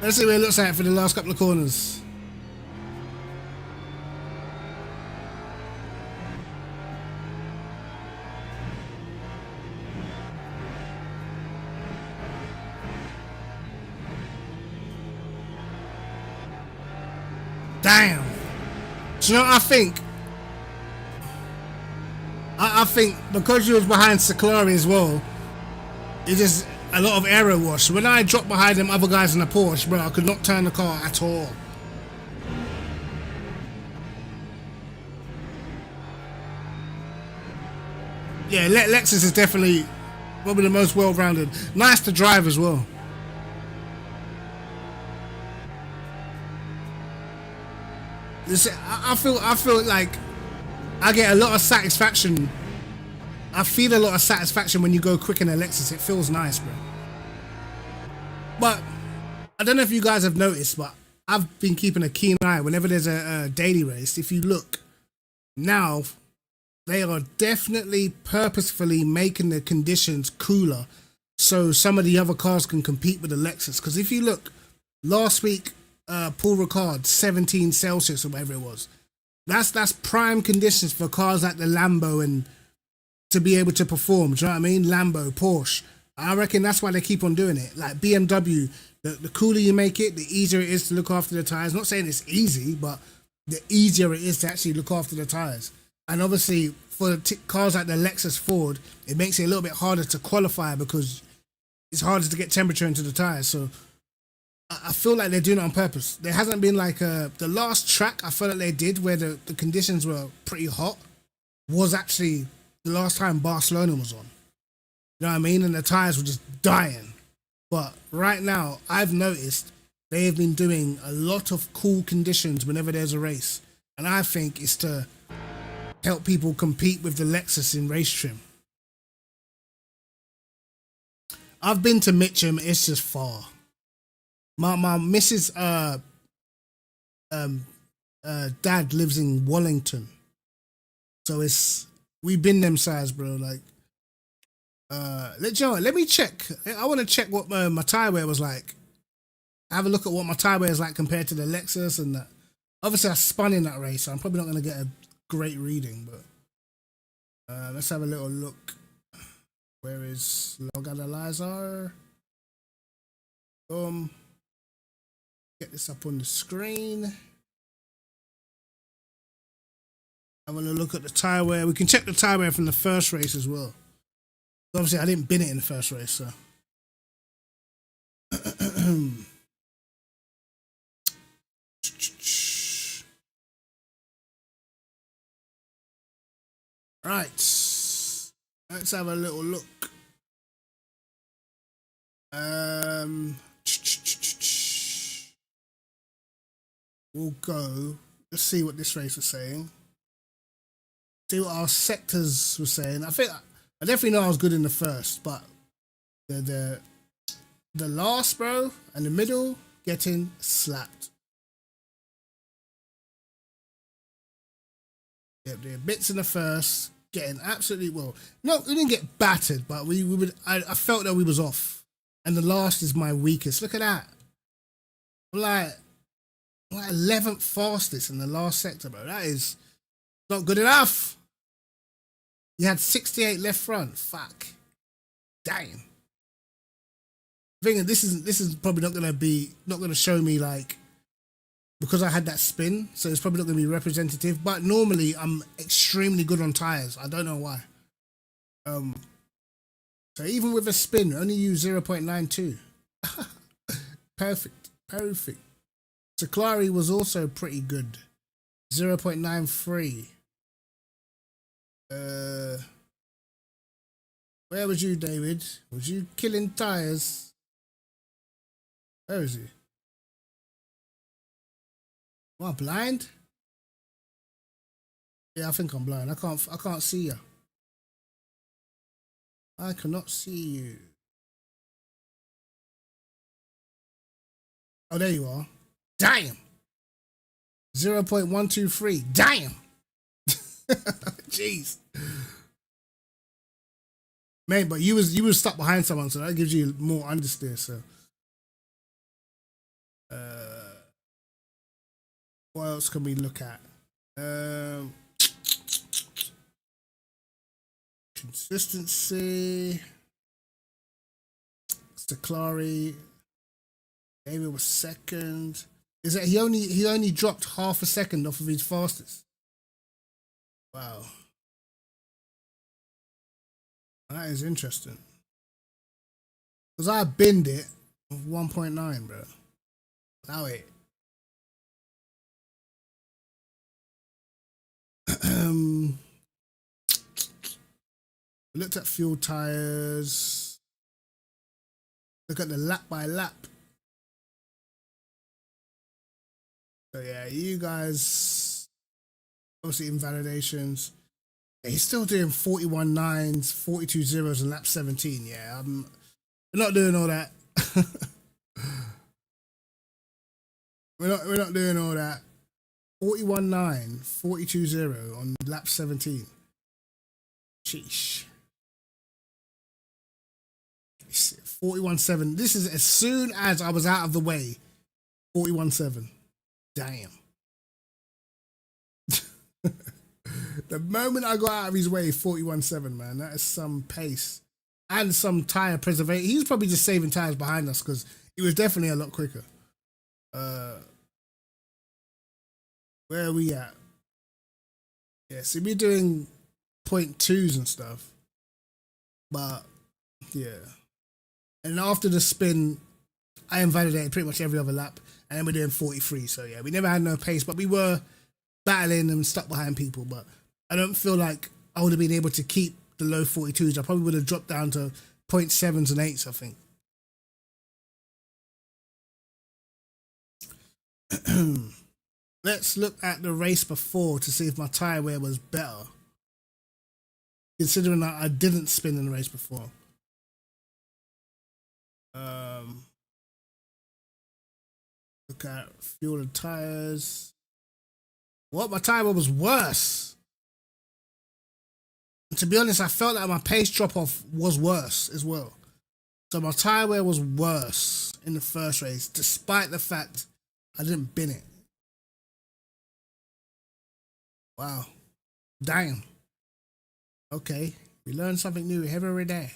Let's see what it looks like for the last couple of corners. Damn. Do you know what I think? I think because you was behind Seclari as well, it's just a lot of aero wash. When I dropped behind them other guys in the Porsche, bro, I could not turn the car at all. Yeah, Lexus is definitely probably the most well-rounded. Nice to drive as well. I feel like I get a lot of satisfaction. I feel a lot of satisfaction when you go quick in a Lexus. It feels nice, bro. But I don't know if you guys have noticed, but I've been keeping a keen eye whenever there's a daily race. If you look now, they are definitely purposefully making the conditions cooler so some of the other cars can compete with the Lexus. Because if you look, last week, Paul Ricard, 17 Celsius or whatever it was. That's prime conditions for cars like the Lambo and to be able to perform. Do you know what I mean? Lambo, Porsche. I reckon that's why they keep on doing it. Like BMW, the cooler you make it, the easier it is to look after the tires. Not saying it's easy, but the easier it is to actually look after the tires. And obviously, for cars like the Lexus Ford, it makes it a little bit harder to qualify because it's harder to get temperature into the tires. So I feel like they're doing it on purpose. There hasn't been like the last track I felt like they did where the conditions were pretty hot was actually the last time Barcelona was on. You know what I mean? And the tires were just dying. But right now, I've noticed they have been doing a lot of cool conditions whenever there's a race. And I think it's to help people compete with the Lexus in race trim. I've been to Mitcham, it's just far. My missus dad lives in Wallington. So we've been them size, bro. Like let me check. I want to check what my tire wear was like. Have a look at what my tire wear is like compared to the Lexus and that. Obviously I spun in that race, so I'm probably not gonna get a great reading, but let's have a little look. Where is log analyzer? Get this up on the screen. I'm gonna look at the tire wear. We can check the tire wear from the first race as well. Obviously, I didn't bin it in the first race, so. Right, let's have a little look. We'll go. Let's see what this race was saying. See what our sectors were saying. I definitely know I was good in the first, but the last, bro, and the middle getting slapped. Yep, the bits in the first getting absolutely no, we didn't get battered, but we would. I felt that we was off, and the last is my weakest. Look at that. I'm like 11th fastest in the last sector, bro. That is not good enough. You had 68 left front. Fuck. Damn. Thinking this is probably not gonna show me like, because I had that spin, so it's probably not gonna be representative. But normally I'm extremely good on tires. I don't know why. So even with a spin, only use 0.92. Perfect. Saklari was also pretty good. 0.93. Where was you, David? Was you killing tires? Where is he? Am I blind? Yeah, I think I'm blind. I can't see you. I cannot see you. Oh, there you are. Damn. 0.123. Damn. Jeez. Man, but you was stuck behind someone, so that gives you more understeer, so. What else can we look at? Consistency. Staklari. David was second. Is that he only dropped half a second off of his fastest? Wow. That is interesting. Because I binned it of 1.9, bro. Now it. We looked at fuel tires. Look at the lap by lap. So yeah, you guys obviously invalidations. Yeah, he's still doing 41 nines, 42 zeros, and lap 17. Yeah, we're not doing all that. we're not doing all that. 41 9, 42 0 on lap 17. Sheesh. 41 7. This is as soon as I was out of the way. 41 7. Damn. The moment I got out of his way, 41.7, man. That is some pace and some tire preservation. He's probably just saving tires behind us because he was definitely a lot quicker. Where are we at? Yeah, see, we're doing 0.2s and stuff. But, yeah. And after the spin, I invalidated pretty much every other lap. And then we're doing 43. So, yeah, we never had no pace. But we were battling and stuck behind people. But I don't feel like I would have been able to keep the low 42s. I probably would have dropped down to 0.7s and 8s, I think. Let's look at the race before to see if my tyre wear was better. Considering that I didn't spin in the race before. Look at fuel and tyres. What? My tyre wear was worse. And to be honest, I felt like my pace drop off was worse as well. So my tyre wear was worse in the first race, despite the fact I didn't bin it. Wow. Damn. Okay. We learn something new every day.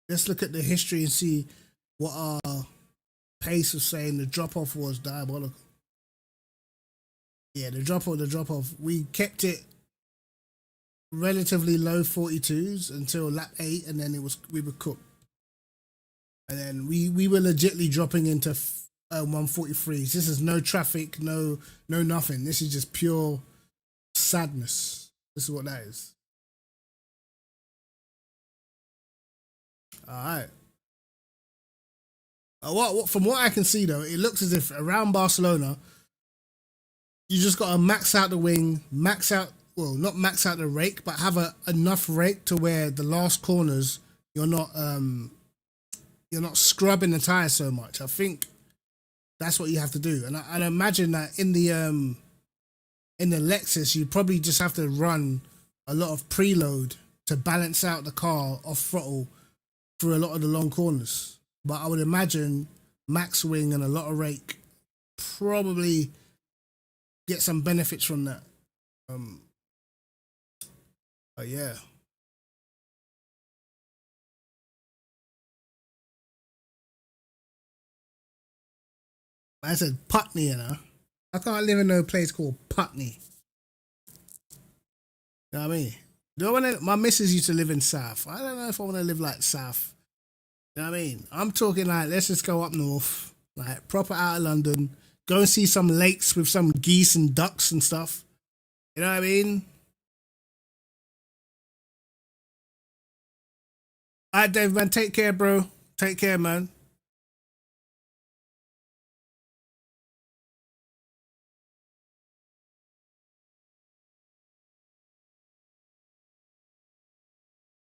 Let's look at the history and see what our pace was saying. The drop-off was diabolical. Yeah, the drop-off. We kept it relatively low 42s until lap 8, and then we were cooked. And then we were legitly dropping into 143s. This is no traffic, no nothing. This is just pure sadness. This is what that is. All right. What from what I can see though, it looks as if around Barcelona, you just got to max out the wing, not max out the rake, but have enough rake to where the last corners you're not scrubbing the tires so much. I think that's what you have to do, and I imagine that in the Lexus, you probably just have to run a lot of preload to balance out the car off throttle through a lot of the long corners. But I would imagine max wing and a lot of rake probably get some benefits from that. But yeah. I said Putney, you know. I can't live in no place called Putney. You know what I mean? Do I want to? My missus used to live in South. I don't know if I want to live like South. You know what I mean? I'm talking like, let's just go up north, like proper out of London, go and see some lakes with some geese and ducks and stuff. You know what I mean? All right, Dave, man, take care, bro. Take care, man.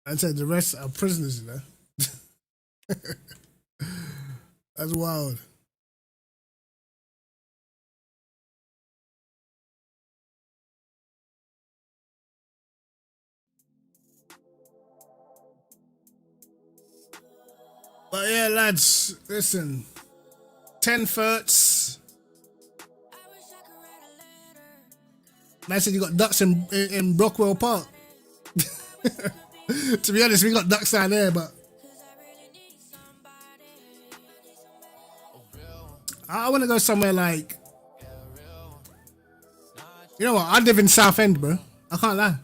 I said the rest are prisoners, you know. That's wild. But yeah, lads, listen. 10 ferts. Man said you got ducks in Brockwell Park. To be honest, we got ducks down there, but I want to go somewhere like, you know what? I live in Southend, bro. I can't lie.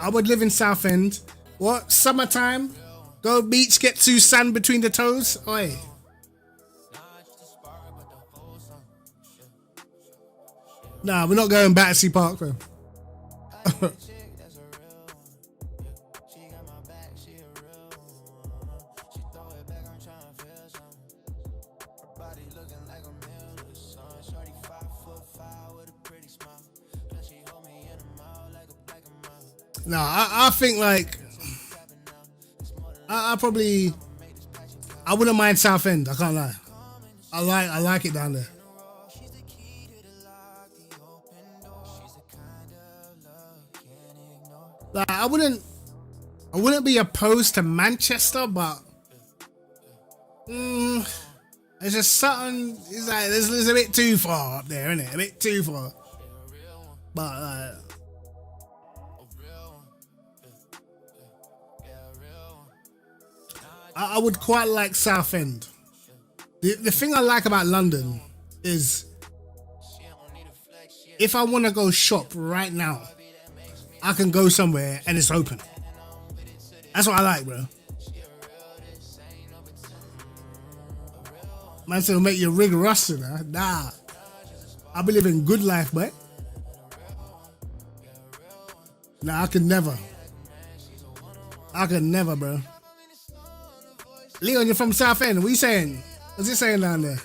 I would live in Southend. What? Summertime? Go beach, get to sand between the toes? Oi. Nah, we're not going Battersea Park, bro. No, I think like I wouldn't mind Southend. I can't lie. I like it down there. Like I wouldn't be opposed to Manchester, but it's just something. It's like it's a bit too far up there, isn't it? A bit too far. But I would quite like Southend. The thing I like about London is if I want to go shop right now, I can go somewhere and it's open. That's what I like, bro. Man said it'll make you rig rusted, huh? Nah. I be living good life, boy. Nah, I could never. I could never, bro. Leon, you're from Southend. What you saying? What's it saying down there?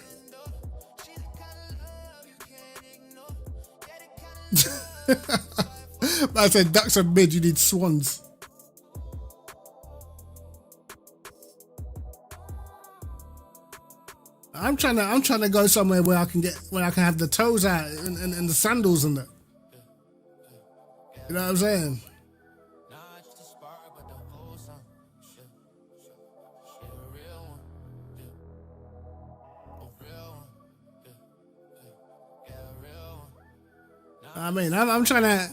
I said ducks are mid, you need swans. I'm trying to go somewhere where I can have the toes out and the sandals and that. You know what I'm saying? I mean, I'm trying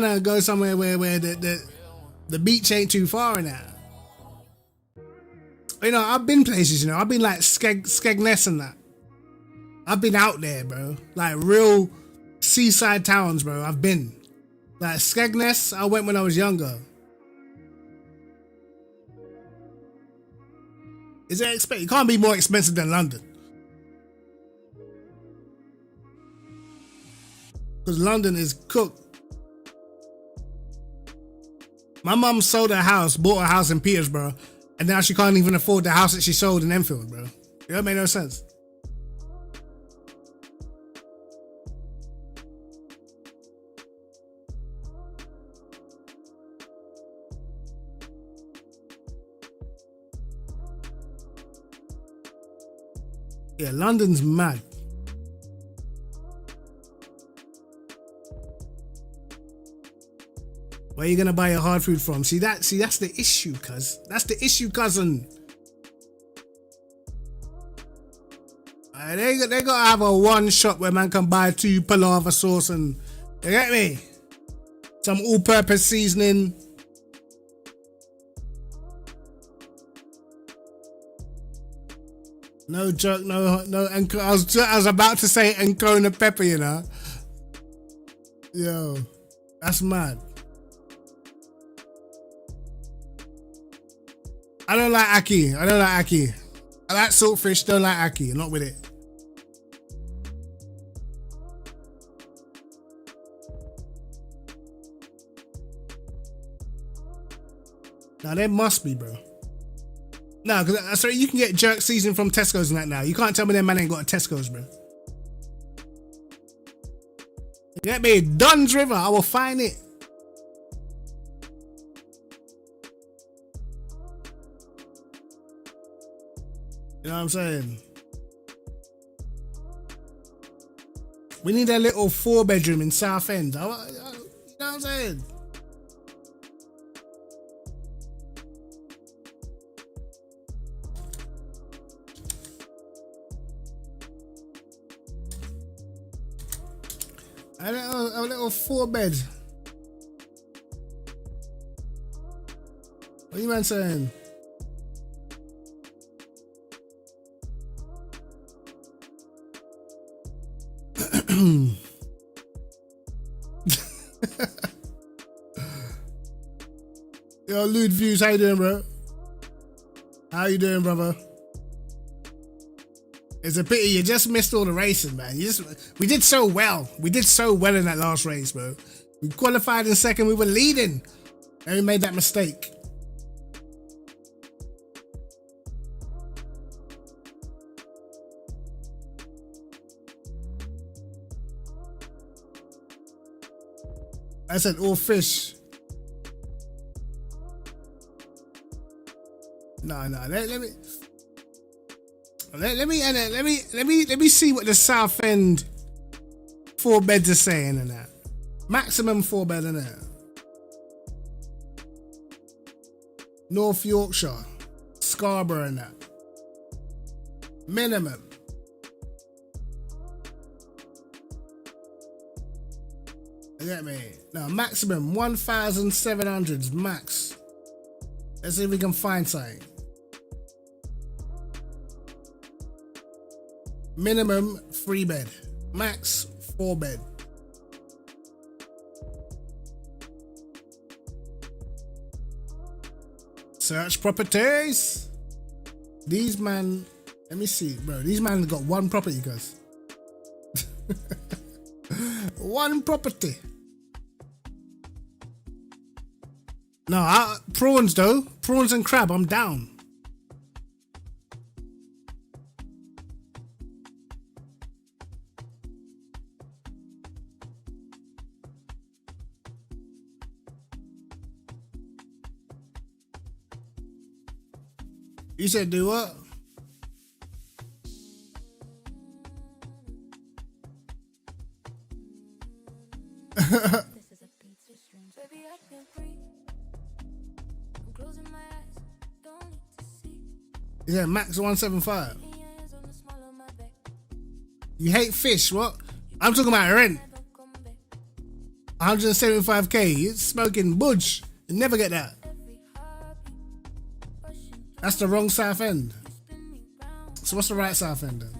to go somewhere where the beach ain't too far in that. You know, I've been places, you know, I've been like Skegness and that. I've been out there, bro. Like real seaside towns, bro. I've been. Like Skegness, I went when I was younger. Is it expensive? It can't be more expensive than London. Because London is cooked. My mum sold her house, bought a house in Petersburg, and now she can't even afford the house that she sold in Enfield, bro. That made no sense. Yeah, London's mad. Where are you gonna buy your hard food from? See that's the issue, cuz. That's the issue, cousin. They gotta have a one shop where man can buy 2 palaver sauce and you get me? Some all-purpose seasoning. No joke, no. I was about to say Ancona pepper, you know. Yo, that's mad. I don't like ackee. I like saltfish, don't like ackee. Not with it. Now there must be, bro. No, because sorry, you can get jerk season from Tesco's and that now. You can't tell me that man ain't got a Tesco's, bro. You get me? Duns River, I will find it. You know what I'm saying? We need a little 4-bedroom in Southend. You know what I'm saying? A little 4-bed. What are you man saying? Yo, Lude Views, how you doing, bro? How you doing, brother? It's a pity you just missed all the racing, man. We did so well. We did so well in that last race, bro. We qualified in second. We were leading, and we made that mistake. I said all fish. No. Let me see what the Southend 4-beds are saying in that. Maximum 4-bed in that. North Yorkshire, Scarborough and that. Minimum. You get me? No, maximum 1,700s max. Let's see if we can find something. Minimum 3 bed, max 4 bed. Search properties. These man, let me see, bro. These man got one property, guys. One property. No, prawns though. Prawns and crab, I'm down. You said do what? Baby, I can't breathe. I'm closing my eyes, don't need to see. Yeah, max 175. Your hands on the small of my back. You hate fish, what? I'm talking about rent. Never come back. 175k. You're smoking budge. You never get that. Every heartbeat rushing That's the wrong south end. through, spin me round. So what's the right south end then?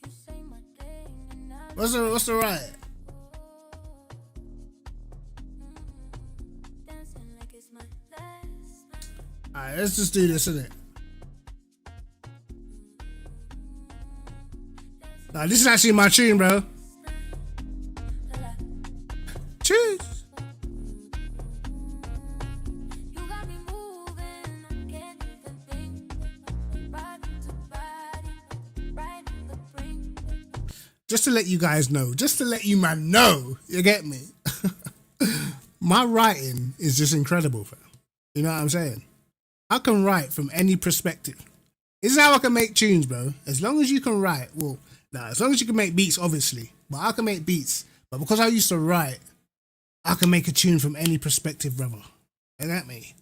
You say my name and I What's the right? dancing like it's my last night. Alright, let's just do this, innit? Nah, this is actually my tune, bro. Choose. You got me moving, I can't even think. Body to body, right in the brink. Just to let you guys know, just to let you man know, you get me? My writing is just incredible, fam. You know what I'm saying? I can write from any perspective. This is how I can make tunes, bro. As long as you can write, well, nah, as long as you can make beats, obviously. But I can make beats. But because I used to write, I can make a tune from any perspective, brother. You get me?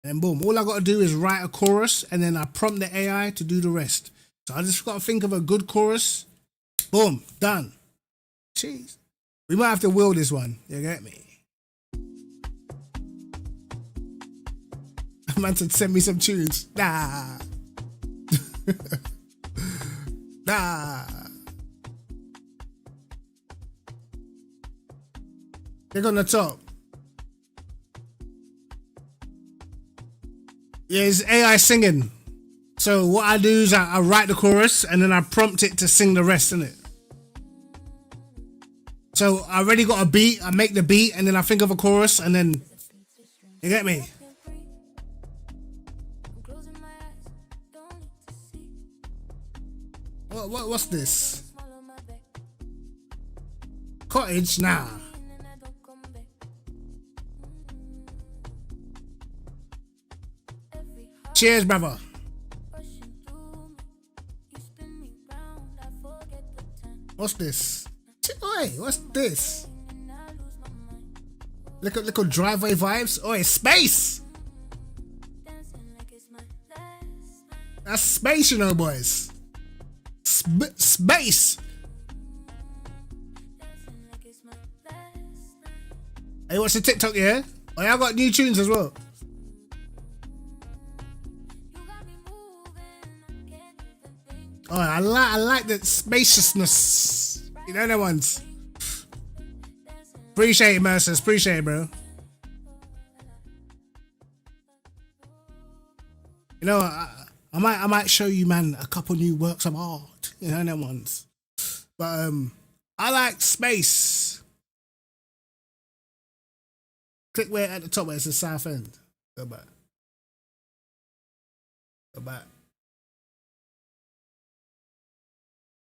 And boom, all I gotta do is write a chorus and then I prompt the AI to do the rest. So I just gotta think of a good chorus. Boom, done. Jeez. We might have to will this one. You get me? Man said send me some tunes. Nah. Nah. Click on the top. Yeah, it's AI singing. So what I do is I write the chorus and then I prompt it to sing the rest, innit? So I already got a beat, I make the beat and then I think of a chorus and then, you get me? I'm closing my eyes, don't need to see. What's this? Small of my back, Cottage? Nah. and I don't come back. Every heart Cheers, brother. rushing through me. You spin me round, I forget the time. What's this? Oi, what's this? And I lose my mind. Little driveway vibes. Oi, space! Dancing like it's my last night. That's space, you know, boys. Space! Dancing like it's my last night. Hey, what's the TikTok, yeah? Oh, yeah, I got new tunes as well. You got me moving, I can't even think. Oh, I like that spaciousness. You know them ones. Appreciate it, Mercers. Appreciate it, bro. You know, I might show you, man, a couple new works of art. You know them ones. But I like space. Click where at the top where it says South End. Go back. Go back.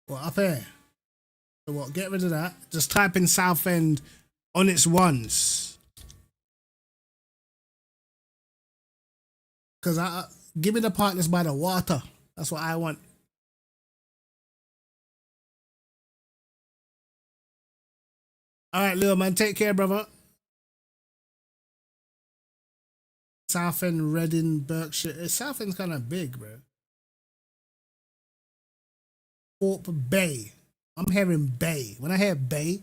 What, up here? So what, get rid of that. Just type in South End on its ones. Because give me the part that's by the water. That's what I want. Alright, little man, take care, brother. South End, Reading, Berkshire. South End's kind of big, bro. Thorpe Bay. I'm hearing Bay. When I hear Bay,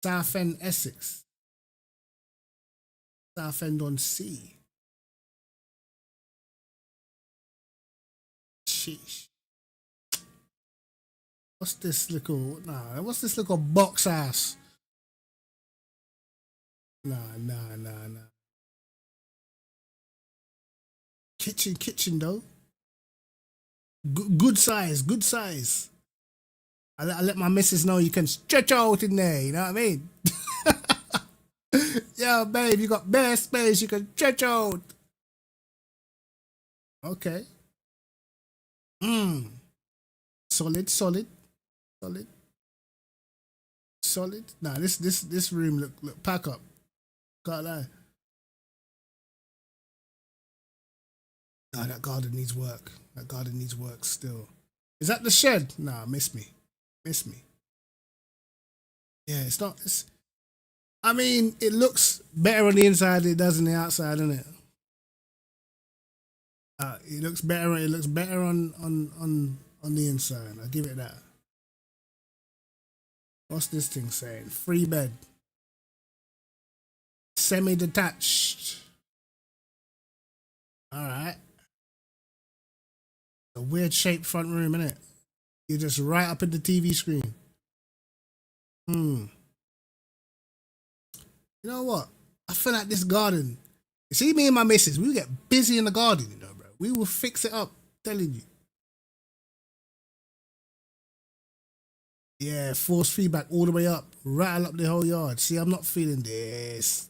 Southend, Essex. Southend on Sea. Sheesh. What's this little box house? Nah. Kitchen though. Good size. I let my missus know you can stretch out in there, you know what I mean? Yo, babe, you got bare space, you can stretch out. Okay. Solid. Nah, this room look pack up. Can't lie. Nah, that garden needs work. That garden needs work still. Is that the shed? Nah, miss me. Yeah, it's not. I mean, it looks better on the inside than it does on the outside, doesn't it? It looks better. It looks better on the inside. I'll give it that. What's this thing saying? 3 bed. Semi-detached. Alright. A weird shaped front room, innit? You're just right up at the TV screen. You know what? I feel like this garden. You see, me and my missus, we get busy in the garden, you know, bro. We will fix it up. Telling you. Yeah, force feedback all the way up, rattle up the whole yard. See, I'm not feeling this.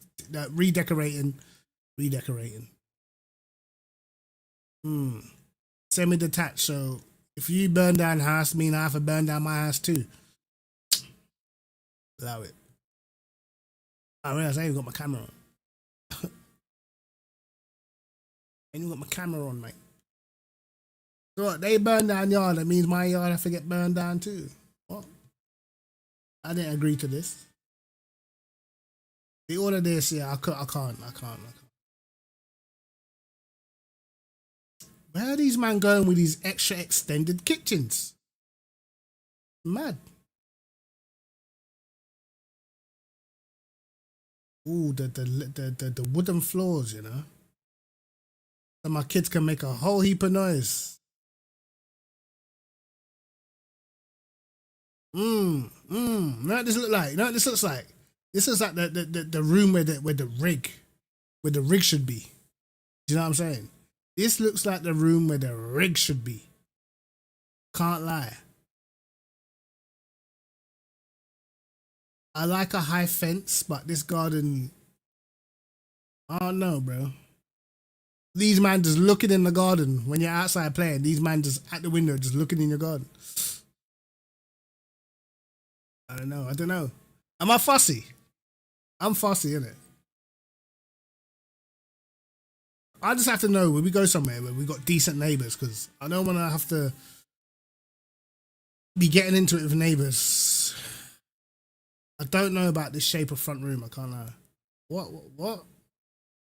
Redecorating. Semi-detached. So if you burn down the house, mean I have to burn down my house too. Allow it. I realize I ain't got my camera on. Ain't even got my camera on, mate. So what? They burn down yard. That means my yard have to get burned down too. What? I didn't agree to this. The order this, yeah, I can't. Where are these man going with these extra extended kitchens? Mad. Ooh, the wooden floors, you know. So my kids can make a whole heap of noise. You know what this look like? You know what this looks like? This is like the room where the rig should be. Do you know what I'm saying? This looks like the room where the rig should be. Can't lie. I like a high fence, but this garden, I don't know, bro. These man just looking in the garden when you're outside playing. These man just at the window, just looking in your garden. I don't know. Am I fussy? I'm fussy, innit? I just have to know when we go somewhere where we got decent neighbours, because I don't want to have to be getting into it with neighbours. I don't know about this shape of front room. I can't lie.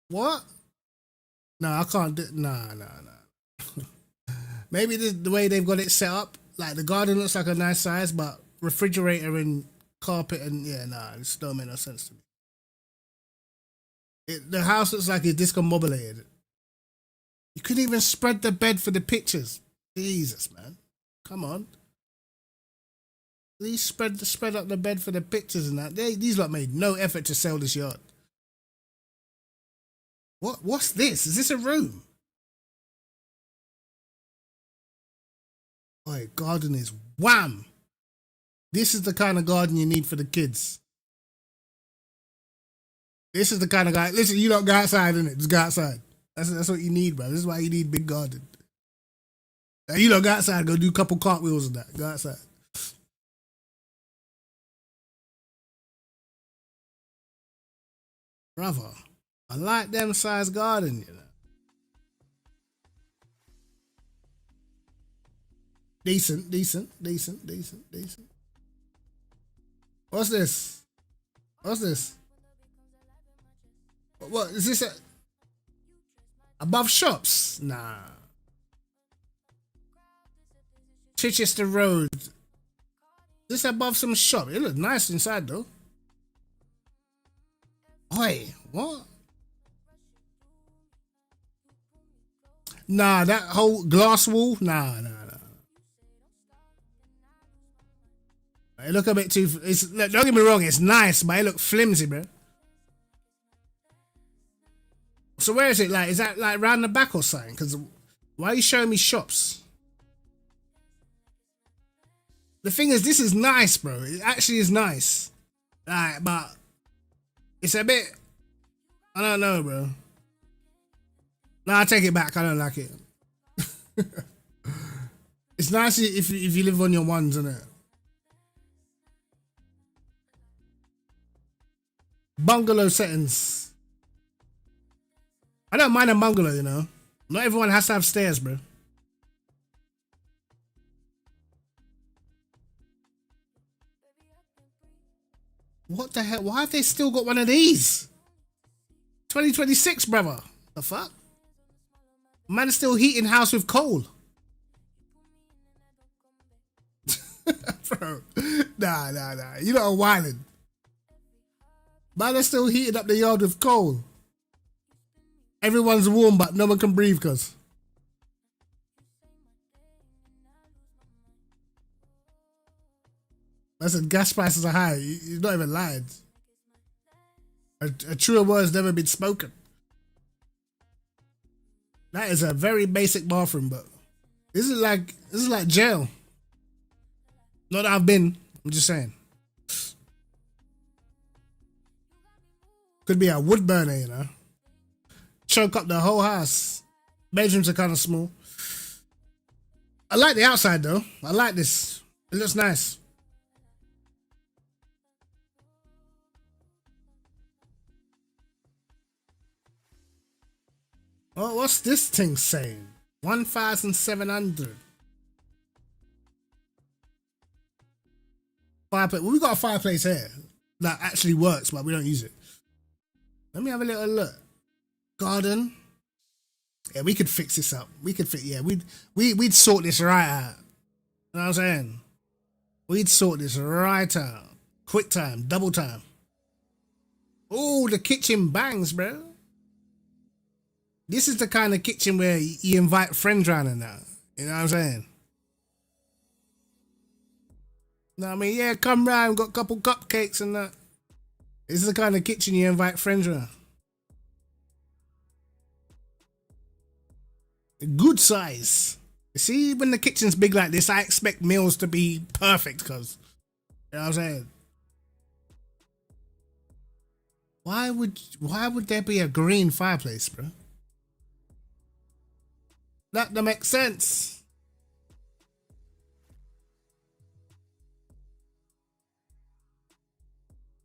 What? No, I can't do. Nah. Maybe the way they've got it set up, like the garden looks like a nice size, but refrigerator and carpet and it just don't make no sense to me. The house looks like it's discombobulated. You couldn't even spread the bed for the pictures. Jesus, man. Come on. Please spread up the bed for the pictures and that. These lot made no effort to sell this yard. What's this? Is this a room? Boy, garden is wham. This is the kind of garden you need for the kids. This is the kind of guy. Listen, you don't go outside, innit? Just go outside. That's what you need, bro. This is why you need big garden. You don't go outside, go do a couple cartwheels and that. Go outside. Brother, I like them size garden, you know. Decent. What's this? What is this? Above shops? Nah. Chichester Road. This above some shop. It looks nice inside though. Wait, what? Nah, that whole glass wall. Nah. It look a bit too. Look, don't get me wrong, it's nice, but it look flimsy, bro. So where is it? Like, is that like round the back or something? Because why are you showing me shops? The thing is, this is nice, bro. It actually is nice. Like, but it's a bit. I don't know, bro. No, I take it back. I don't like it. It's nice if you live on your ones, isn't it? Bungalow settings. I don't mind a bungalow, you know. Not everyone has to have stairs, bro. What the hell? Why have they still got one of these? 2026, brother. The fuck? Man is still heating house with coal. Bro. Nah. You lot are wildin'. Man is still heating up the yard with coal. Everyone's warm, but no one can breathe, cuz. I said gas prices are high. You're not even lying. A truer word has never been spoken. That is a very basic bathroom, but this is like jail. Not that I've been. I'm just saying. Could be a wood burner, you know. Choke up the whole house. Bedrooms are kind of small. I like the outside though. I like this. It looks nice. Oh, what's this thing saying? 1,700. Fireplace. Well, we got a fireplace here that actually works, but we don't use it. Let me have a little look. Garden. Yeah, we could fix this up. We'd sort this right out. You know what I'm saying? We'd sort this right out. Quick time, double time. Oh, the kitchen bangs, bro. This is the kind of kitchen where you invite friends around and that. You know what I'm saying? No, I mean, yeah, come round, got a couple cupcakes and that. This is the kind of kitchen you invite friends around. Good size. See, when the kitchen's big like this, I expect meals to be perfect, cuz. You know what I'm saying? Why would there be a green fireplace, bro? That don't make sense.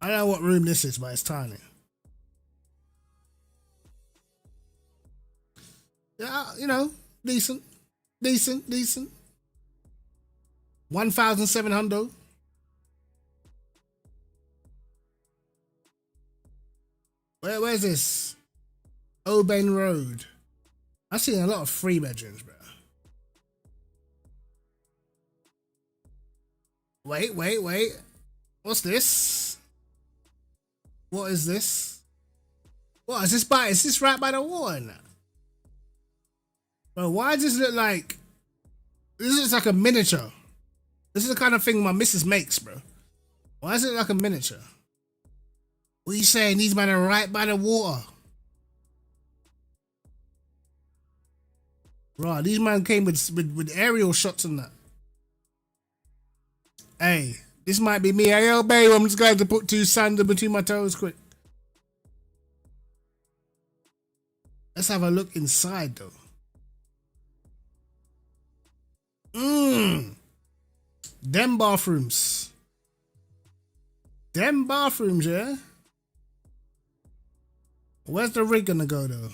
I don't know what room this is, but it's tiny. Yeah, you know, decent. 1,700. Where's this? Oban Road. I've seen a lot of 3 bedrooms, bro. Wait. What's this? What is this? What is this by? Is this right by the water now? Bro, why does this look like... This looks like a miniature. This is the kind of thing my missus makes, bro. Why is it like a miniature? What are you saying? These men are right by the water. Right, these men came with aerial shots and that. Hey, this might be me. Hey, yo, babe, I'm just going to put 2 sand in between my toes quick. Let's have a look inside, though. Them bathrooms. Yeah? Where's the rig gonna go, though?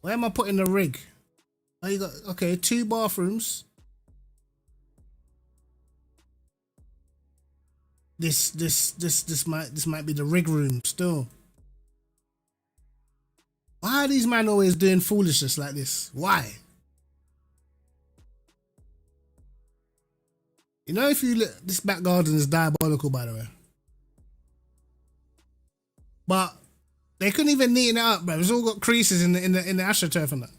Where am I putting the rig? Oh, you got... Okay, 2 bathrooms. This might be the rig room still. Why are these men always doing foolishness like this? Why? You know, if you look, this back garden is diabolical, by the way. but they couldn't even neaten it up, bro. It's all got creases in the astroturf and that.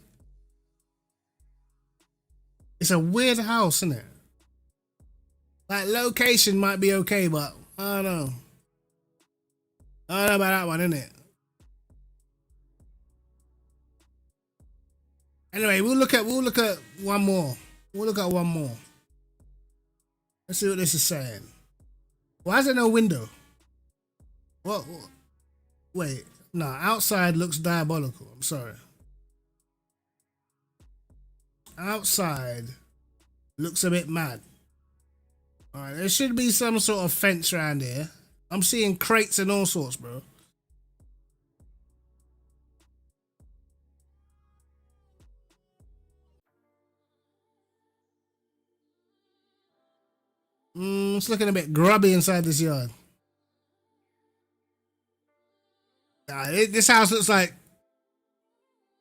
It's a weird house, isn't it? Like location might be okay, but I don't know. I don't know about that one, innit? Anyway, we'll look at one more. We'll look at one more. Let's see what this is saying. Why is there no window? What? Wait, no. Outside looks diabolical. I'm sorry. Outside looks a bit mad. All right, there should be some sort of fence around here. I'm seeing crates and all sorts, bro. It's looking a bit grubby inside this yard. This house looks like a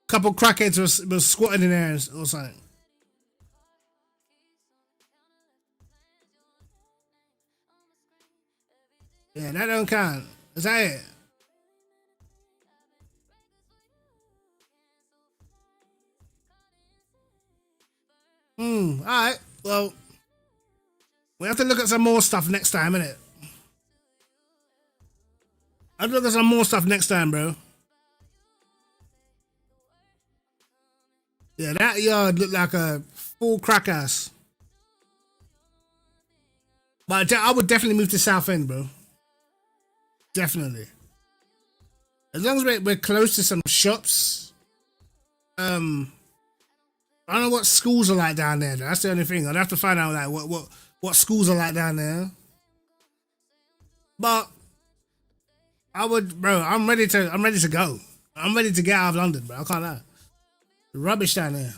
couple crackheads was squatting in there or something. Yeah, that don't count. Is that it? Alright. Well, we have to look at some more stuff next time, innit? I'll look at some more stuff next time, bro. Yeah, that yard looked like a full crack ass. But I would definitely move to South End, bro. Definitely. As long as we're close to some shops. I don't know what schools are like down there. That's the only thing. I'd have to find out like what schools are like down there. But I would, bro. I'm ready to go. I'm ready to get out of London, bro. I can't lie. Rubbish down there.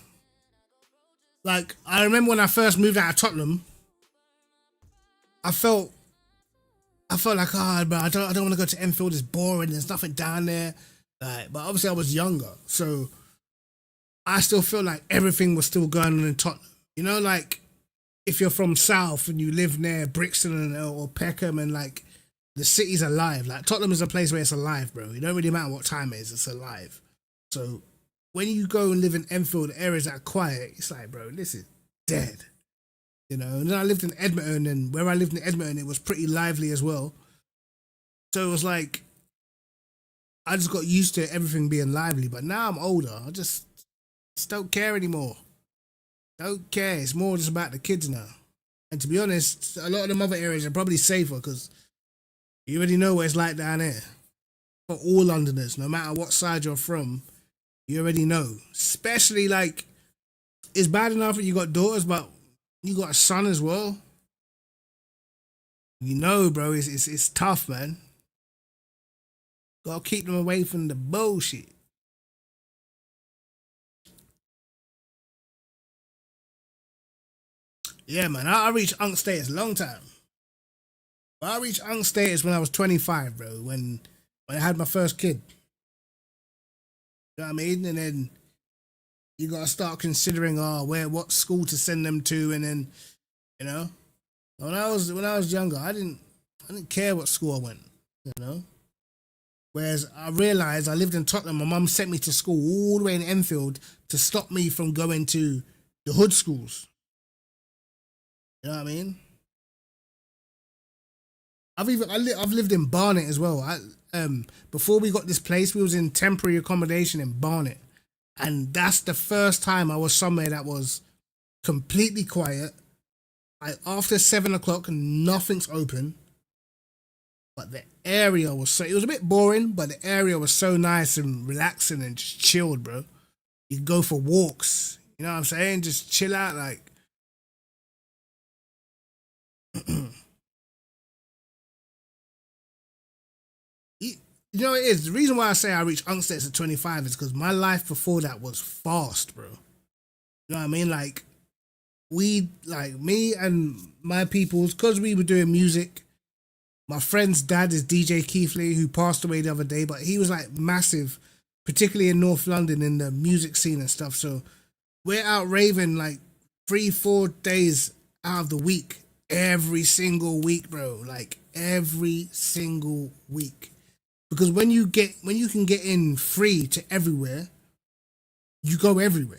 Like I remember when I first moved out of Tottenham, I felt like, oh, bro, I don't want to go to Enfield. It's boring. There's nothing down there. Like, but obviously I was younger, so I still feel like everything was still going on in Tottenham. You know, like if you're from South and you live near Brixton or Peckham and like the city's alive. Like Tottenham is a place where it's alive, bro. It don't really matter what time it is, it's alive. So when you go and live in Enfield, areas that are quiet, it's like, bro, this is dead. You know, and then I lived in Edmonton, and where I lived in Edmonton, it was pretty lively as well. So it was like, I just got used to everything being lively. But now I'm older, I just don't care anymore. Don't care. It's more just about the kids now. And to be honest, a lot of them other areas are probably safer because you already know what it's like down there. For all Londoners, no matter what side you're from, you already know. Especially like, it's bad enough that you got daughters, but you got a son as well. You know, bro, it's tough, man. Gotta keep them away from the bullshit. Yeah, man, I reached unk status a long time. I reached unk status when I was 25, bro. When I had my first kid. You know what I mean? And then you gotta start considering, what school to send them to, and then, you know, when I was younger, I didn't care what school I went, you know. Whereas I realized I lived in Tottenham, my mum sent me to school all the way in Enfield to stop me from going to the hood schools. You know what I mean? I've lived in Barnet as well. Before we got this place, we was in temporary accommodation in Barnet, and that's the first time I was somewhere that was completely quiet. After 7 o'clock, nothing's open. But the area was it was a bit boring, but the area was so nice and relaxing and just chilled, bro. You could go for walks. You know what I'm saying? Just chill out, like. You know, it is. The reason why I say I reached Unstates at 25 is because my life before that was fast, bro. You know what I mean? Like, me and my peoples, because we were doing music. My friend's dad is DJ Keithley, who passed away the other day, but he was like massive, particularly in North London in the music scene and stuff. So we're out raving like 3-4 days out of the week, every single week, bro. Like every single week. Because when you can get in free to everywhere, you go everywhere.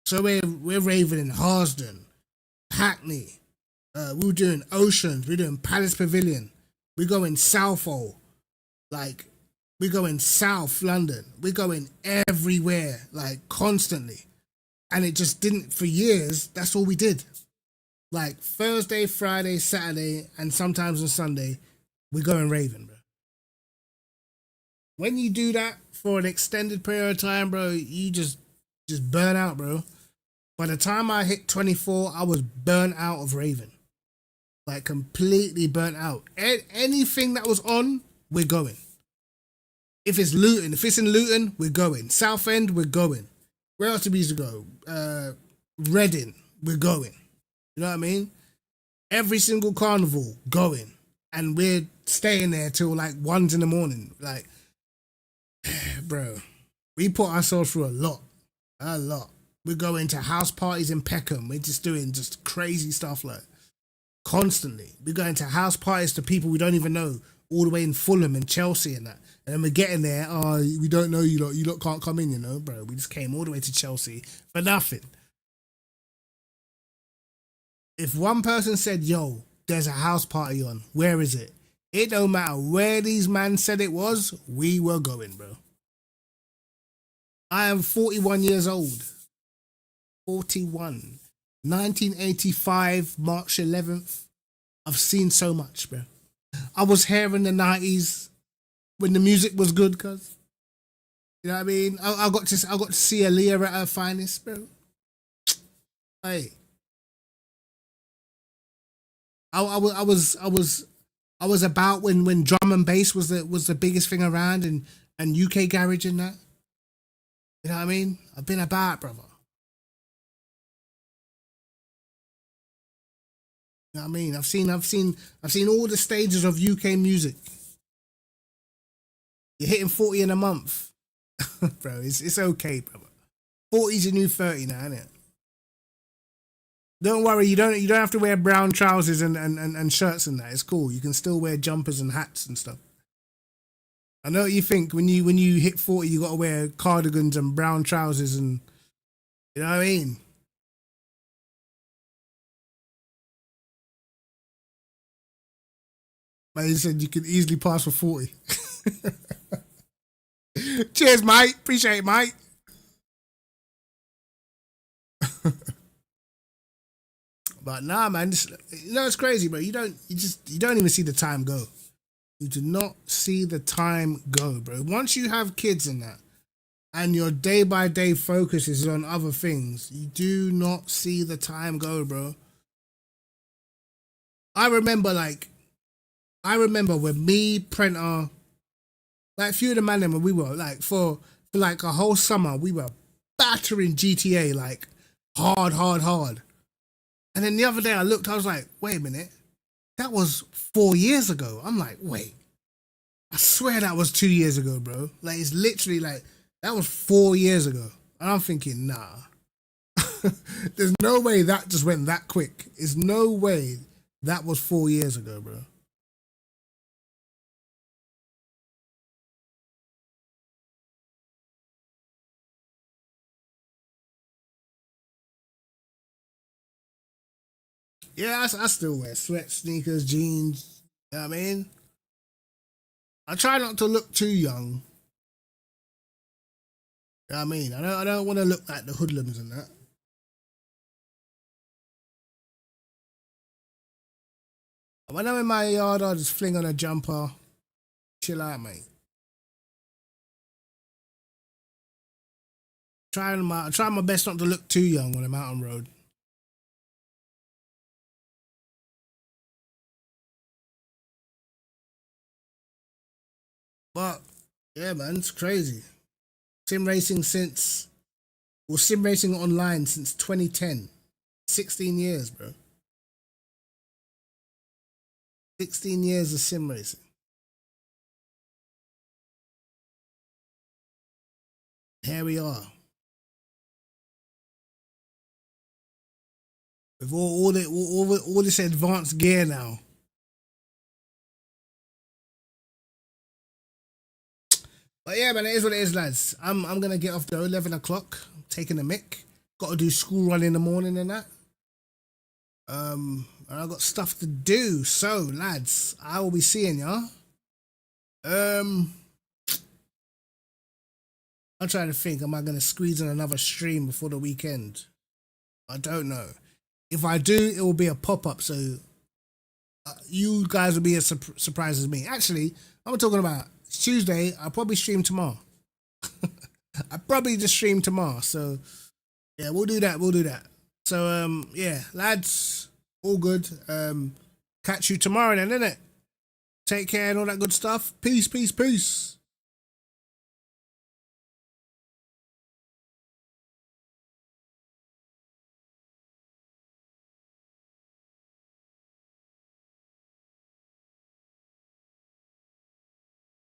So we're raving in Harsden, Hackney. We were doing Oceans. We're doing Palace Pavilion. We're going Southall. Like, we're going South London. We're going everywhere, like, constantly. And it just didn't, for years, that's all we did. Like, Thursday, Friday, Saturday, and sometimes on Sunday, we're going raving, bro. When you do that for an extended period of time, bro, you just burn out, bro. By the time I hit 24, I was burnt out of raving. Like, completely burnt out. Anything that was on, we're going. If it's Luton, if it's in Luton, we're going. Southend, we're going. Where else did we used to go? Reading, we're going. You know what I mean? Every single carnival, going. And we're staying there till like 1 in the morning. Like, bro, we put ourselves through a lot. A lot. We're going to house parties in Peckham. We're just doing just crazy stuff like constantly. We're going to house parties to people we don't even know, all the way in Fulham and Chelsea and that. And then we're getting there, we don't know you lot. You lot can't come in, you know, bro. We just came all the way to Chelsea for nothing. If one person said, yo, there's a house party on, where is it? It don't matter where these men said it was, we were going, bro. I am 41 years old. 41. 1985, March 11th. I've seen so much, bro. I was here in the 90s when the music was good, cuz. You know what I mean? I got to see Aaliyah at her finest, bro. Hey. I was about when drum and bass was the biggest thing around and UK garage and that. You know what I mean? I've been about, brother. You know what I mean? I've seen all the stages of UK music. You're hitting 40 in a month. Bro, it's okay, brother. 40's your new 30 now, isn't it? Don't worry, you don't have to wear brown trousers and shirts and that. It's cool. You can still wear jumpers and hats and stuff. I know what you think when you hit 40, you gotta wear cardigans and brown trousers and you know what I mean? But he said you could easily pass for 40. Cheers, mate. Appreciate it, mate. But nah, man, it's crazy, bro. You don't even see the time go. You do not see the time go, bro. Once you have kids in that, and your day by day focus is on other things, you do not see the time go, bro. I remember when me, Prenter, like a few of the man them, we were like for like a whole summer, we were battering GTA like hard. And then the other day I looked, I was like, wait a minute, that was 4 years ago. I'm like, wait, I swear that was 2 years ago, bro. Like, it's literally like, that was 4 years ago. And I'm thinking, nah. There's no way that just went that quick. There's no way that was 4 years ago, bro. Yeah, I still wear sweats, sneakers, jeans. You know what I mean? I try not to look too young. You know what I mean? I don't want to look like the hoodlums and that. When I'm in my yard, I'll just fling on a jumper, chill out, mate. Try my best not to look too young when I'm out on road. But yeah, man, it's crazy. Sim racing sim racing online since 2010. 16 years, bro. 16 years of sim racing. Here we are. With all this advanced gear now. But yeah, man, it is what it is, lads. I'm gonna get off though. 11 o'clock. I'm taking a mick. Got to do school run in the morning and that. And I got stuff to do. So, lads, I will be seeing y'all. I'm trying to think. Am I gonna squeeze in another stream before the weekend? I don't know. If I do, it will be a pop up. So you guys will be as surprised as me. Actually, I'm talking about it's Tuesday. I'll probably stream tomorrow. I probably just stream tomorrow. So yeah, we'll do that. We'll do that. So yeah, lads, all good. Catch you tomorrow then, innit? Take care and all that good stuff. Peace, peace, peace.